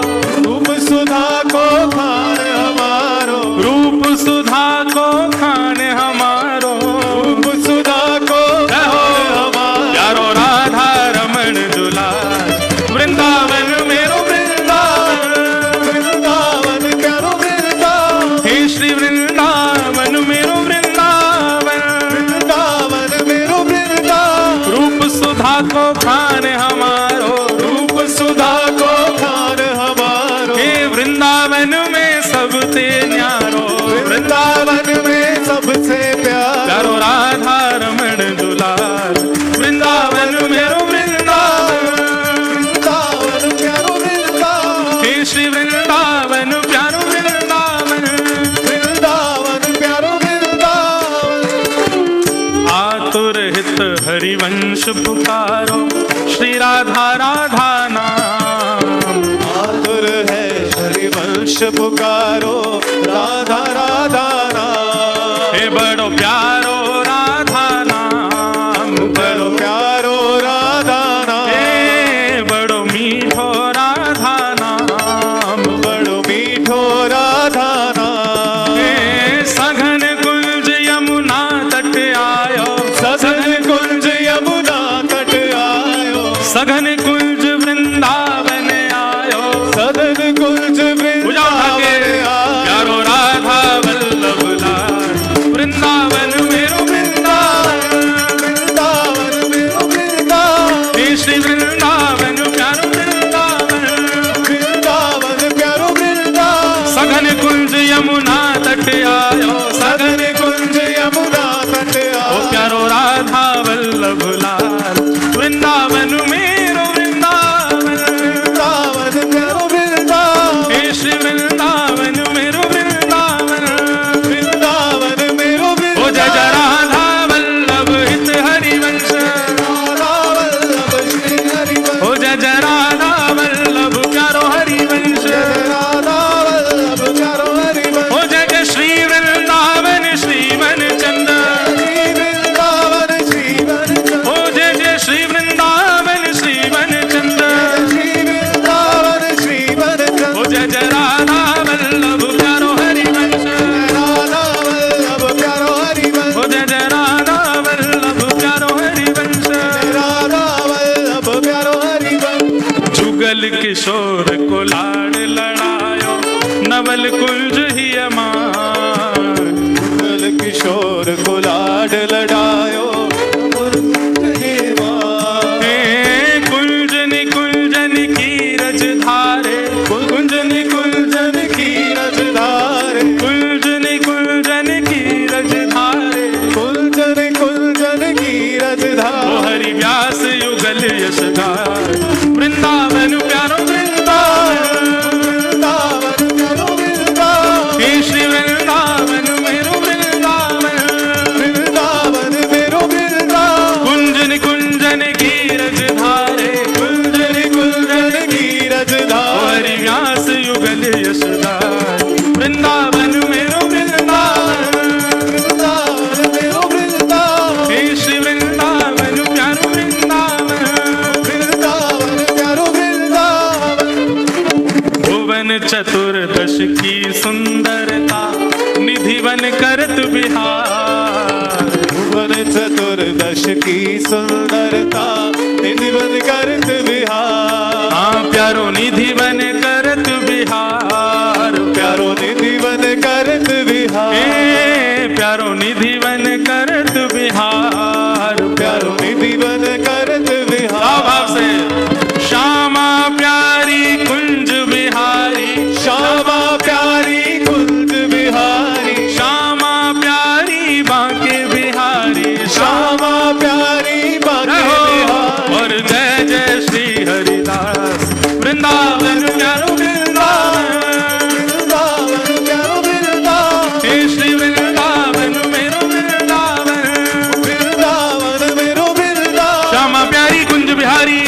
रूप सुधा को खान हमारो,
रूप सुधा को खान हमारो।
रूप सुधा को
जय हो
खान हमारो।
प्यारो राधा रमण दुलार वृंदावन मेरो वृंदावन।
वृंदावन प्यारो वृंदावन।
हे श्री वृंदावन मेरो वृंदावन।
वृंदावन मेरो वृंदावन।
रूप सुधा को खान हमारो,
रूप सुधा को खान हमारो।
हे वृंदावन में सबसे न्यारो।
वृंदावन में सबसे प्यारो
प्यारो राधा रमण दुलार वृंदावन मेरो वृंदावन।
वृंदावन प्यारो वृंदावन।
हे श्री वृंदावन प्यारो वृंदावन।
वृंदावन प्यारो वृंदावन।
आतुर हित हरिवंश पुकारो श्री राधा राधा नाम।
आतुर है हरिवंश पुकारो राधा राधा नाम।
हे बड़ो प्यारो राधा नाम,
बड़ो प्यारो राधा नाम।
हे बड़ो मीठो राधा नाम।
बड़ो मीठो राधा नाम।
हे सघन कुंज यमुना तट आयो,
सघन कुंज यमुना तट आयो।
सघन कुंज वृंदावन आयो।
सघन कुंज
बुझाओ ठाके
वृंदावन आयो।
प्यारो राधा भुवन करत बिहार।
भुवन चतुर्दश की सुंदरता निधि बन करत बिहार।
हाँ प्यारो निधि बन करत बिहार।
प्यारो निधि बन करत बिहार।
प्यारो निधि बन करत बिहार।
प्यारो निधि बन करत बिहार।
भाव से श्यामा प्यारी कुंज बिहारी।
श्यामा प्यारी कुंज बिहारी।
श्यामा प्यारी बांके बिहारी।
श्यामा प्यारी बांके बिहारी।
और जय जय श्री हरिदास वृंदावन प्यारो वृंदावन।
वृंदावन प्यारो वृंदावन।
हे श्री वृंदावन मेरो वृंदावन।
वृंदावन मेरो वृंदावन।
श्यामा प्यारी कुंज बिहारी।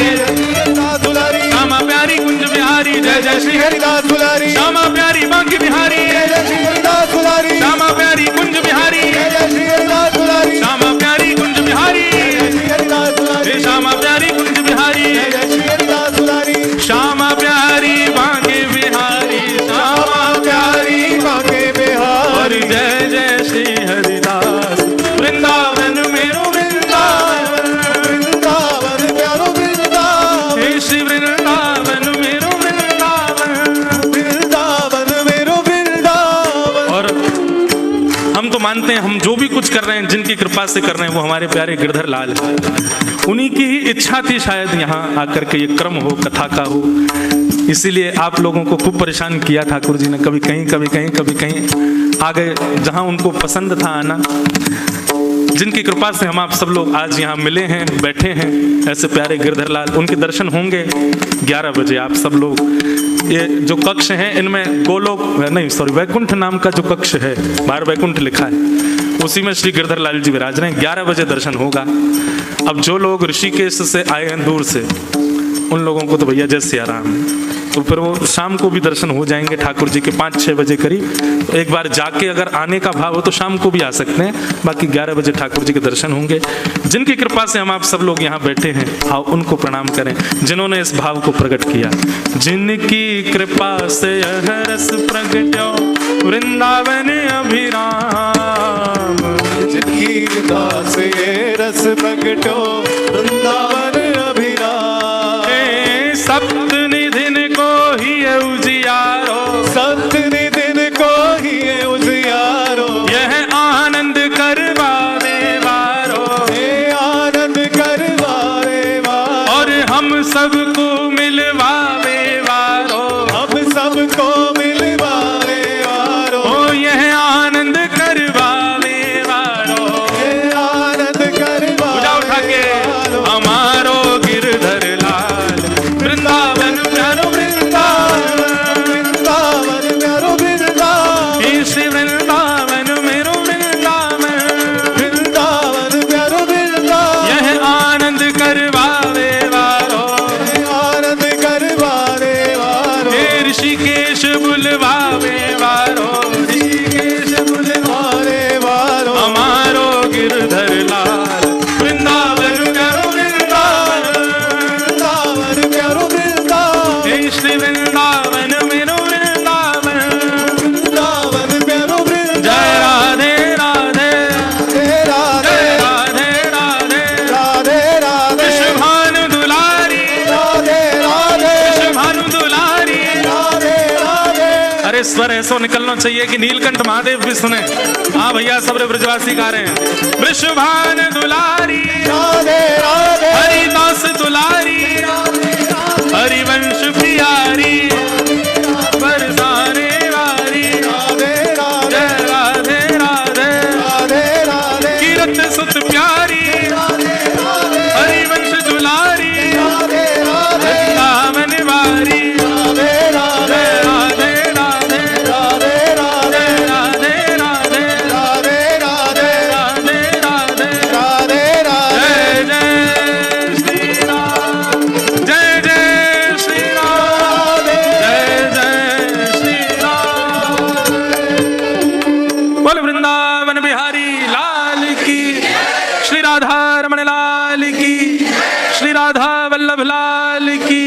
दुलारी।
श्यामा प्यारी कुंज बिहारी। जय जय श्री
हरिदास दुलारी।
श्यामा प्यारी बांके बिहारी।
जय जय श्री हरिदास दुलारी।
श्यामा प्यारी कुंज बिहारी।
जय जय श्री हरिदास दुलारी।
श्यामा प्यारी कुंज बिहारी।
जय श्री हरिदास दुलारी।
हे श्यामा प्यारी कुंज बिहारी।
जय जय श्री हरिदास दुलारी।
श्यामा प्यारी बांके बिहारी। श्यामा
प्यारी बांके बिहारी।
और जय जय श्री हरिदास वृंदावन मेरो वृंदावन।
वृंदावन प्यारो वृंदावन।
हे श्री वृंदावन मेरो वृंदावन।
वृंदावन मेरो वृंदावन।
और हम तो मानते हैं हम जो भी कुछ कर रहे हैं जिनकी कृपा से कर रहे हैं वो हमारे प्यारे गिरधर लाल है। उन्हीं की ही इच्छा थी शायद यहाँ आकर के ये क्रम हो, कथा का हो। इसीलिए आप लोगों को खूब परेशान किया ठाकुर जी ने, कभी कहीं कभी कहीं कभी कहीं आ गए जहाँ उनको पसंद था आना। जिनकी कृपा से हम आप सब लोग आज यहाँ मिले हैं, बैठे हैं, ऐसे प्यारे गिरधर लाल। उनके दर्शन होंगे 11 बजे। आप सब लोग ये जो कक्ष हैं इनमें गोलोक नहीं सॉरी वैकुंठ नाम का जो कक्ष है, बाहर वैकुंठ लिखा है, उसी में श्री गिरधर लाल जी विराज रहे हैं। 11 बजे दर्शन होगा। अब जो लोग ऋषिकेश से आए हैं दूर से, उन लोगों को तो भैया जय सिया राम, तो फिर वो शाम को भी दर्शन हो जाएंगे ठाकुर जी के 5-6 बजे करीब। तो एक बार जाके अगर आने का भाव हो तो शाम को भी आ सकते हैं, बाकी 11 बजे ठाकुर जी के दर्शन होंगे। जिनकी कृपा से हम आप सब लोग यहाँ बैठे हैं, आओ उनको प्रणाम करें जिन्होंने इस भाव को प्रकट किया। जिनकी कृपा से यह रस प्रगट्यो वृंदावन अभिराम।
जिनकी कृपा से ये रस प्रगट्यो वृंदावन अभिराम।
सप्त निधिन को ही उजियारो।
संत निधिन को ही उजियारो।
यह आनंद करवावे वारो।
ये आनंद करवावे वारो।
और हम सबको मिलवावे वारो।
हम सबको मिलवावे वारो।
ओ यह आनंद करवावे वारो।
ये आनंद करवावे
पूजा उठा के
वारो।
हमारो गिरधर लाल वृंदावन प्यारो वृंदावन।
वृंदावन प्यारो वृंदावन।
हे श्री वृंदावन मेरो वृंदावन।
वृंदावन प्यारो वृंदावन।
यह आनंद करवावे वारो।
आनंद करवावे वारो।
हे ऋषिकेश बुलवावे वारो। ऋषिकेश बुलवावे
वारो।
हमारो गिरधर लाल वृंदावन प्यारो वृंदावन।
वृंदावन प्यारो वृंदावन।
हे श्री वृंदावन मेरो वृंदावन।
वृंदावन प्यारो वृंदावन।
जय राधे राधे
राधे राधे
राधे राधे
राधे राधे
विश्वभानु दुलारी।
राधे राधे
विश्वभानु दुलारी।
राधे राधे।
अरे स्वर ऐसा निकलना चाहिए कि नीलकंठ महादेव भी सुने। हाँ भैया सब ब्रजवासी गा रहे हैं। वृषभान दुलारी।
राधे राधे
हरिदास दुलारी। हरिवंश प्यारी। बरसाने वारी।
राधे
जय राधे राधे
राधे राधे
कीरत सुत प्यारी। हरिवंश दुलारी।
राधे राधे
वृंदावन वारी।
राधे राधे
राधे राधे
राधे राधे
राधे राधे
राधे राधे
राधे राधे
राधे राधे
जय जय श्री राम। जय जय श्री राम। जय जय श्री राम। बोल वृंदावन बिहारी लाल की। श्री राधा रमण लाल की। श्री राधा वल्लभ लाल की।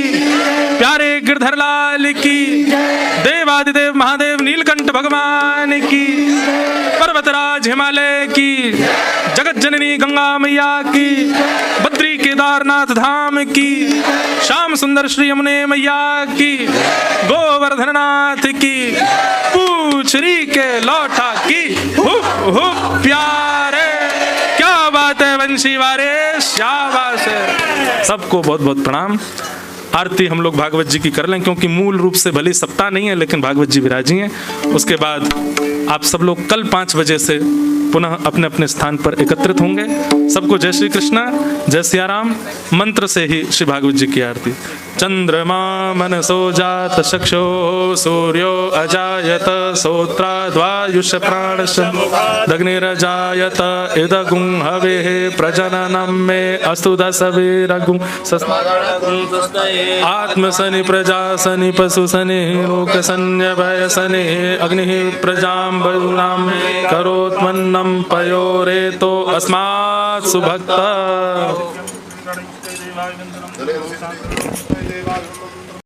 प्यारे गिरधर लाल की। देवादिदेव महादेव नीलकंठ भगवान की। पर्वत पर्वतराज हिमालय की, जगत जननी गंगा मैया की, बद्री केदारनाथ धाम की, श्याम सुंदर श्री यमुने मैया की, गोवर्धननाथ की, पूछरी के लौटा की, प्यारे, क्या बात है वंशी वारे, शाबाश है। सबको बहुत बहुत प्रणाम। आरती हम लोग भागवत जी की कर लें, क्योंकि मूल रूप से भले सप्ताह नहीं है लेकिन भागवत जी विराजी हैं। उसके बाद आप सब लोग कल 5 बजे से पुनः अपने अपने स्थान पर एकत्रित होंगे। सबको जय श्री कृष्णा, जय सिया राम। मंत्र से ही श्री भागवत जी की आरती। चंद्रमा मनसो जात चक्षो सूर्यो अजायत श्रोत्राद्वायुष प्राणशग्निरजायत इदगुं हवेः प्रजननं मे अस्तु दशवीरगुं आत्मसनि प्रजासनि पशुसनि लोकसन्यभयसनि अग्निः प्रजां बहुलां करोत्मन्नं पयोरेतो अस्मात् सुभक्ता।